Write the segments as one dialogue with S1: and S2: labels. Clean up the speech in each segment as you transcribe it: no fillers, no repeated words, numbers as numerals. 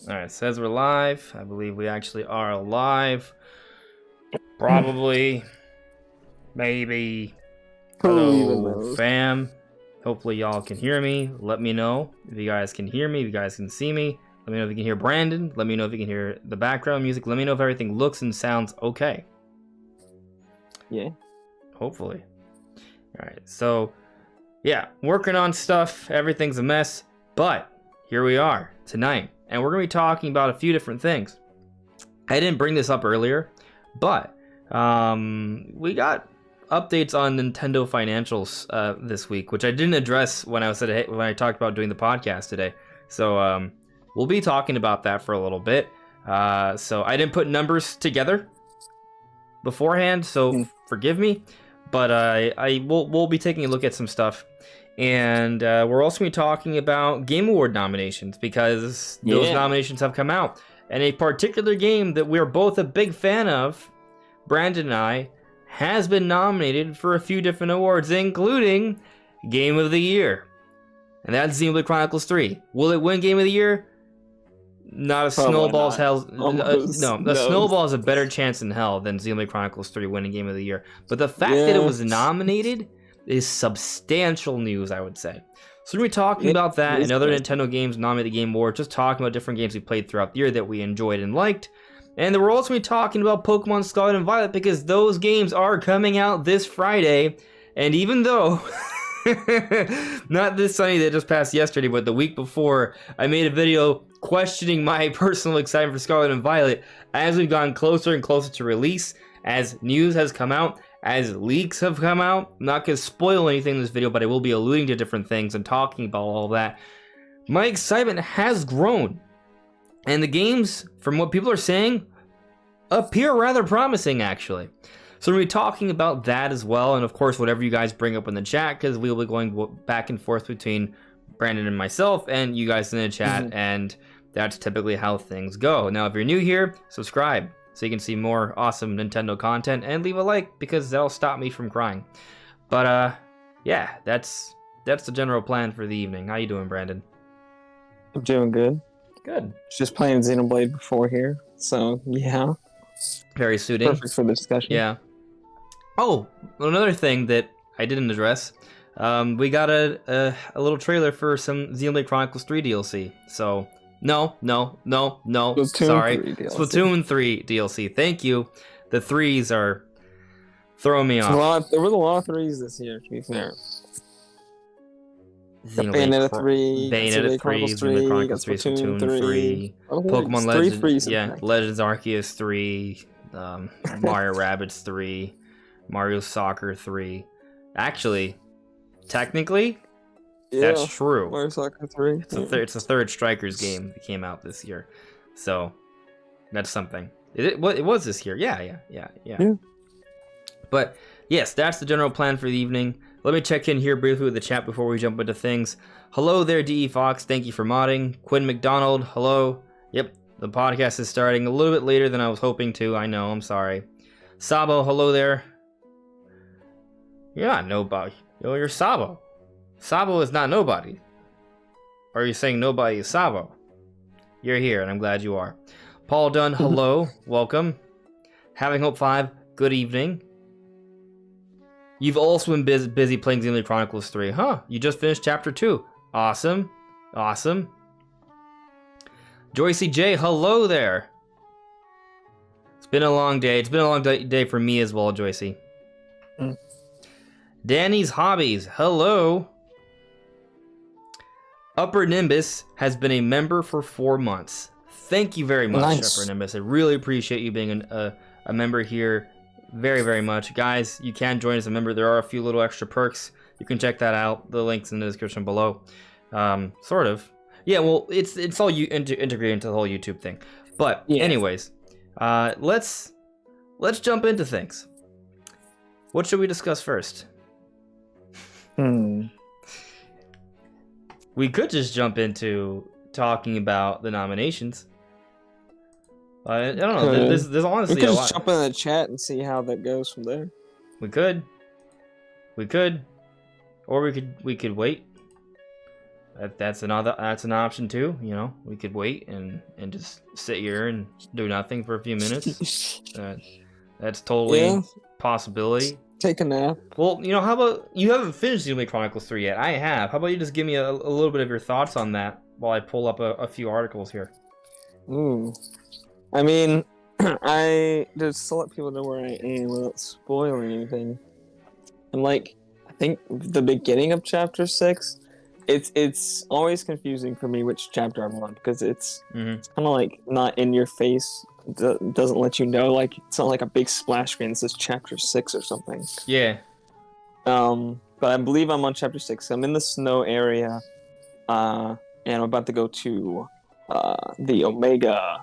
S1: right, it says we're live. I believe we actually are live. Probably. Maybe.
S2: Who even
S1: Hello,
S2: knows?
S1: fam. Hopefully y'all can hear me. Let me know if you guys can hear me, if you guys can see me. Let me know if you can hear Brandon. Let me know if you can hear the background music. Let me know if everything looks and sounds okay.
S2: Yeah.
S1: Hopefully. Alright, so yeah, working on stuff. Everything's a mess. But here we are tonight. And we're going to be talking about a few different things. I didn't bring this up earlier, but we got updates on Nintendo financials this week, which I didn't address when I talked about doing the podcast today. So we'll be talking about that for a little bit. So I didn't put numbers together beforehand, so forgive me. But we'll be taking a look at some stuff. And we're also going to be talking about Game Award nominations, because those nominations have come out. And a particular game that we're both a big fan of, Brandon and I, has been nominated for a few different awards, including Game of the Year. And that's Xenoblade Chronicles 3. Will it win Game of the Year? Not a snowball's hell. No, snowball has a better chance in hell than Xenoblade Chronicles 3 winning Game of the Year. But the fact that it was nominated is substantial news, I would say. So we're going to be talking about that and other Nintendo games nominated the Game Award, just talking about different games we played throughout the year that we enjoyed and liked. And then we're also going to be talking about Pokemon Scarlet and Violet, because those games are coming out this Friday. And even though, not this Sunday that just passed yesterday, but the week before, I made a video questioning my personal excitement for Scarlet and Violet, as we've gotten closer and closer to release, as news has come out, as leaks have come out. I'm not going to spoil anything in this video, but I will be alluding to different things and talking about all that. My excitement has grown. And the games, from what people are saying, appear rather promising, actually. So we'll be talking about that as well. And of course, whatever you guys bring up in the chat, because we'll be going back and forth between Brandon and myself and you guys in the chat. And that's typically how things go. Now, if you're new here, subscribe so you can see more awesome Nintendo content, and leave a like, because that'll stop me from crying. But yeah, that's the general plan for the evening. How you doing, Brandon?
S2: I'm doing good.
S1: Good.
S2: Just playing Xenoblade before here, so yeah.
S1: Very suiting.
S2: Perfect for the discussion.
S1: Yeah. Oh, another thing that I didn't address. We got a little trailer for some Xenoblade Chronicles 3 DLC. So no. Sorry. Splatoon 3 DLC. Thank you. The threes are throwing me off.
S2: There was a lot of threes this year, to be fair.
S1: Bayonetta 3, Xenoblade Chronicles 3, Splatoon 3, Pokemon Legends, Legends Arceus 3, Mario Rabbids 3, Mario Soccer 3. Actually, technically, that's true.
S2: Mario Soccer 3.
S1: It's the third Strikers game that came out this year, so that's something. It was this year, yeah. But yes, that's the general plan for the evening. Let me check in here briefly with the chat before we jump into things. Hello there, DE Fox. Thank you for modding. Quinn McDonald, hello. Yep, the podcast is starting a little bit later than I was hoping to. I know, I'm sorry. Sabo, hello there. You're not nobody. You're Sabo. Sabo is not nobody. Or are you saying nobody is Sabo? You're here, and I'm glad you are. Paul Dunn, hello. Welcome. Having Hope 5, good evening. You've also been busy playing Xenoblade Chronicles 3, huh? You just finished Chapter 2. Awesome. Awesome. Joycey J, hello there. It's been a long day. It's been a long day for me as well, Joycey. Danny's Hobbies, hello. Upper Nimbus has been a member for 4 months. Thank you very much, Upper Nimbus. I really appreciate you being a member here. Very, very much. Guys, you can join as a member. There are a few little extra perks. You can check that out. The link's in the description below. Sort of. Yeah, well, it's all integrated into the whole YouTube thing. But anyways, let's jump into things. What should we discuss first? We could just jump into talking about the nominations. I don't know. There's honestly a lot. We could just
S2: jump in the chat and see how that goes from there.
S1: We could, or we could wait. that's an option too. You know, we could wait and just sit here and do nothing for a few minutes. That's totally
S2: Yeah,
S1: possibility.
S2: take a nap.
S1: Well, you know, how about you haven't finished Xenoblade Chronicles 3 yet? I have. How about you just give me a little bit of your thoughts on that while I pull up a few articles here?
S2: I mean, I just to let people know where I am without spoiling anything. And like, I think the beginning of chapter 6, it's always confusing for me which chapter I'm on because it's kind of like not in your face. Doesn't let you know. Like it's not like a big splash screen that says chapter 6 or something.
S1: Yeah.
S2: But I believe I'm on chapter 6. I'm in the snow area, and I'm about to go to the Omega.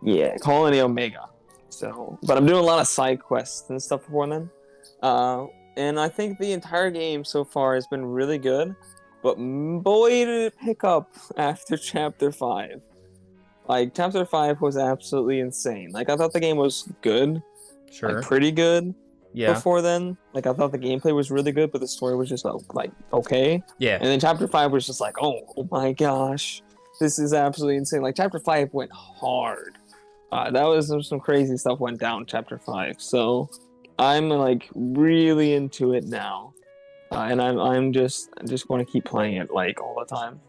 S2: Yeah, Colony Omega. So, but I'm doing a lot of side quests and stuff before then. And I think the entire game so far has been really good. But boy, did it pick up after Chapter 5. Like, Chapter 5 was absolutely insane. Like, I thought the game was good.
S1: Sure.
S2: Like, pretty good.
S1: Yeah.
S2: Before then. Like, I thought the gameplay was really good, but the story was just, like, okay.
S1: Yeah.
S2: And then Chapter 5 was just like, oh my gosh. This is absolutely insane. Like, Chapter 5 went hard. That was some crazy stuff went down Chapter 5. So, I'm, like, really into it now. And I'm just going to keep playing it, like, all the time.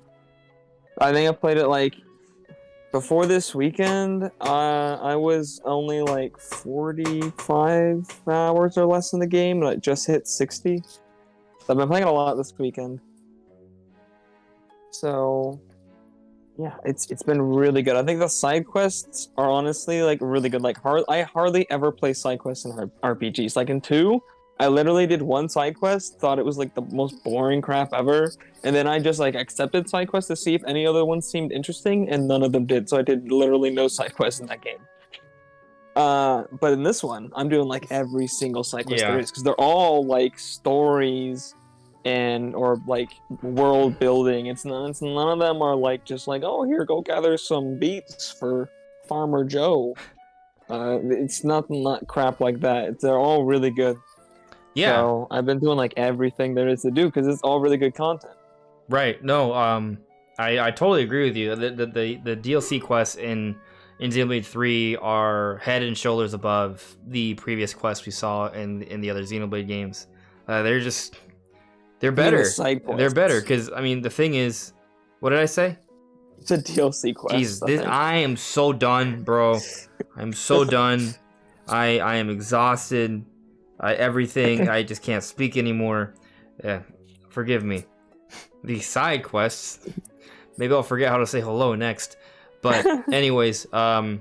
S2: I think I played it, like, before this weekend, I was only, like, 45 hours or less in the game, and I just hit 60. So I've been playing it a lot this weekend. So, yeah, it's been really good. I think the side quests are honestly, like, really good. Like, I hardly ever play side quests in RPGs. Like, in 2... I literally did one side quest, thought it was like the most boring crap ever, and then I just like accepted side quests to see if any other ones seemed interesting, and none of them did, so I did literally no side quests in that game. But in this one, I'm doing like every single side quest there is, because they're all like stories and or like world building. None of them are like just like, oh, here, go gather some beets for Farmer Joe. It's not crap like that. They're all really good.
S1: Yeah.
S2: So I've been doing like everything there is to do because it's all really good content.
S1: Right. No. I totally agree with you. The DLC quests in Xenoblade 3 are head and shoulders above the previous quests we saw in the other Xenoblade games. They're better. They're better because I mean the thing is, what did I say?
S2: It's a DLC quest.
S1: Jesus, I am so done, bro. I'm so done. I am exhausted. Everything. I just can't speak anymore. Yeah, forgive me. The side quests. Maybe I'll forget how to say hello next. But anyways, yeah,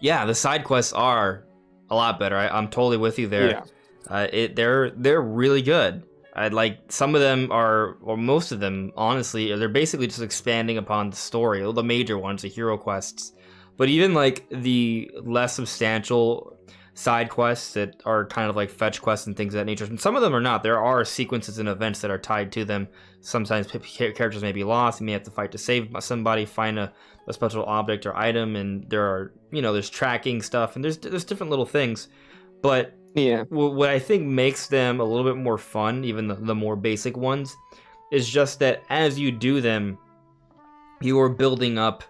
S1: the side quests are a lot better. I'm totally with you there. Yeah. They're really good. Like some of them are, or most of them, honestly, they're basically just expanding upon the story. The major ones, the hero quests. But even like the less substantial side quests that are kind of like fetch quests and things of that nature. And some of them are not. There are sequences and events that are tied to them. Sometimes characters may be lost. You may have to fight to save somebody, find a special object or item, and there are, there's tracking stuff, and there's different little things. But yeah, what I think makes them a little bit more fun, even the more basic ones, is just that as you do them, you are building up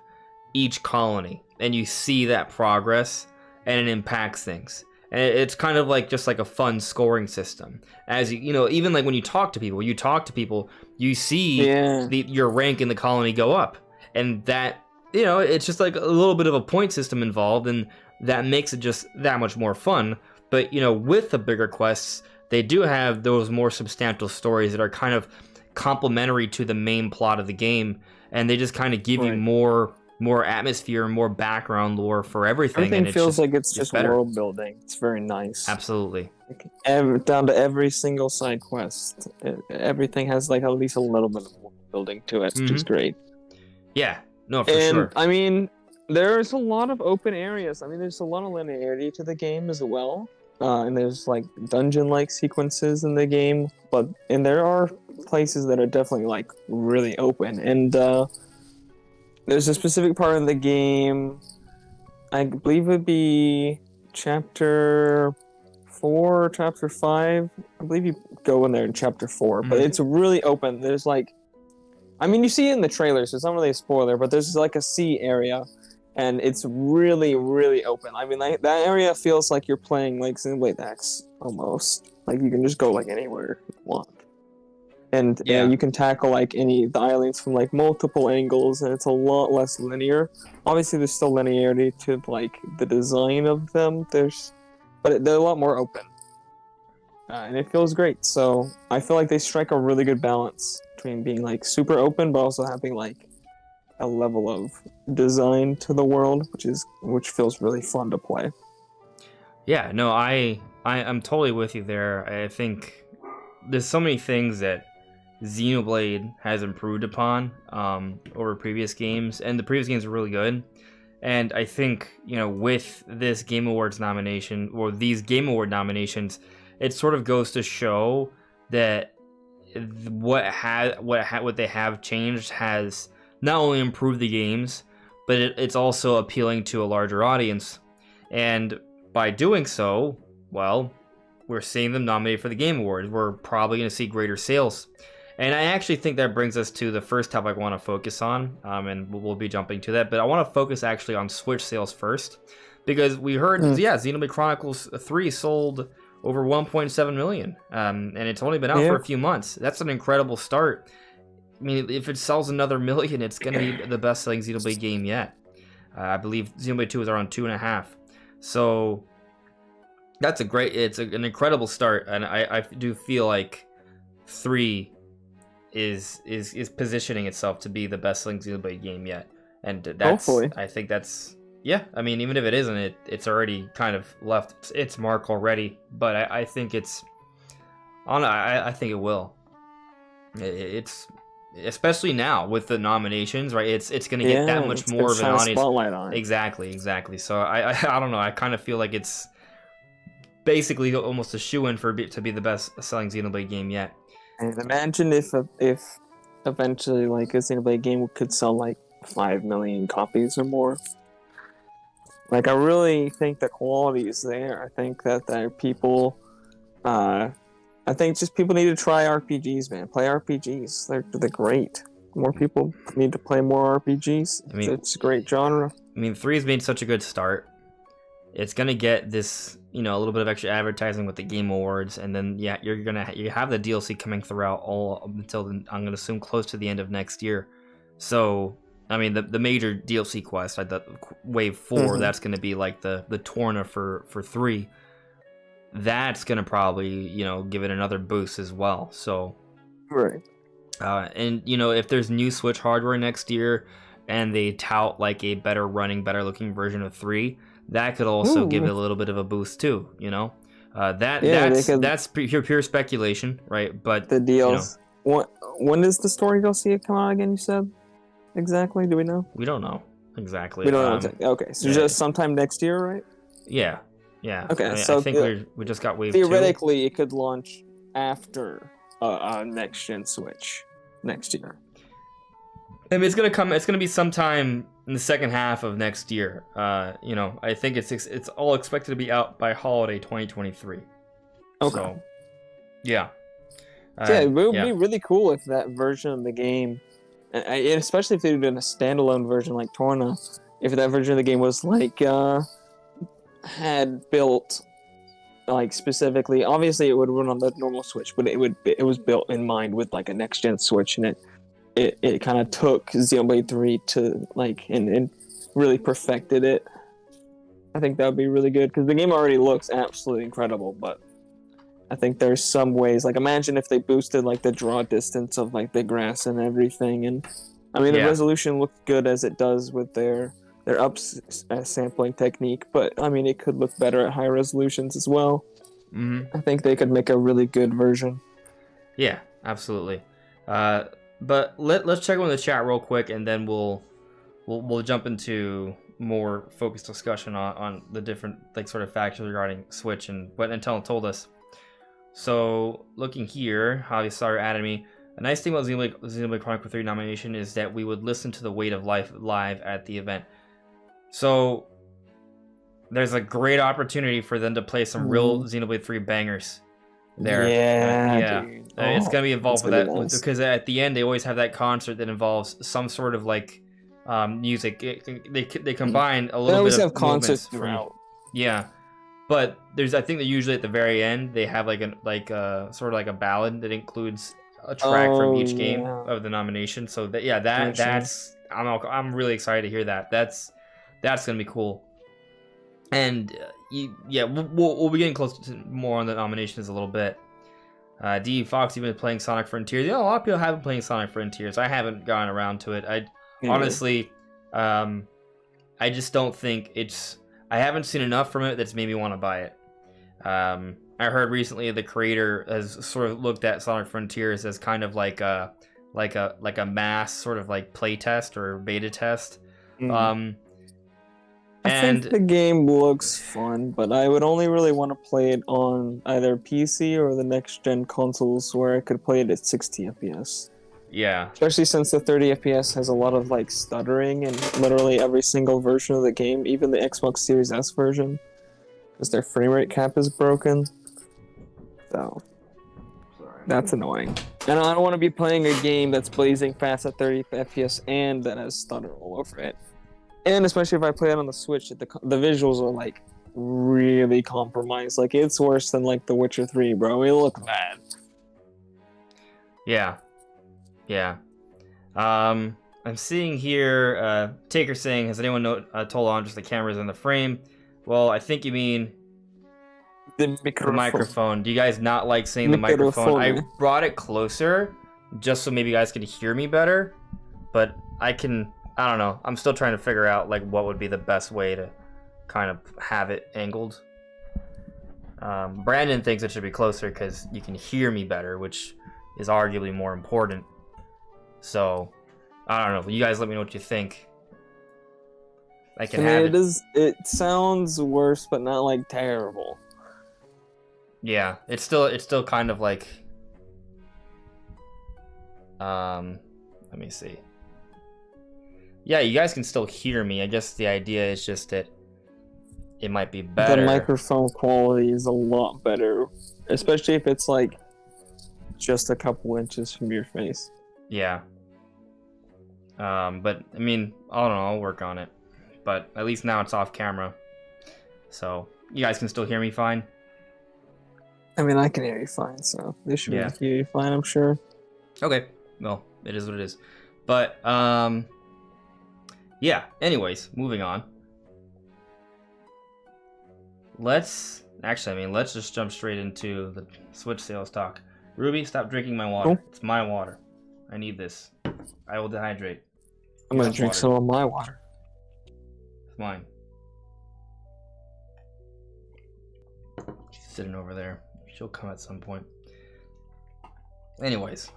S1: each colony, and you see that progress, and it impacts things. And it's kind of like just like a fun scoring system. As even like when you talk to people, you see your rank in the colony go up. And that, it's just like a little bit of a point system involved, and that makes it just that much more fun. But, with the bigger quests, they do have those more substantial stories that are kind of complementary to the main plot of the game. And they just kind of give you more atmosphere and more background lore for everything.
S2: Everything
S1: and
S2: feels like it's just better. World building. It's very nice.
S1: Absolutely.
S2: Down to every single side quest. Everything has like at least a little bit of world building to it, which is great.
S1: Yeah, no, for sure.
S2: I mean, there's a lot of open areas. I mean, there's a lot of linearity to the game as well. And there's like dungeon-like sequences in the game. And there are places that are definitely like really open. And there's a specific part of the game, I believe it would be chapter 4 or chapter 5. I believe you go in there in chapter 4, but it's really open. There's like, I mean, you see it in the trailer, so it's not really a spoiler, but there's like a sea area, and it's really, really open. I mean, like, that area feels like you're playing like Xenoblade X almost. Like you can just go like anywhere you want, and you can tackle like the islands from like multiple angles, and it's a lot less linear. Obviously, there's still linearity to like the design of them. But they're a lot more open, and it feels great. So I feel like they strike a really good balance between being like super open, but also having like a level of design to the world, which feels really fun to play.
S1: Yeah, no, I'm totally with you there. I think there's so many things that Xenoblade has improved upon over previous games, and the previous games are really good. And I think, with this Game Awards nomination, or these Game Award nominations, it sort of goes to show that what they have changed has not only improved the games, but it's also appealing to a larger audience. And by doing so, well, we're seeing them nominated for the Game Awards. We're probably going to see greater sales. And I actually think that brings us to the first topic I want to focus on, and we'll be jumping to that. But I want to focus actually on Switch sales first, because we heard, Xenoblade Chronicles 3 sold over 1.7 million, and it's only been out for a few months. That's an incredible start. I mean, if it sells another million, it's going to be the best-selling Xenoblade game yet. I believe Xenoblade 2 is around 2.5. So that's it's an incredible start, and I do feel like 3 is positioning itself to be the best-selling Xenoblade game yet, and
S2: hopefully.
S1: I think that's, I mean, even if it isn't, it's already kind of left its mark already. But I think I think it will. It's especially now with the nominations, right? It's going to get that much more of an audience.
S2: Spotlight on it.
S1: Exactly. So I don't know. I kind of feel like it's basically almost a shoo-in to be the best-selling Xenoblade game yet.
S2: And imagine if eventually like a Xenoblade game could sell like 5 million copies or more. Like, I really think the quality is there. I think that there are people. I think just people need to try RPGs, man. Play RPGs. They're great. More people need to play more RPGs. I mean, it's a great genre.
S1: I mean, 3's made such a good start. It's gonna get this, a little bit of extra advertising with the Game Awards, and then you have the DLC coming throughout all until I'm gonna assume close to the end of next year. So, I mean, the major DLC quest, like the Wave 4, that's gonna be like the Torna for 3. That's gonna probably give it another boost as well. So,
S2: right.
S1: And if there's new Switch hardware next year, and they tout like a better looking version of 3. That could also give it a little bit of a boost too, that's pure speculation, right? But
S2: the deals. When does the story DLC come out again? You said exactly. Do we know?
S1: We don't know exactly.
S2: We don't know. Okay, so just sometime next year, right?
S1: Yeah.
S2: Okay,
S1: I think we just got Wave 2.
S2: Theoretically, it could launch after next gen Switch next year.
S1: I mean, it's gonna be sometime in the second half of next year. I think it's all expected to be out by holiday 2023.
S2: Okay.
S1: So, yeah.
S2: It would be really cool if that version of the game, and especially if they did a standalone version like Torna, if that version of the game was like had built like specifically. Obviously, it would run on the normal Switch, but it was built in mind with like a next gen Switch, and it kind of took Xenoblade 3 to like and really perfected it. I think that would be really good because the game already looks absolutely incredible, but I think there's some ways, like imagine if they boosted like the draw distance of like the grass and everything, and I mean the resolution looks good as it does with their sampling technique, but I mean it could look better at high resolutions as well. I think they could make a really good version.
S1: Yeah, absolutely. But let's check on the chat real quick, and then we'll jump into more focused discussion on the different like sort of factors regarding Switch and what Nintendo told us. So looking here, Javi Star added me. A nice thing about Xenoblade Chronicles 3 nomination is that we would listen to the Weight of Life live at the event. So there's a great opportunity for them to play some real Xenoblade 3 bangers there.
S2: Yeah,
S1: Yeah.
S2: dude.
S1: It's gonna be
S2: that's
S1: involved with
S2: gonna
S1: that
S2: be nice.
S1: because at the end they always have that concert that involves some sort of like music. They combine a
S2: They
S1: little bit
S2: always
S1: of
S2: have concerts
S1: movements from
S2: throughout.
S1: yeah. But I think that usually at the very end they have like sort of like a ballad that includes a track from
S2: Oh
S1: each game
S2: yeah,
S1: of the nomination. So
S2: for sure.
S1: that's I'm really excited to hear that. That's gonna be cool. And yeah, we'll be getting close to more on the nominations a little bit. D Fox, you've been playing Sonic Frontiers. Yeah, a lot of people have been playing Sonic Frontiers. I haven't gotten around to it. Honestly, I just don't think it's. I haven't seen enough from it that's made me want to buy it. I heard recently the creator has sort of looked at Sonic Frontiers as kind of like a mass sort of like play test or beta test.
S2: I think the game looks fun, but I would only really want to play it on either PC or the next gen consoles where I could play it at 60 FPS.
S1: Yeah.
S2: Especially since the 30 FPS has a lot of like stuttering in literally every single version of the game, even the Xbox Series S version, because their frame rate cap is broken. So that's annoying. And I don't want to be playing a game that's blazing fast at 30 FPS and that has stutter all over it. And especially if I play it on the Switch, the visuals are like really compromised. Like it's worse than like The Witcher 3, bro. It looks bad.
S1: Yeah. Yeah. I'm seeing here Taker saying, has anyone told Andres the camera's in the frame? Well, I think you mean the microphone. Do you guys not like saying the microphone? I brought it closer just so maybe you guys could hear me better, but I don't know. I'm still trying to figure out like what would be the best way to kind of have it angled. Brandon thinks it should be closer because you can hear me better, which is arguably more important. So, I don't know. You guys let me know what you think. I can have it.
S2: It sounds worse, but not like terrible.
S1: Yeah, it's still kind of like. Let me see. Yeah, you guys can still hear me. I guess the idea is just that it might be better.
S2: The microphone quality is a lot better, especially if it's like just a couple inches from your face.
S1: Yeah. But I mean, I don't know. I'll work on it. But at least now it's off camera, so you guys can still hear me fine.
S2: I mean, I can hear you fine, so they should be able to hear you fine, I'm sure.
S1: Okay. Well, it is what it is. But yeah. Anyways, moving on. Let's just jump straight into the Switch sales talk. Ruby, stop drinking my water. It's my water. I need this. I will dehydrate.
S2: I'm gonna drink some of my water.
S1: It's mine. She's sitting over there. She'll come at some point. Anyways.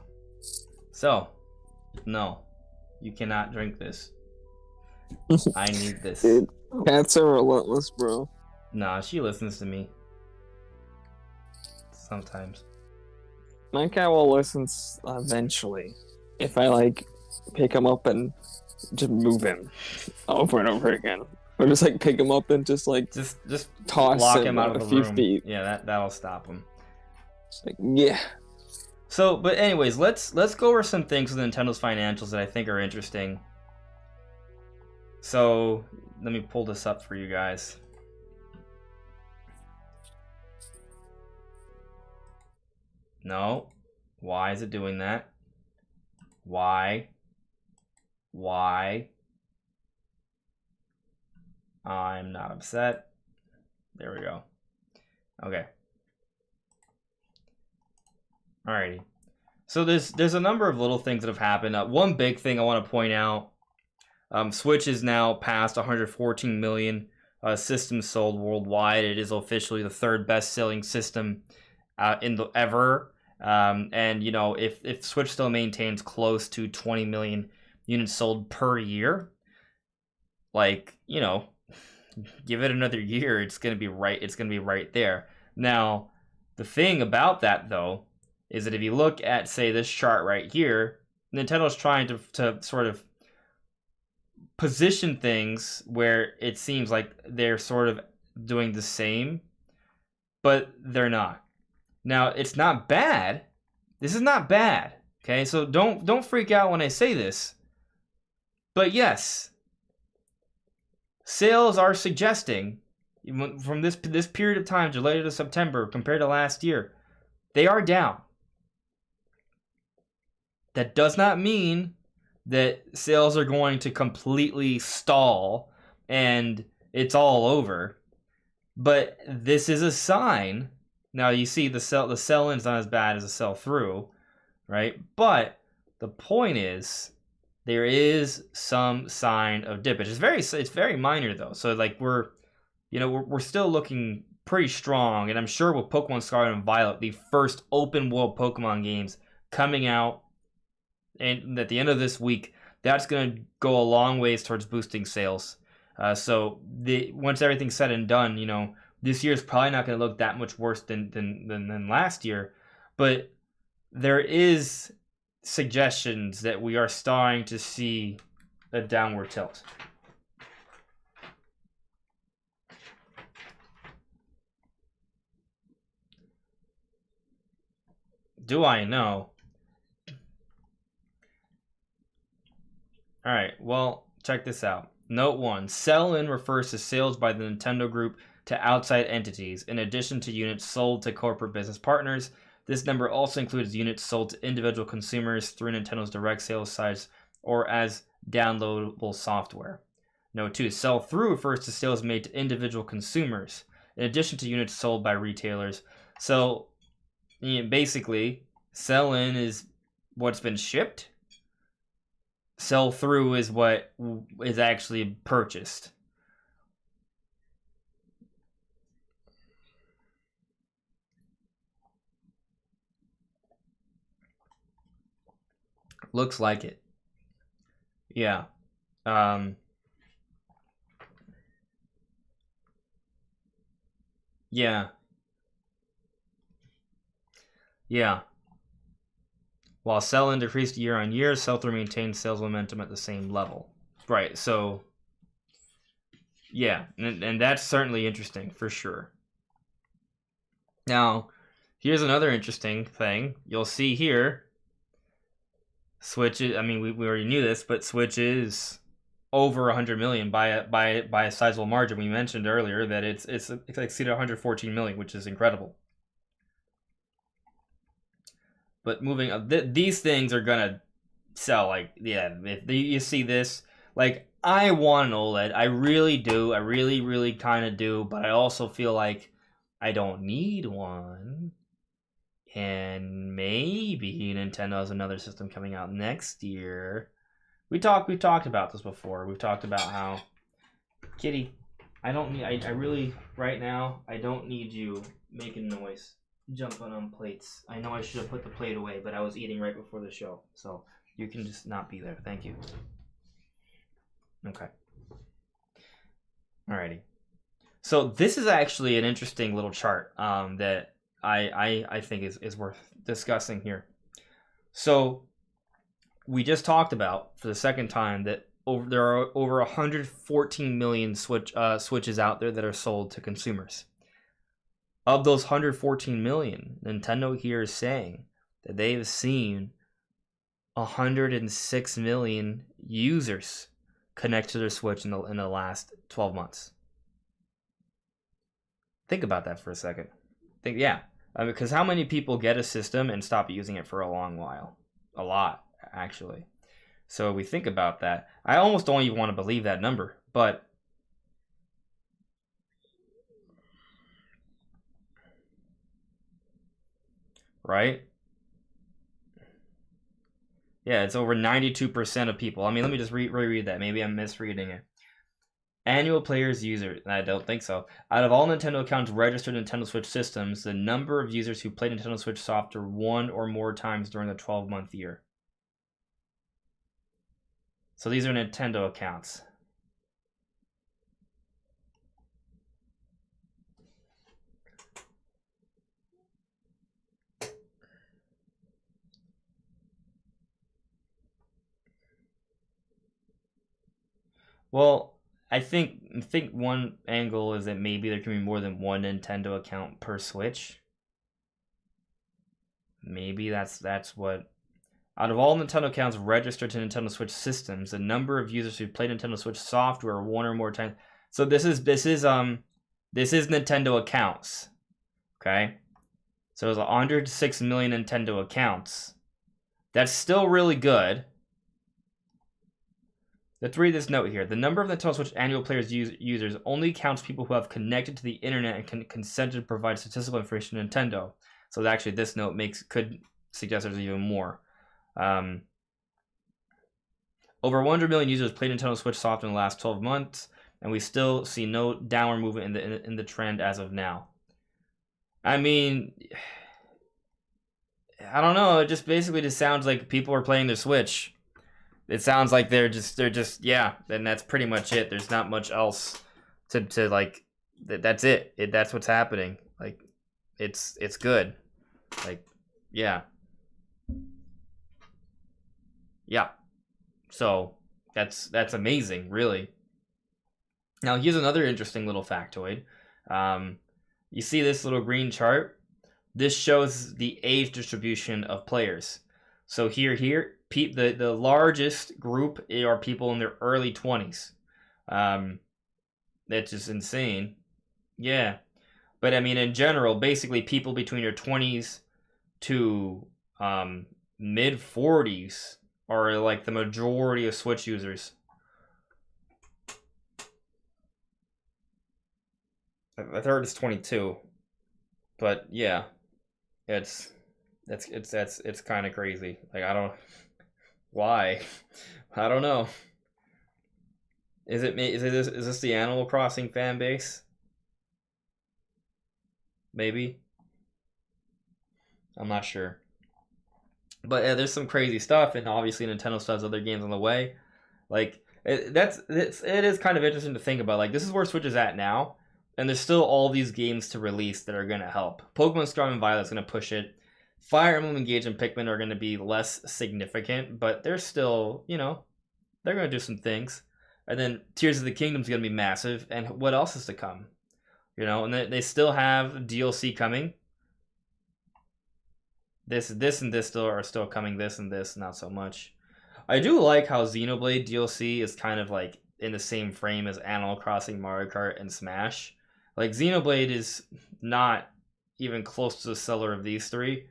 S1: So, no. You cannot drink this. I need this.
S2: Dude, cats are relentless, bro.
S1: Nah, she listens to me. Sometimes.
S2: My cat will listen eventually. If I like pick him up and just move him over and over again. Or just like pick him up and just toss
S1: lock him out of
S2: a
S1: the
S2: few
S1: room.
S2: feet.
S1: Yeah, that'll stop him.
S2: It's like, yeah.
S1: So, but anyways, let's go over some things with Nintendo's financials that I think are interesting. So, let me pull this up for you guys. No. Why is it doing that? Why? I'm not upset. There we go. Okay. Alrighty. So there's a number of little things that have happened. One big thing I want to point out. Switch is now past 114 million systems sold worldwide. It is officially the third best-selling system ever. And you know, if Switch still maintains close to 20 million units sold per year, like, you know, give it another year, it's gonna be right there. Now, the thing about that though is that if you look at, say, this chart right here, Nintendo's trying to sort of position things where it seems like they're sort of doing the same, but they're not. Now, it's not bad. This is not bad. Okay, so don't freak out when I say this. But yes, sales are suggesting from this period of time, July to September, compared to last year, they are down. That does not mean that sales are going to completely stall and it's all over. But this is a sign. Now you see the sell in's not as bad as the sell through, right? But the point is there is some sign of dippage. It's very minor though. So like we're still looking pretty strong, and I'm sure with Pokemon Scarlet and Violet, the first open world Pokemon games coming out and at the end of this week, that's going to go a long ways towards boosting sales. So once everything's said and done, this year is probably not going to look that much worse than last year. But there is suggestions that we are starting to see a downward tilt. Do I know? All right, well, check this out. Note 1. Sell-in refers to sales by the Nintendo Group to outside entities, in addition to units sold to corporate business partners. This number also includes units sold to individual consumers through Nintendo's direct sales sites or as downloadable software. Note 2. Sell-through refers to sales made to individual consumers, in addition to units sold by retailers. So, basically, sell-in is what's been shipped. Sell-through is what is actually purchased. Looks like it. Yeah. Yeah. Yeah. While sell-in decreased year-on-year, sell-through maintained sales momentum at the same level. Right, so... yeah, and that's certainly interesting, for sure. Now, here's another interesting thing. You'll see here, Switch is... I mean, we already knew this, but Switch is over 100 million by a sizable margin. We mentioned earlier that it's exceeded 114 million, which is incredible. But moving up, these things are gonna sell. Like, yeah, if you see this, like, I want an OLED. I really do. I really, really kind of do. But I also feel like I don't need one. And maybe Nintendo has another system coming out next year. We've talked about this before. We've talked about how, Kitty, I really, right now, I don't need you making noise, jumping on plates. I know I should have put the plate away, but I was eating right before the show. So you can just not be there. Thank you. Okay. Alrighty. So this is actually an interesting little chart that I think is worth discussing here. So we just talked about for the second time that there are over 114 million Switches out there that are sold to consumers. Of those 114 million, Nintendo here is saying that they've seen 106 million users connect to their Switch in the last 12 months. Think about that for a second. Because how many people get a system and stop using it for a long while? A lot, actually. So we think about that. I almost don't even want to believe that number, but right? Yeah, it's over 92% of people. I mean, let me just reread that. Maybe I'm misreading it. Annual players user. I don't think so. Out of all Nintendo accounts registered Nintendo Switch systems, the number of users who played Nintendo Switch software one or more times during the 12-month year. So these are Nintendo accounts. Well, I think one angle is that maybe there can be more than one Nintendo account per Switch. Maybe that's what. Out of all Nintendo accounts registered to Nintendo Switch systems, the number of users who play Nintendo Switch software one or more times. So this is Nintendo accounts. Okay? So there's 106 million Nintendo accounts. That's still really good. Let's read this note here. The number of Nintendo Switch annual players users only counts people who have connected to the internet and consented to provide statistical information to Nintendo. So actually, this note could suggest there's even more. Over 100 million users played Nintendo Switch software in the last 12 months, and we still see no downward movement in the trend as of now. I mean, I don't know. It just basically just sounds like people are playing their Switch. It sounds like they're just yeah. And that's pretty much it. There's not much else to like. That's it. That's what's happening. Like, it's good. Like, yeah. Yeah. So that's amazing, really. Now here's another interesting little factoid. You see this little green chart? This shows the age distribution of players. So here, the largest group are people in their early 20s. That's just insane. Yeah. But I mean, in general, basically people between your 20s to mid 40s are like the majority of Switch users. I heard it's 22, but yeah, it's kind of crazy. Like, I don't why, I don't know. Is this the Animal Crossing fan base? Maybe. I'm not sure. But yeah, there's some crazy stuff, and obviously Nintendo still has other games on the way. Like, it is kind of interesting to think about. Like, this is where Switch is at now, and there's still all these games to release that are going to help. Pokemon Scarlet and Violet is going to push it. Fire Emblem Engage and Pikmin are going to be less significant, but they're still, they're going to do some things. And then Tears of the Kingdom is going to be massive, and what else is to come? And they still have DLC coming. This and this are still coming. This and this, not so much. I do like how Xenoblade DLC is kind of like in the same frame as Animal Crossing, Mario Kart, and Smash. Like, Xenoblade is not even close to the seller of these three.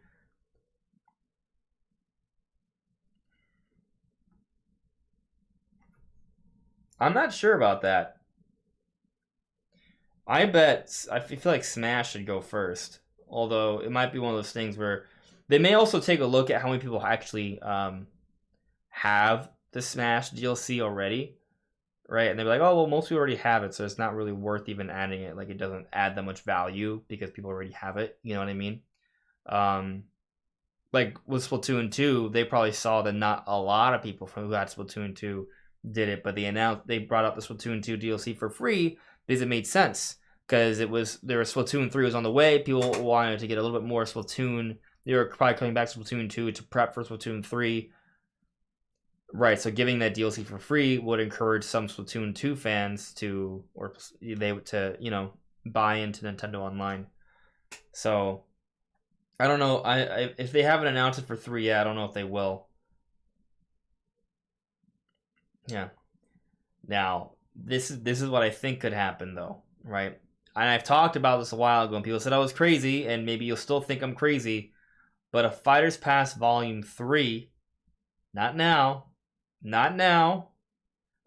S1: I'm not sure about that. I feel like Smash should go first. Although it might be one of those things where they may also take a look at how many people actually have the Smash DLC already, right? And they're like, oh, well, most people already have it, so it's not really worth even adding it. Like, it doesn't add that much value because people already have it. You know what I mean? Like with Splatoon 2, they probably saw that not a lot of people who had Splatoon 2 did it, but they brought out the Splatoon 2 DLC for free because it made sense. Because Splatoon 3 was on the way, people wanted to get a little bit more Splatoon. They were probably coming back to Splatoon 2 to prep for Splatoon 3. Right, so giving that DLC for free would encourage some Splatoon 2 fans to buy into Nintendo Online. So I don't know. I if they haven't announced it for 3 yet, I don't know if they will. Yeah. Now, this is what I think could happen, though, right? And I've talked about this a while ago, and people said I was crazy, and maybe you'll still think I'm crazy. But a Fighters Pass Volume 3, not now,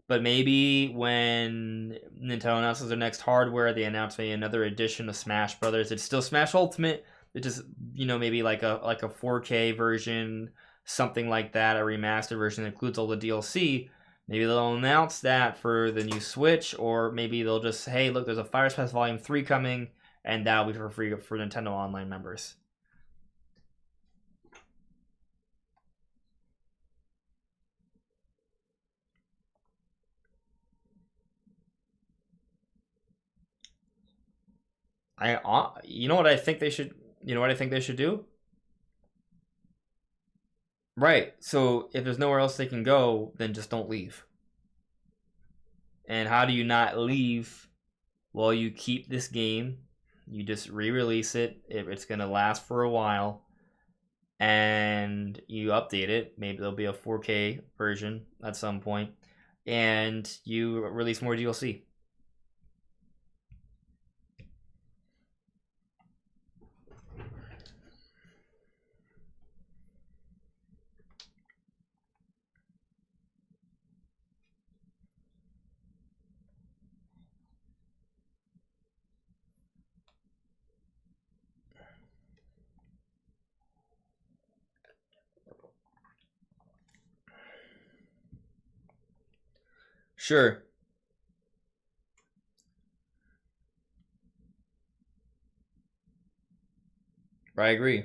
S1: but maybe when Nintendo announces their next hardware, they announce maybe another edition of Smash Brothers. It's still Smash Ultimate. It's just, maybe like a 4K version, something like that, a remastered version that includes all the DLC. Maybe they'll announce that for the new Switch, or maybe they'll just, hey, look, there's a Fighters Pass Volume 3 coming, and that'll be for free for Nintendo Online members. You know what I think they should do? Right. So if there's nowhere else they can go, then just don't leave. And how do you not leave? Well, you keep this game. You just re-release it. It's gonna last for a while, and you update it. Maybe there'll be a 4K version at some point, and you release more DLC. Sure, I agree.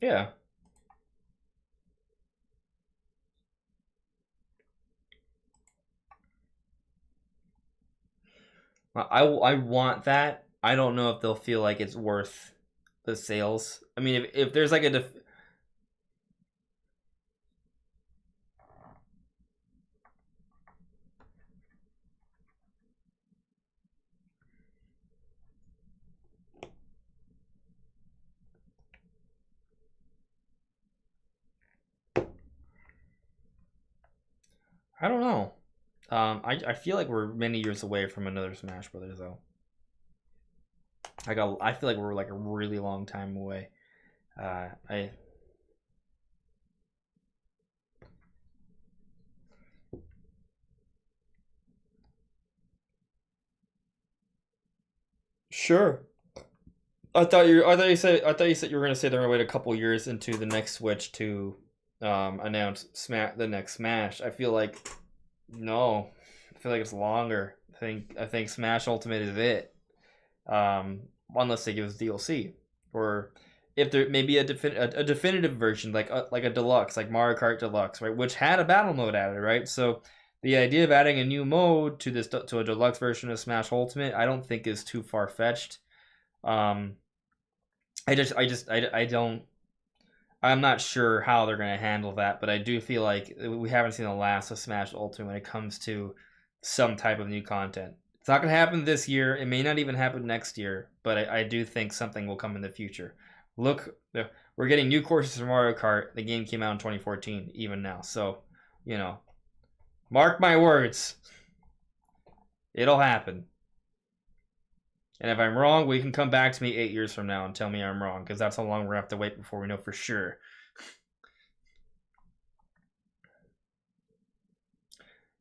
S1: Yeah. I want that. I don't know if they'll feel like it's worth the sales. I mean, if there's like a I don't know. I feel like we're many years away from another Smash Brothers though. I feel like we're like a really long time away. I Sure. I thought you said you were gonna say they're gonna wait a couple years into the next Switch to announce the next Smash. I feel like no. I feel like it's longer. I think Smash Ultimate is it. Unless they give us DLC, or if there may be a definitive version like a deluxe, like Mario Kart Deluxe, right, which had a battle mode added, right? So the idea of adding a new mode to a deluxe version of Smash Ultimate, I don't think is too far fetched. Um, I don't. I'm not sure how they're going to handle that, but I do feel like we haven't seen the last of Smash Ultimate when it comes to some type of new content. It's not going to happen this year. It may not even happen next year, but I do think something will come in the future. Look, we're getting new courses for Mario Kart. The game came out in 2014, even now. So, you know, mark my words. It'll happen. And if I'm wrong, we can come back to me 8 years from now and tell me I'm wrong, because that's how long we're going to have to wait before we know for sure.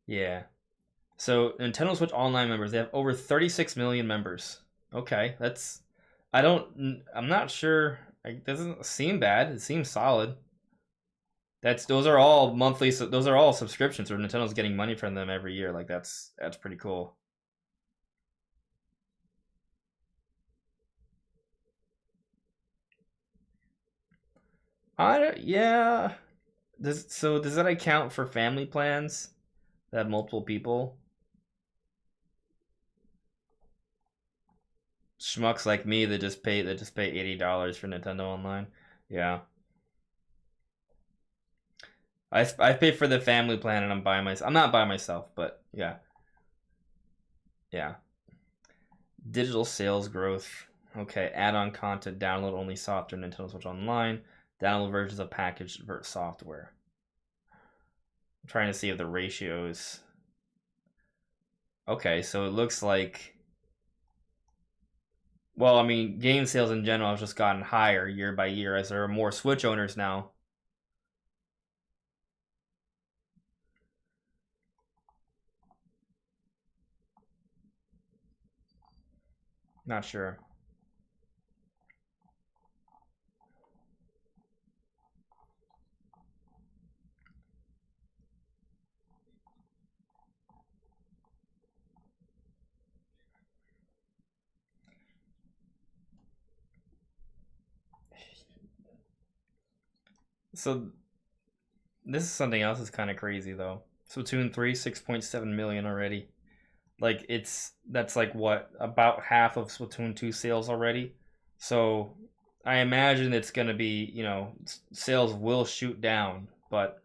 S1: Yeah. So Nintendo Switch Online members, they have over 36 million members. Okay, that's I'm not sure. It doesn't seem bad. It seems solid. Those are all monthly. So those are all subscriptions, where Nintendo's getting money from them every year. Like that's pretty cool. Yeah. Does that account for family plans that have multiple people? Schmucks like me that just pay $80 for Nintendo Online. Yeah. I pay for the family plan and I'm by myself. I'm not by myself, but yeah. Yeah. Digital sales growth. Okay, add-on content, download only software, Nintendo Switch Online, download versions of packaged software. I'm trying to see if the ratios. Okay, so it looks like. Well, I mean, game sales in general have just gotten higher year by year as there are more Switch owners now. Not sure. So this is something else that's kind of crazy though. Splatoon 3, 6.7 million already. Like that's like what, about half of Splatoon 2 sales already. So I imagine it's gonna be, sales will shoot down, but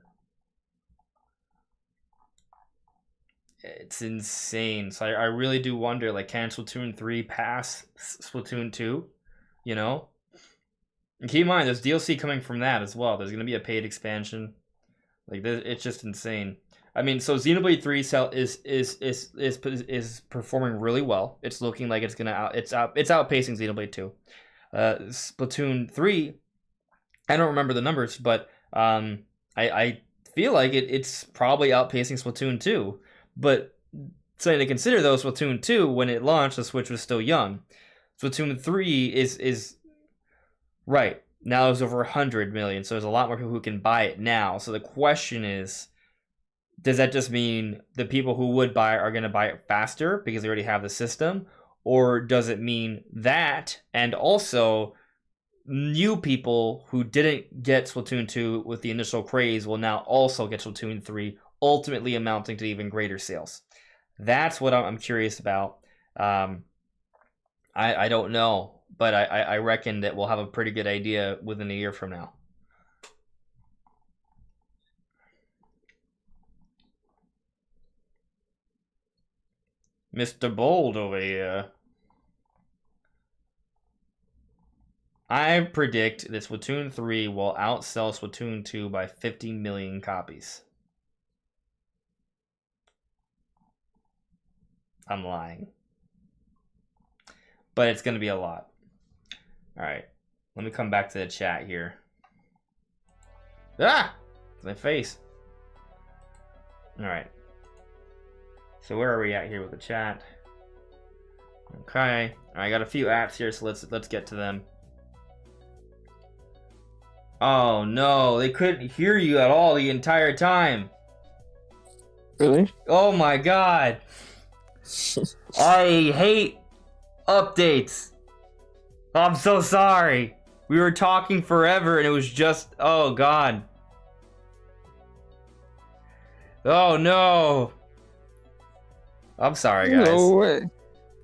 S1: it's insane. So I really do wonder, like, can Splatoon 3 pass Splatoon 2? You know? And keep in mind, there's DLC coming from that as well. There's gonna be a paid expansion. Like, it's just insane. I mean, so Xenoblade 3 is performing really well. It's looking like it's outpacing Xenoblade 2. Splatoon 3, I don't remember the numbers, but I feel like it's probably outpacing Splatoon 2. But something to consider though, Splatoon 2, when it launched, the Switch was still young. Splatoon 3 is right now there's over 100 million, so there's a lot more people who can buy it now. So the question is, does that just mean the people who would buy it are going to buy it faster because they already have the system? Or does it mean that, and also new people who didn't get Splatoon 2 with the initial craze will now also get Splatoon 3, ultimately amounting to even greater sales? That's what I'm curious about. I don't know, but I reckon that we'll have a pretty good idea within a year from now. Mr. Bold over here. I predict that Splatoon 3 will outsell Splatoon 2 by 50 million copies. I'm lying. But it's going to be a lot. Alright. Let me come back to the chat here. Ah! My face. Alright. So where are we at here with the chat? Okay. I got a few apps here, so let's get to them. Oh no, they couldn't hear you at all the entire time.
S2: Really?
S1: Oh my god. I hate updates. I'm so sorry. We were talking forever and it was just, oh god. Oh no. I'm sorry, guys.
S2: No way.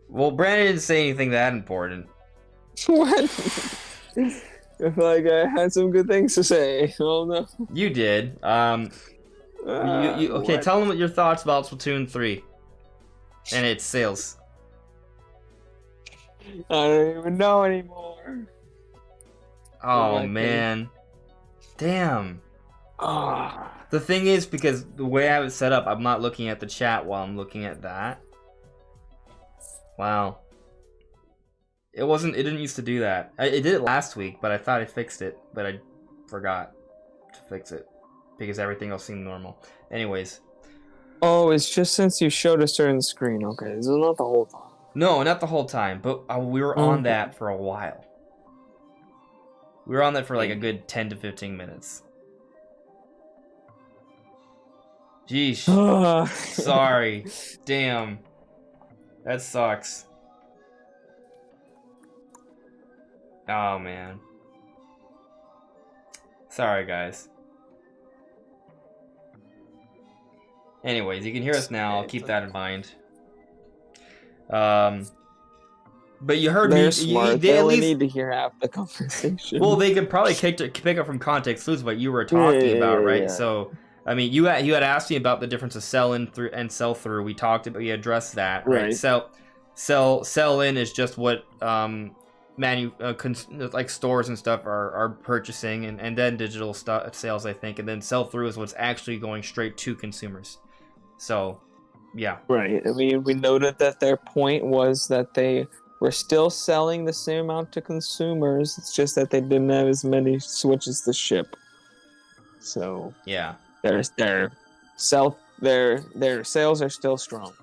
S1: Well, Brandon didn't say anything that important.
S2: What? I feel like I had some good things to say. Oh no.
S1: You did. Okay,
S2: What?
S1: tell them what your thoughts about Splatoon 3 and its sales.
S2: I don't even know anymore.
S1: Oh man. Damn.
S2: Ah.
S1: The thing is, because the way I have it set up, I'm not looking at the chat while I'm looking at that. Wow. It didn't used to do that. It did it last week, but I thought I fixed it, but I forgot to fix it because everything else seemed normal. Anyways.
S2: Oh, it's just since you showed a certain screen. Okay, this is not the whole time.
S1: No, not the whole time, but we were on that for a while. We were on that for like a good 10 to 15 minutes. Jeez. Sorry. Damn. That sucks. Oh, man. Sorry, guys. Anyways, you can hear us now. I'll keep that in mind. But you heard
S2: They're
S1: me.
S2: smart. They only need to hear half the conversation.
S1: Well, they could probably pick up from context clues what you were talking about, right?
S2: Yeah.
S1: So, I mean, you had asked me about the difference of sell-in and sell-through. We talked about, we addressed that, right? Sell-in is just what like stores and stuff are purchasing, and then digital sales, I think, and then sell-through is what's actually going straight to consumers. So, yeah.
S2: Right. I mean, we noted that their point was that they were still selling the same amount to consumers. It's just that they didn't have as many Switches to ship. So
S1: yeah,
S2: their sales are still strong.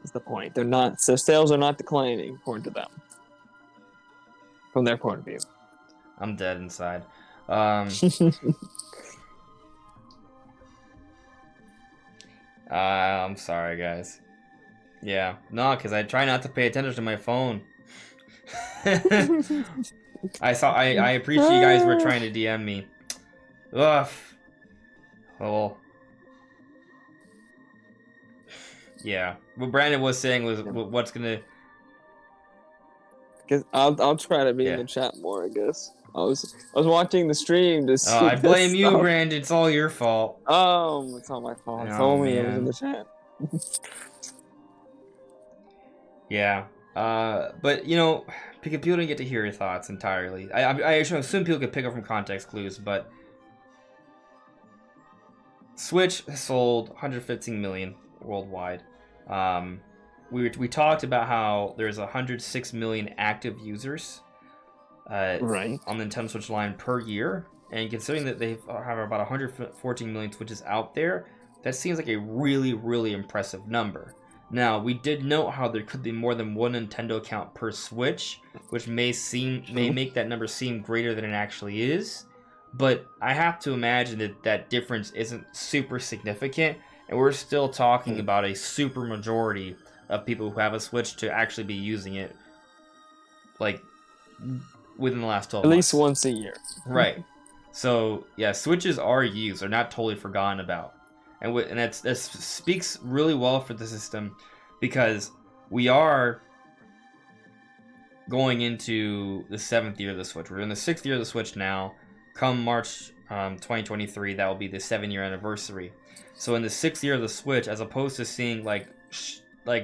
S2: Is the point? They're not. So sales are not declining according to them. From their point of view.
S1: I'm dead inside. I'm sorry, guys. Yeah, no, because I try not to pay attention to my phone. I appreciate you guys were trying to DM me. Ugh. Well, yeah. What Brandon was saying was what's gonna.
S2: Cause I'll try to be in
S1: Yeah.
S2: the chat more. I guess I was watching the stream to see
S1: I
S2: this
S1: blame you,
S2: stuff.
S1: Brandon. It's all your fault.
S2: It's not my fault. It's
S1: Oh
S2: only I was in
S1: man.
S2: the chat.
S1: Yeah. But you know, people didn't get to hear your thoughts entirely. I assume people could pick up from context clues, but Switch has sold 115 million worldwide. We talked about how there's 106 million active users
S2: Right.
S1: on the Nintendo Switch line per year, and considering that they have about 114 million Switches out there, that seems like a really, really impressive number. Now, we did note how there could be more than one Nintendo account per Switch, which may make that number seem greater than it actually is. But I have to imagine that that difference isn't super significant, and we're still talking about a super majority of people who have a Switch to actually be using it, like, within the last 12
S2: At
S1: months.
S2: least once a year.
S1: Right. So, yeah, Switches are used. They're not totally forgotten about. And that speaks really well for the system, because we are going into the 7th year of the Switch. We're in the 6th year of the Switch now. Come March 2023, that will be the 7-year anniversary. So in the 6th year of the Switch, as opposed to seeing like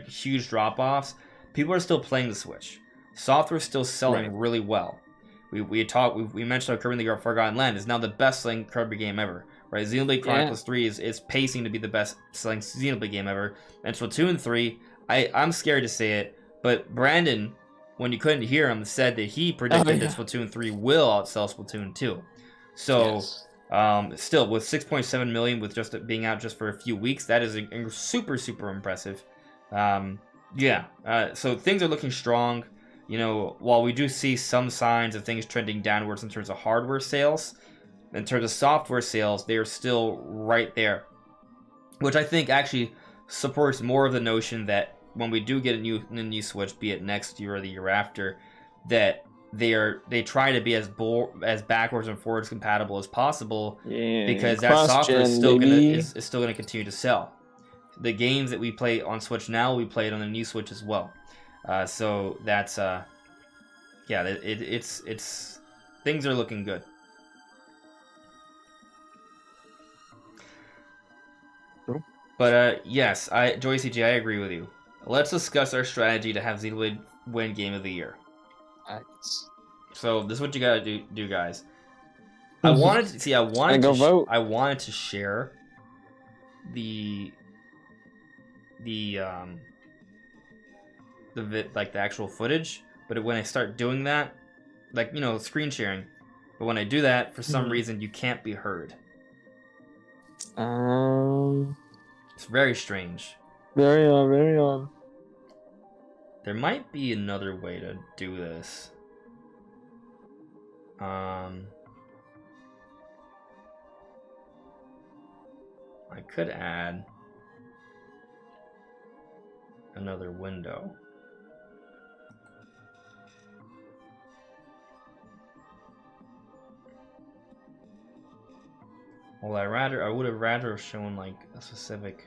S1: huge drop-offs, people are still playing the Switch. Software is still selling really well. We mentioned how Kirby and the Forgotten Land is now the best-selling Kirby game ever. Right, Xenoblade Chronicles 3 is pacing to be the best-selling Xenoblade game ever. And Splatoon 3, I'm scared to say it, but Brandon, when you couldn't hear him, said that he predicted that Splatoon 3 will outsell Splatoon 2. So, still, with 6.7 million, with just it being out just for a few weeks, that is super, super impressive. So things are looking strong. You know, while we do see some signs of things trending downwards in terms of hardware sales, in terms of software sales, they are still right there, which I think actually supports more of the notion that when we do get a new Switch, be it next year or the year after, that they try to be as backwards and forwards compatible as possible, because that software is still gonna continue to sell. The games that we play on Switch now, we play it on the new Switch as well. So that's it's things are looking good. But yes, Joy CG, I agree with you. Let's discuss our strategy to have Xenoblade win Game of the Year.
S2: Nice.
S1: So this is what you gotta do, guys. I wanted to share the actual footage, but when I start doing that, screen sharing, but when I do that, for some reason you can't be heard. It's very strange.
S2: Very odd.
S1: There might be another way to do this. I could add another window. Well, I would have rather shown like a specific.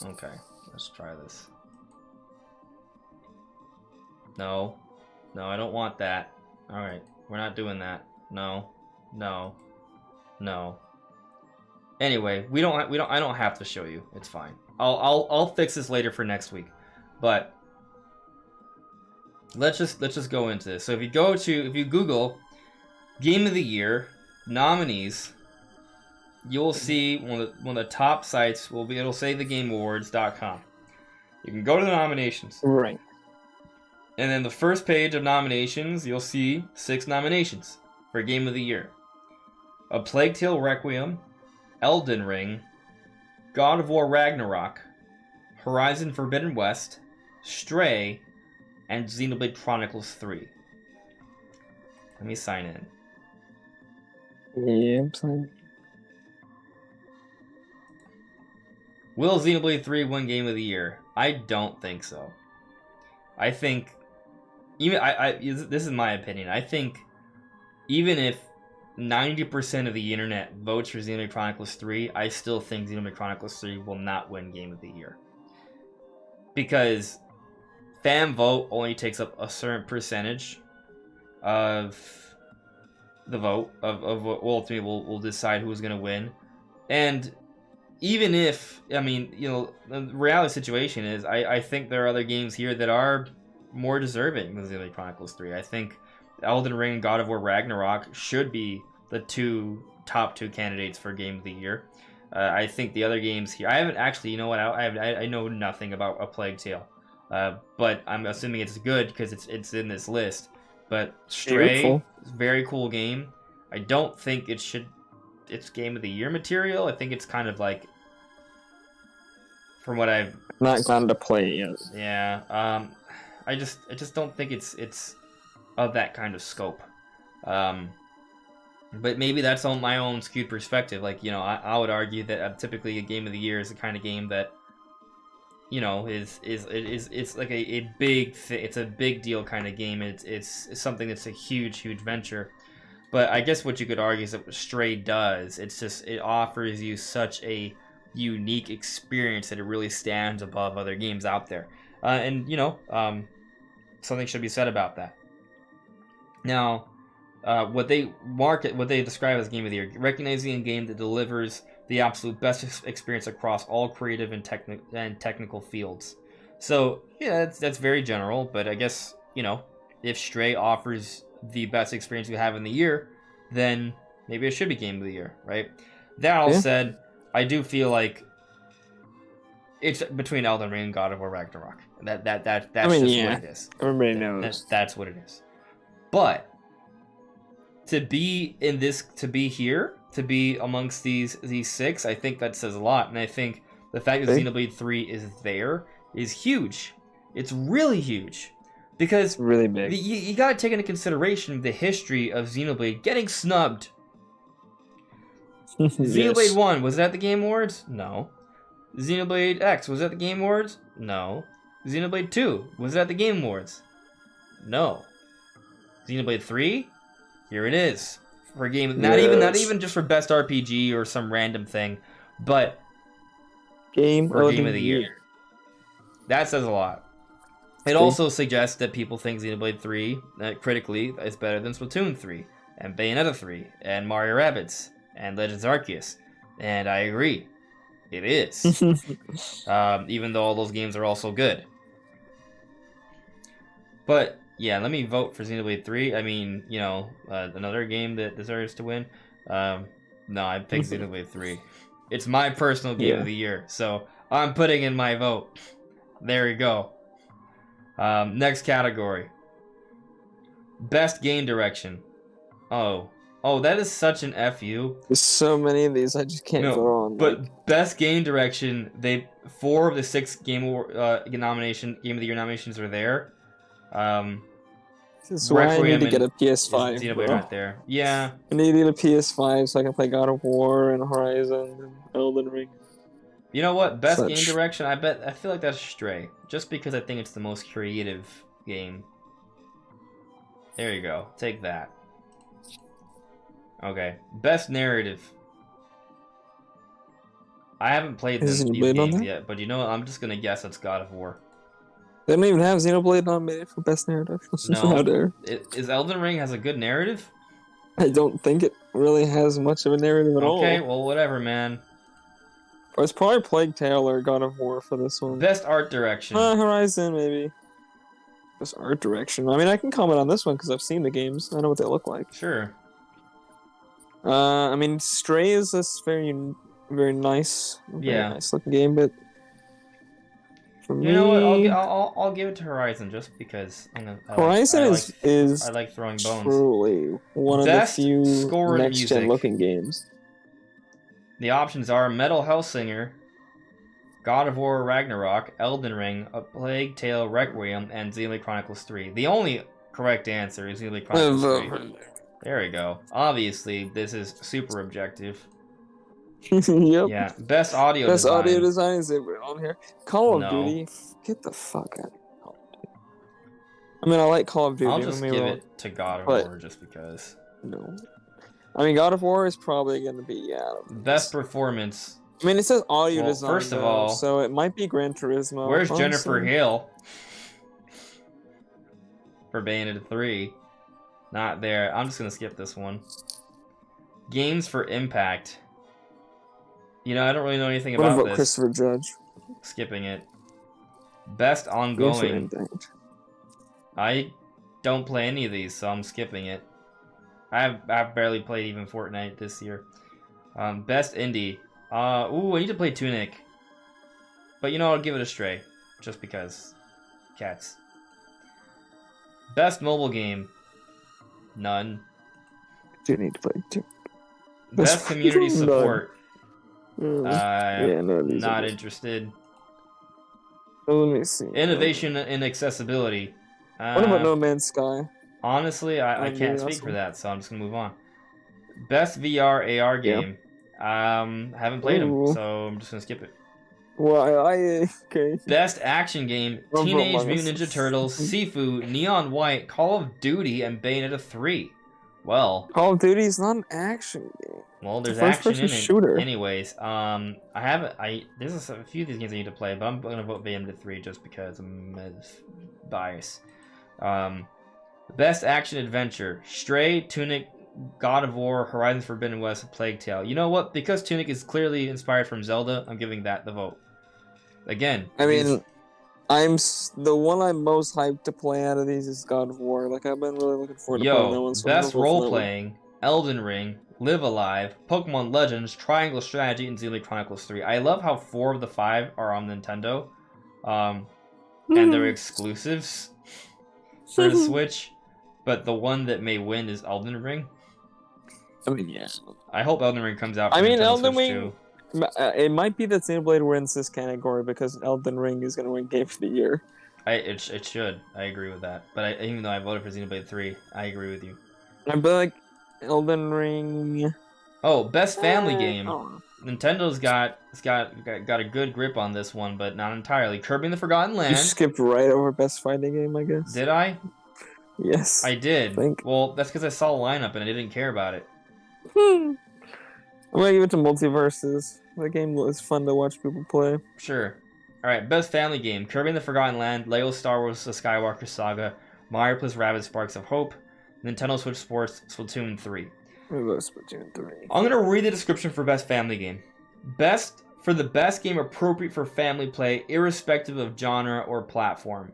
S1: Okay, let's try this. No, I don't want that. All right, we're not doing that. No. Anyway, I don't have to show you. It's fine. I'll fix this later for next week. But let's just go into this. So if you Google Game of the Year nominees, you'll see one of the top sites it'll say thegameawards.com. You can go to the nominations.
S2: Right.
S1: And then the first page of nominations, you'll see 6 nominations for Game of the Year. A Plague Tale Requiem, Elden Ring, God of War Ragnarok, Horizon Forbidden West, Stray, and Xenoblade Chronicles 3. Let me sign in.
S2: Yeah, I'm saying.
S1: Will Xenoblade 3 win Game of the Year? I don't think so. I think this is my opinion. I think even if 90% of the internet votes for Xenoblade Chronicles 3, I still think Xenoblade Chronicles 3 will not win Game of the Year. Because fan vote only takes up a certain percentage of the vote, of what ultimately will decide who's going to win. And even if, I mean, you know, the reality situation is, I think there are other games here that are more deserving than Xenoblade Chronicles 3. I think Elden Ring and God of War Ragnarok should be the top two candidates for Game of the Year. I think the other games here, I haven't actually, you know what, I know nothing about A Plague Tale. But I'm assuming it's good because it's in this list. But Stray, very cool game. I don't think it's Game of the Year material. I think it's kind of like, from what I've
S2: not gotten to play yet.
S1: Yeah. I just don't think it's of that kind of scope. But maybe that's on my own skewed perspective. Like, you know, I would argue that typically a Game of the Year is the kind of game that, you know, it's like a big it's a big deal kind of game. It's something that's a huge venture. But I guess what you could argue is that what Stray does, it offers you such a unique experience that it really stands above other games out there. And you know, something should be said about that. Now, what they describe as Game of the Year, recognizing a game that delivers the absolute best experience across all creative and technical fields. So yeah, that's very general, but I guess, you know, if Stray offers the best experience you have in the year, then maybe it should be Game of the Year, right? That all said, I do feel like it's between Elden Ring and God of War Ragnarok. That's what it is.
S2: Everybody knows.
S1: That's what it is. But to be here, to be amongst these six, I think that says a lot. And I think the fact that Xenoblade 3 is there is huge. It's really huge. Because
S2: really big.
S1: You got to take into consideration the history of Xenoblade getting snubbed. Xenoblade 1, was that the Game Awards? No. Xenoblade X, was that the Game Awards? No. Xenoblade 2, was that the Game Awards? No. Xenoblade 3, here it is. For a game, not even just for best RPG or some random thing, but Game of the Year. That says a lot. It also suggests that people think Xenoblade 3, critically, is better than Splatoon 3, and Bayonetta 3, and Mario Rabbids, and Legends Arceus. And I agree. It is. Even though all those games are also good. But, yeah, let me vote for Xenoblade 3. I mean, you know, another game that deserves to win. No, I picked Xenoblade 3. It's my personal Game of the Year, so I'm putting in my vote. There we go. Next category. Best game direction. Oh, that is such an FU.
S2: There's so many of these I just can't vote on.
S1: But best game direction, 4 of the 6 Game of the Year nominations are there.
S2: This is why I need to get a PS5.
S1: Xenoblade right there. Yeah.
S2: I need to get a PS5 so I can play God of War and Horizon and Elden Ring.
S1: You know what? Best game direction, I feel like that's Stray. Just because I think it's the most creative game. There you go. Take that.
S2: Okay.
S1: Best narrative. I haven't played these games yet, but you know what? I'm just gonna guess it's God of War.
S2: They don't even have Xenoblade nominated for best narrative.
S1: No. Is Elden Ring has a good narrative?
S2: I don't think it really has much of a narrative at all.
S1: Okay, well, whatever, man.
S2: Or it's probably Plague Tale or God of War for this one.
S1: Best art direction.
S2: Horizon, maybe. Best art direction. I mean, I can comment on this one because I've seen the games. I know what they look like.
S1: Sure.
S2: I mean, Stray is this very nice, nice looking game, but for me,
S1: you know what? I'll give it to Horizon just because
S2: Horizon is
S1: I like throwing bones.
S2: Truly one of the few next gen looking games.
S1: The options are Metal Hellsinger, God of War Ragnarok, Elden Ring, A Plague Tale Requiem, and Xenoblade Chronicles 3. The only correct answer is Xenoblade Chronicles 3. There we go. Obviously, this is super objective.
S2: Yep.
S1: Yeah. Best audio
S2: Best
S1: design.
S2: audio design is on here. Call of Duty. Get the fuck out of Call of Duty. I mean, I like Call of Duty.
S1: I'll just give it to God of War just because.
S2: No. I mean, God of War is probably going to be,
S1: Best performance.
S2: I mean, it says audio
S1: Well,
S2: design,
S1: first of
S2: though,
S1: all,
S2: so it might be Gran Turismo.
S1: where's
S2: honestly.
S1: Jennifer Hale for Bayonetta 3? Not there. I'm just gonna skip this one. Games for Impact. You know, I don't really know anything
S2: What
S1: about
S2: about
S1: this.
S2: Christopher Judge?
S1: Skipping it. Best
S2: Games for
S1: ongoing.
S2: Impact.
S1: I don't play any of these, so I'm skipping it. I've barely played even Fortnite this year. Best indie. Ooh, I need to play Tunic. But you know, I'll give it a Stray. Just because. Cats. Best mobile game. None.
S2: Do need to play too.
S1: Best community support.
S2: Yeah, no, these are
S1: Not
S2: just-
S1: interested.
S2: Let me see.
S1: Innovation and accessibility.
S2: What about No Man's Sky?
S1: Honestly, I can't speak for that, so I'm just gonna move on. Best VR AR game. Haven't played them,
S2: Ooh.
S1: so I'm just gonna skip it.
S2: Well, okay.
S1: Best action game:
S2: Rumble
S1: Teenage
S2: Among
S1: Mutant
S2: Us.
S1: Ninja Turtles, Sifu, Neon White, Call of Duty, and Bayonetta 3. Well,
S2: Call of Duty is not an action game.
S1: there's
S2: It's a
S1: action in
S2: first-person
S1: it.
S2: shooter.
S1: Anyways, there's a few of these games I need to play, but I'm gonna vote Bayonetta 3 just because I'm biased. Best action adventure: Stray, Tunic, God of War, Horizon Forbidden West, Plague Tale. You know what? Because Tunic is clearly inspired from Zelda, I'm giving that the vote. Again,
S2: I mean, the one I'm most hyped to play out of these is God of War. Like, I've been really looking forward to playing that one. So I'm
S1: best
S2: gonna vote for that
S1: role
S2: one.
S1: playing: Elden Ring, Live Alive, Pokemon Legends, Triangle Strategy, and Xenoblade Chronicles 3. I love how 4 of the 5 are on Nintendo, and they're exclusives for the Switch. But the one that may win is Elden Ring.
S2: I mean, yeah.
S1: I hope Elden Ring comes out for
S2: I mean,
S1: Nintendo
S2: Elden
S1: Switch
S2: Ring.
S1: too.
S2: It might be that Xenoblade wins this category because Elden Ring is going to win Game of the Year.
S1: It should. I agree with that. But even though I voted for Xenoblade 3, I agree with you.
S2: I feel like Elden Ring.
S1: Oh, best family game.
S2: Oh.
S1: Nintendo's got a good grip on this one, but not entirely. Kirby and the Forgotten
S2: You
S1: Land.
S2: skipped right over best fighting game, I guess.
S1: Did I?
S2: Yes.
S1: I did.
S2: think.
S1: Well, that's because I saw the lineup and I didn't care about it.
S2: I'm gonna give it to Multiverses. The game is fun to watch people play.
S1: Sure. All right, best family game: Kirby and the Forgotten Land, Lego Star Wars: The Skywalker Saga, Mario plus Rabbids Sparks of Hope, Nintendo Switch Sports, Splatoon 3.
S2: Splatoon 3.
S1: I'm gonna read the description for best family game. For the best game appropriate for family play, irrespective of genre or platform.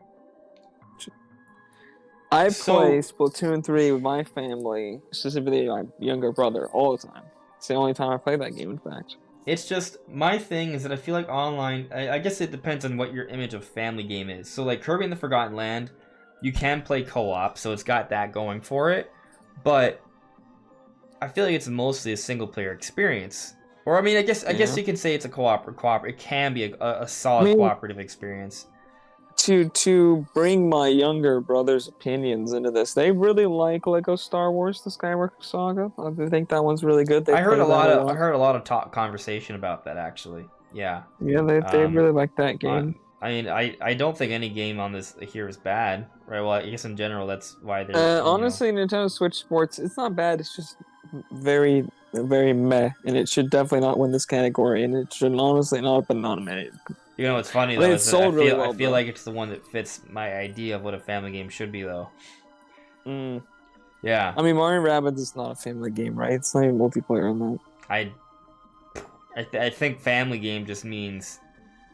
S2: I play Splatoon 3 with my family, specifically my younger brother, all the time. It's the only time I play that game, in fact.
S1: It's just, my thing is that I feel like online, I guess it depends on what your image of family game is. So like Kirby and the Forgotten Land, you can play co-op, so it's got that going for it. But I feel like it's mostly a single player experience. Or I mean, I guess you can say it's a co-op. It can be a solid cooperative experience.
S2: To bring my younger brother's opinions into this, they really like Lego Star Wars: The Skywalker Saga. I think that one's really good.
S1: I heard a lot of talk conversation about that actually. Yeah.
S2: Yeah, they really like that game.
S1: I mean, I don't think any game on this here is bad, right? Well, I guess in general that's why they're.
S2: Honestly, Nintendo Switch Sports, it's not bad. It's just very, very meh, and it should definitely not win this category, and it should honestly not have been nominated.
S1: You know what's funny though?
S2: It's sold really well,
S1: I feel like it's the one that fits my idea of what a family game should be, though. Yeah.
S2: I mean, Mario Rabbids is not a family game, right? It's not even multiplayer on that.
S1: I think family game just means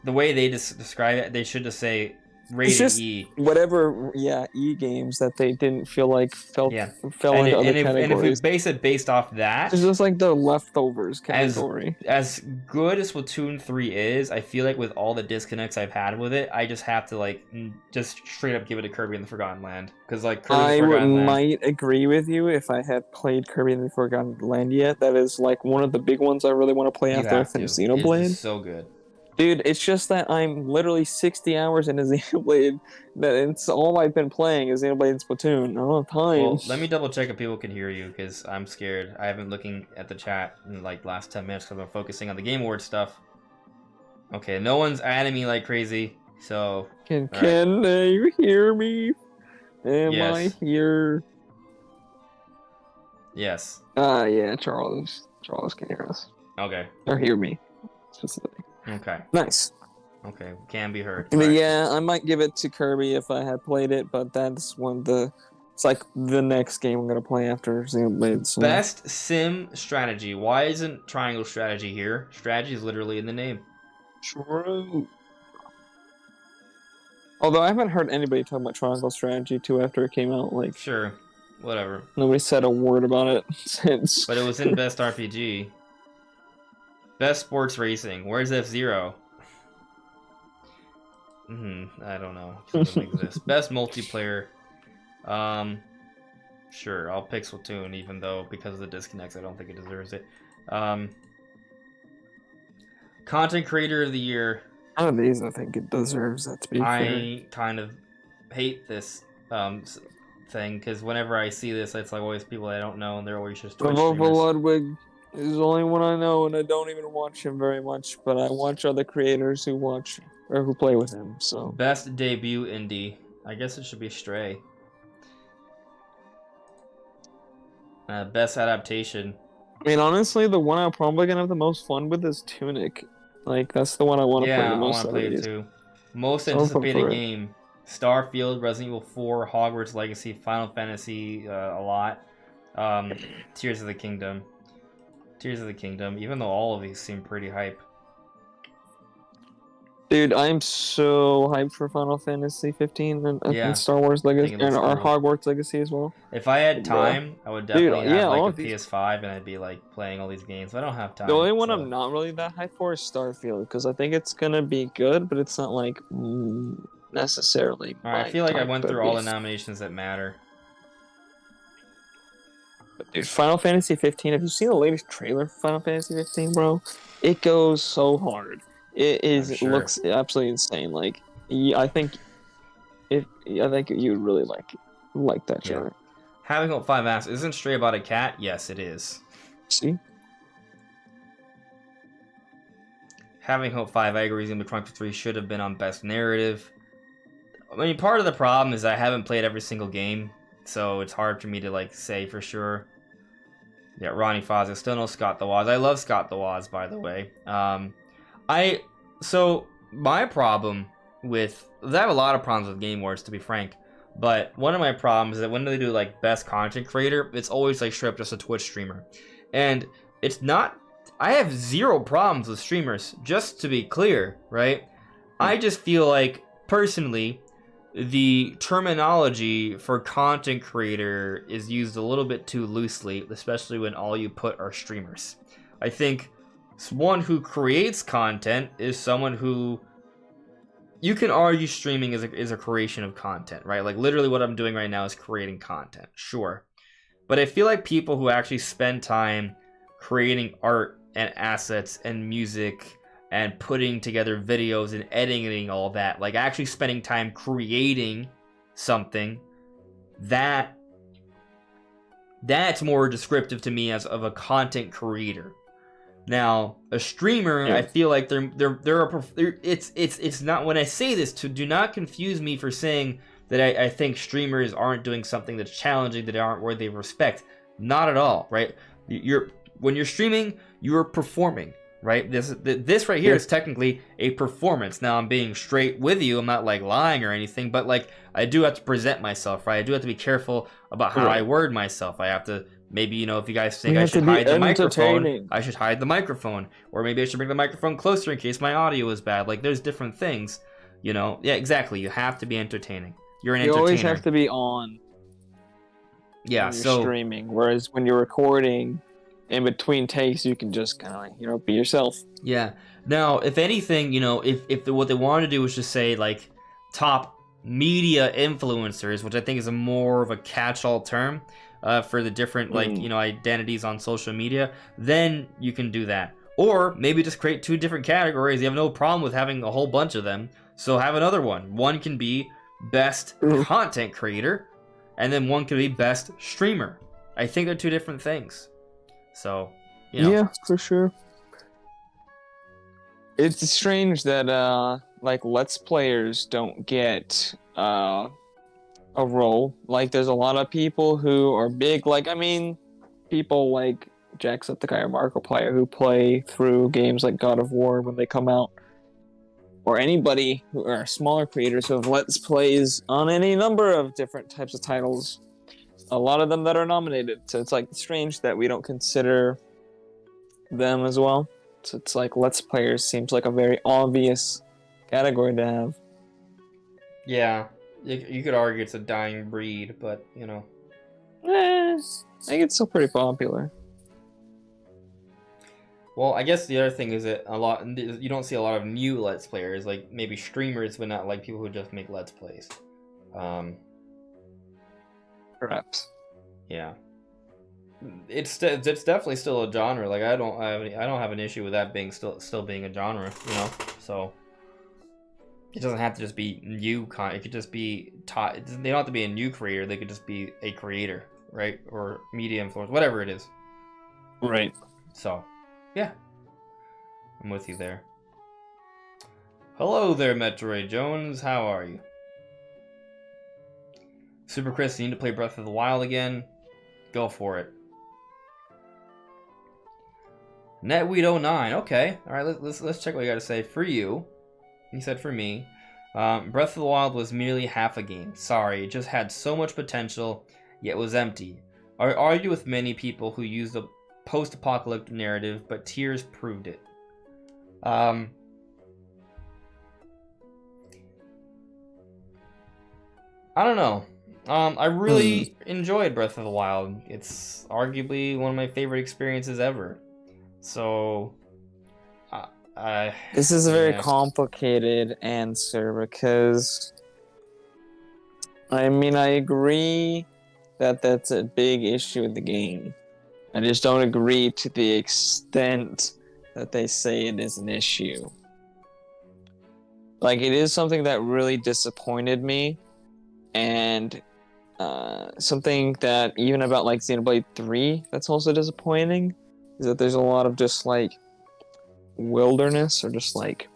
S1: the way they describe it. They should just say rated E.
S2: Whatever, E games that they didn't feel like fell into other categories.
S1: And if we base it based off that,
S2: it's just like the leftovers category.
S1: As good as Splatoon 3 is, I feel like with all the disconnects I've had with it, I just have to just straight up give it to Kirby and the Forgotten Land because
S2: I might agree with you if I had played Kirby and the Forgotten Land yet. That is like one of the big ones I really want to play after I finish Xenoblade.
S1: It's so good.
S2: Dude, it's just that I'm literally 60 hours into Xenoblade. That it's all I've been playing is Xenoblade and Splatoon. I don't have time.
S1: Well, let me double check if people can hear you because I'm scared. I haven't been looking at the chat in the last 10 minutes because I'm focusing on the Game Awards stuff. Okay, no one's adding me like crazy, so...
S2: Can you hear me? Am I here?
S1: Yes.
S2: Yeah, Charles. Charles can hear us.
S1: Okay.
S2: Or hear me, specifically.
S1: Okay.
S2: Nice.
S1: Okay. Can be heard.
S2: But
S1: Right.
S2: yeah, I might give it to Kirby if I had played it, but that's it's like the next game I'm gonna play after Xenoblade. So.
S1: Best sim strategy. Why isn't triangle strategy here? Strategy is literally in the name.
S2: True. Although I haven't heard anybody talk about Triangle Strategy 2 after it came out. Like,
S1: Sure. Whatever.
S2: nobody said a word about it since.
S1: But it was in best RPG. Best sports racing. Where's F-Zero? I don't know. It doesn't exist. Best multiplayer. Sure, I'll pick Splatoon, even though because of the disconnects, I don't think it deserves it. Content creator of the year.
S2: One of these, I think it deserves that. To be fair,
S1: I kind of hate this thing because whenever I see this, it's like always people I don't know, and they're always just Twitch streamers.
S2: Ludwig is the only one I know, and I don't even watch him very much. But I watch other creators who watch or who play with him. So
S1: best debut indie. I guess it should be Stray. Best adaptation.
S2: I mean, honestly, the one I'm probably gonna have the most fun with is Tunic. Like, that's the one I want to play the most.
S1: Yeah, I want to play it too. Most anticipated game: Starfield, Resident Evil 4, Hogwarts Legacy, Final Fantasy, a lot. Tears of the Kingdom. Tears of the Kingdom. Even though all of these seem pretty hype.
S2: Dude, I'm so hyped for Final Fantasy 15 and Star Wars Legacy and our Hogwarts Legacy as well.
S1: If I had time, I would definitely have like a PS5 and I'd be like playing all these games. But I don't have time.
S2: The only one I'm not really that hyped for is Starfield because I think it's gonna be good, but it's not like necessarily.
S1: All right, I feel like I went through all the nominations that matter.
S2: Dude, Final Fantasy 15. Have you seen the latest trailer for Final Fantasy 15, bro? It goes so hard. It looks absolutely insane. Like, I think you would really like that trailer.
S1: Having Hope 5 asks, isn't Stray about a cat? Yes, it is.
S2: See?
S1: Having Hope 5, I agree, Xenoblade Chronicles 3 should have been on Best Narrative. I mean, part of the problem is I haven't played every single game, so it's hard for me to like say for sure. Yeah, Ronnie Foz. I still know Scott the Woz. I love Scott the Woz, by the way. So my problem with I have a lot of problems with Game Awards, to be frank, but one of my problems is that when they do like best content creator, it's always like straight up just a Twitch streamer, and it's not. I have zero problems with streamers, just to be clear, right? I just feel like personally the terminology for content creator is used a little bit too loosely, especially when all you put are streamers. I think one who creates content is someone who you can argue streaming is a creation of content, right? Like literally what I'm doing right now is creating content, sure. But I feel like people who actually spend time creating art and assets and music and putting together videos and editing all that, like actually spending time creating something, that's more descriptive to me as of a content creator. Now, a streamer, I feel like it's not, when I say this, do not confuse me for saying that I think streamers aren't doing something that's challenging, that aren't worthy of respect. Not at all, right? When you're streaming, you're performing, right? This right here is technically a performance. Now, I'm being straight with you. I'm not like lying or anything, but like I do have to present myself, right? I do have to be careful about how I word myself. I have to. Maybe, if you guys think I should hide the microphone, I should hide the microphone. Or maybe I should bring the microphone closer in case my audio is bad. Like, there's different things, Yeah, exactly. You have to be entertaining. You're an entertainer.
S2: You always have to be on.
S1: Yeah,
S2: when you're streaming. Whereas when you're recording, in between takes, you can just kind of like, be yourself.
S1: Yeah. Now, if anything, if what they want to do is just say, like, top media influencers, which I think is more of a catch-all term, for the different identities on social media, then you can do that. Or maybe just create two different categories. You have no problem with having a whole bunch of them, so have another one. One can be best content creator, and then one can be best streamer. I think they're two different things. So,
S2: yeah, for sure. It's strange that Let's Players don't get a role. Like, there's a lot of people who are big. Like, I mean, people like Jacksepticeye or Markiplier who play through games like God of War when they come out, or anybody who are smaller creators who have Let's Plays on any number of different types of titles. A lot of them that are nominated, so it's like strange that we don't consider them as well. So it's like Let's Players seems like a very obvious category to have.
S1: Yeah, you could argue it's a dying breed, but you know.
S2: I think it's still pretty popular.
S1: Well, I guess the other thing is that you don't see a lot of new Let's Players, like maybe streamers, but not like people who just make Let's Plays.
S2: Perhaps.
S1: Yeah. It's definitely still a genre. Like I don't have an issue with that being still being a genre, you know. So it doesn't have to just be new it could just be they don't have to be a new creator. They could just be a creator, right? Or media influence, whatever it is.
S2: Right.
S1: So, yeah. I'm with you there. Hello there, Metroid Jones. How are you? Super Chris, you need to play Breath of the Wild again? Go for it. Netweed09, okay. Alright, let's check what you got to say. For you, he said for me, Breath of the Wild was merely half a game. Sorry, it just had so much potential, yet was empty. I argue with many people who use the post-apocalyptic narrative, but Tears proved it. I don't know. I really enjoyed Breath of the Wild. It's arguably one of my favorite experiences ever. So,
S2: this is a very complicated answer because, I mean, I agree that that's a big issue with the game. I just don't agree to the extent that they say it is an issue. Like, it is something that really disappointed me, and something that even about like Xenoblade 3 that's also disappointing is that there's a lot of just like wilderness or just like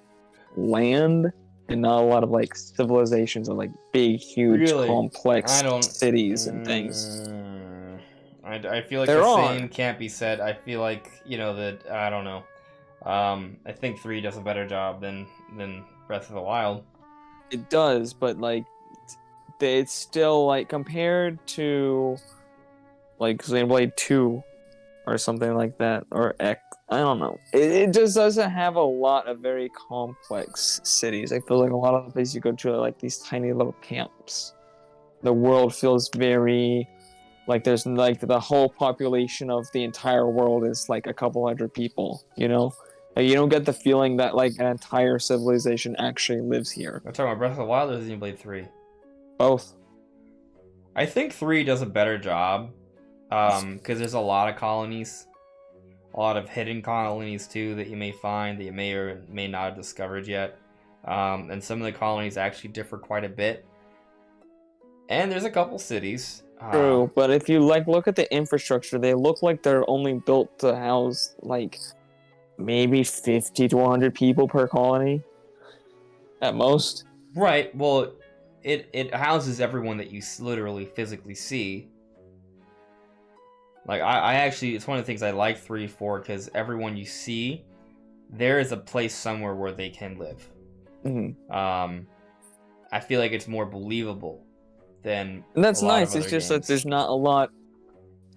S2: land and not a lot of like civilizations and like big huge complex cities and things.
S1: I feel like
S2: there
S1: the
S2: are.
S1: same can't be said. I feel like, you know, that I don't know. I think 3 does a better job than Breath of the Wild.
S2: It does, but like it's still like compared to like Xenoblade 2 or something like that, or X. I don't know. It just doesn't have a lot of very complex cities. I feel like a lot of the places you go to are like these tiny little camps. The world feels very like there's like the whole population of the entire world is like a couple hundred people, you know? Like, you don't get the feeling that like an entire civilization actually lives here.
S1: I'm talking about Breath of the Wild or Xenoblade 3?
S2: Both.
S1: I think 3 does a better job because there's a lot of colonies, a lot of hidden colonies too that you may find that you may or may not have discovered yet, and some of the colonies actually differ quite a bit. And there's a couple cities.
S2: True, but if you like look at the infrastructure, they look like they're only built to house like maybe 50 to 100 people per colony at most.
S1: Right. Well, it houses everyone that you literally physically see. Like I actually, it's one of the things I like 3, 4 because everyone you see, there is a place somewhere where they can live.
S2: Mm-hmm.
S1: I feel like it's more believable than.
S2: And that's nice. It's just that there's not a lot.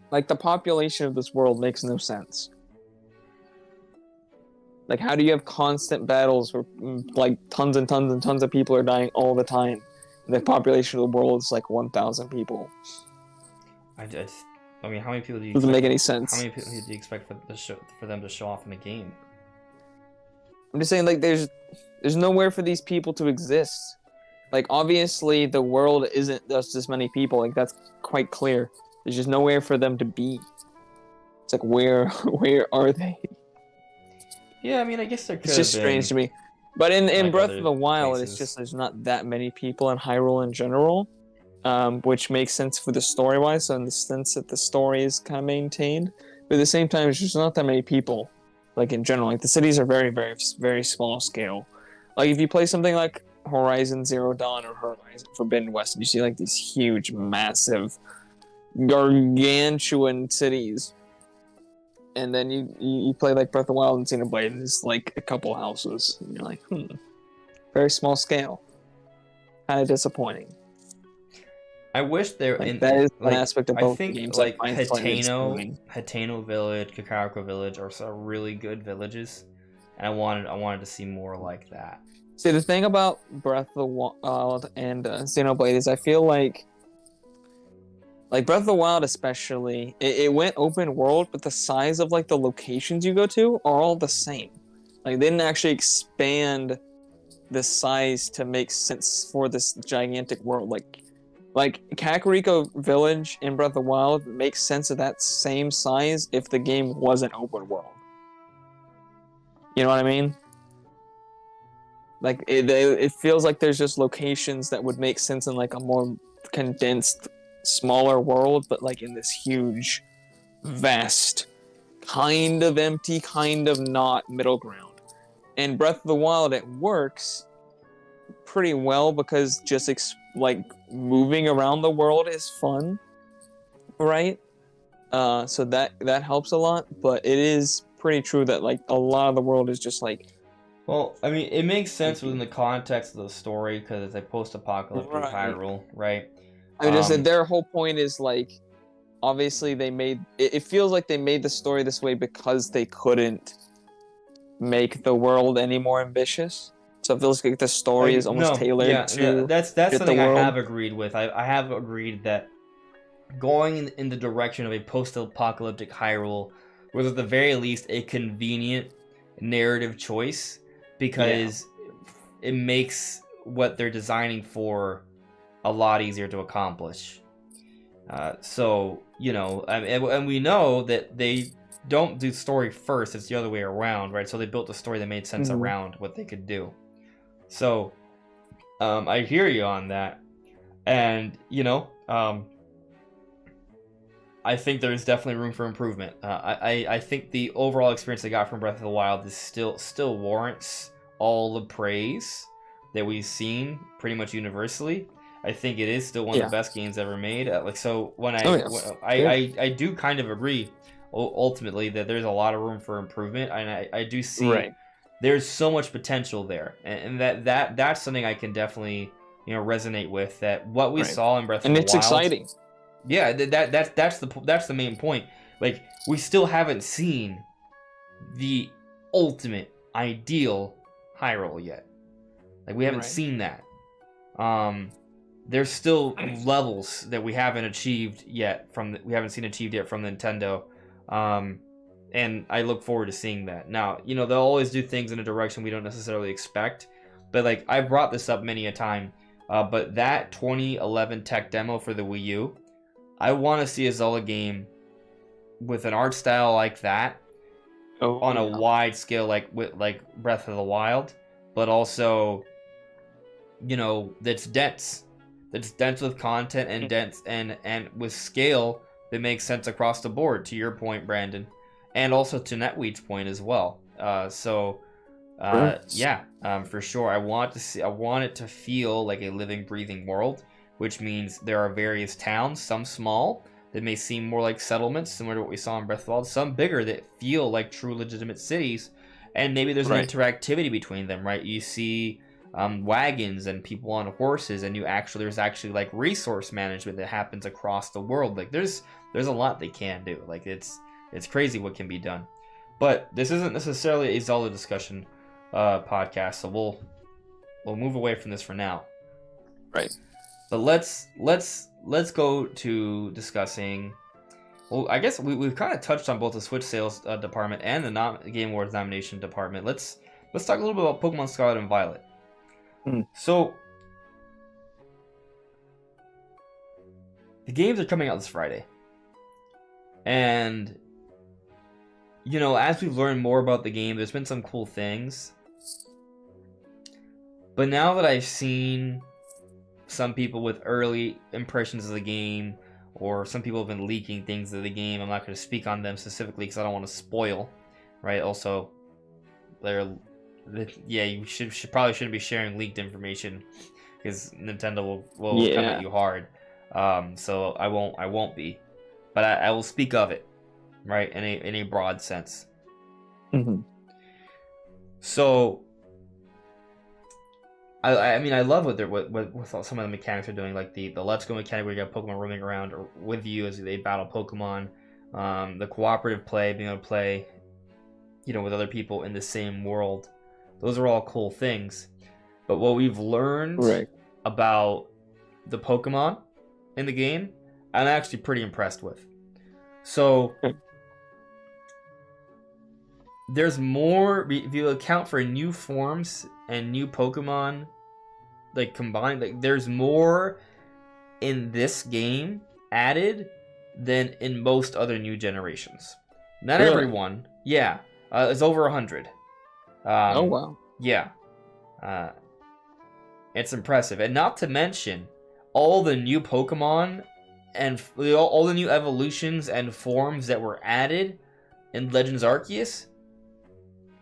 S2: Like the population of this world makes no sense. Like, how do you have constant battles where like tons and tons and tons of people are dying all the time? And the population of the world is like 1,000 people.
S1: I mean, how many people do you?
S2: Doesn't make any sense.
S1: How many people do you expect for them to show off in the game?
S2: I'm just saying, like, there's nowhere for these people to exist. Like, obviously, the world isn't just as many people. Like, that's quite clear. There's just nowhere for them to be. It's like, where are they?
S1: Yeah, I mean, I guess there could.
S2: It's just strange to me. But in
S1: like
S2: Breath of the Wild,
S1: places.
S2: it's just there's not that many people in Hyrule in general, which makes sense for the story-wise. So in the sense that the story is kind of maintained, but at the same time, it's just not that many people. Like in general, like the cities are very, very, very small scale. Like if you play something like Horizon Zero Dawn or Horizon Forbidden West, and you see like these huge, massive, gargantuan cities. and then you play like Breath of the Wild and Xenoblade, and it's like a couple houses, and you're like, very small scale, kind of disappointing.
S1: I wish there
S2: Like
S1: in
S2: that is
S1: like
S2: an aspect of
S1: I
S2: both
S1: think
S2: games.
S1: like
S2: I find slightly disappointing.
S1: Hateno Village, Kakariko Village are some really good villages, and I wanted to see more like that.
S2: See, the thing about Breath of the Wild and Xenoblade is I feel like Breath of the Wild especially, it went open world, but the size of like the locations you go to are all the same. Like they didn't actually expand the size to make sense for this gigantic world. Like Kakariko Village in Breath of the Wild makes sense of that same size if the game wasn't open world. You know what I mean? Like it feels like there's just locations that would make sense in like a more condensed, smaller world, but like in this huge, vast, kind of empty, kind of not middle ground. In Breath of the Wild, it works pretty well because just like moving around the world is fun, right? So that helps a lot, but it is pretty true that like a lot of the world is just like.
S1: Well, I mean, it makes sense within the context of the story because it's a post-apocalyptic Hyrule, right?
S2: I mean, just that their whole point is like, obviously they made it feels like they made the story this way because they couldn't make the world any more ambitious. So it feels like the story is almost tailored to
S1: that's something
S2: I
S1: have agreed with. I have agreed that going in the direction of a post-apocalyptic Hyrule was at the very least a convenient narrative choice because it makes what they're designing for a lot easier to accomplish. So, you know, and we know that they don't do story first, it's the other way around, right? So they built a story that made sense around what they could do. So, I hear you on that. And, you know, I think there's definitely room for improvement. I think the overall experience I got from Breath of the Wild is still warrants all the praise that we've seen pretty much universally. I think it is still one of the best games ever made. Like so, when I do kind of agree ultimately that there's a lot of room for improvement, and I do see there's so much potential there, and that's something I can definitely resonate with. That what we saw in Breath of the Wild,
S2: and it's exciting.
S1: Yeah, that's the main point. Like we still haven't seen the ultimate ideal Hyrule yet. Like we haven't seen that. There's still levels that we haven't achieved yet from Nintendo. And I look forward to seeing that. Now, they'll always do things in a direction we don't necessarily expect. But like I've brought this up many a time. But that 2011 tech demo for the Wii U, I want to see a Zelda game with an art style like that on a wide scale, like Breath of the Wild, but also, that's dense with content and dense and with scale that makes sense across the board. To your point, Brandon, and also to Netweed's point as well. For sure. I want it to feel like a living, breathing world, which means there are various towns, some small that may seem more like settlements, similar to what we saw in Breath of the Wild, some bigger that feel like true, legitimate cities, and maybe there's an interactivity between them, right? You see wagons and people on horses, and there's actually like resource management that happens across the world. Like there's a lot they can do. Like it's crazy what can be done. But this isn't necessarily a Zelda discussion podcast, so we'll move away from this for now.
S2: Right.
S1: But let's go to discussing. Well, I guess we've kind of touched on both the Switch sales department and the Game Awards nomination department. Let's talk a little bit about Pokemon Scarlet and Violet. So the games are coming out this Friday, and as we've learned more about the game, there's been some cool things. But now that I've seen some people with early impressions of the game, or some people have been leaking things of the game, I'm not going to speak on them specifically because I don't want to spoil, right? Also, you probably shouldn't be sharing leaked information because Nintendo will come at you hard. So I won't be, but I will speak of it. right? In a broad sense.
S2: Mm-hmm.
S1: So, I mean, I love what some of the mechanics are doing, like the Let's Go mechanic where you got Pokemon roaming around with you as they battle Pokemon. The cooperative play, being able to play, with other people in the same world. Those are all cool things. But what we've learned about the Pokemon in the game, I'm actually pretty impressed with. So there's more, if you account for new forms and new Pokemon, like combined, like there's more in this game added than in most other new generations. Not everyone, yeah. It's over 100.
S2: Oh wow.
S1: Yeah. It's impressive, and not to mention all the new Pokemon and all the new evolutions and forms that were added in Legends Arceus.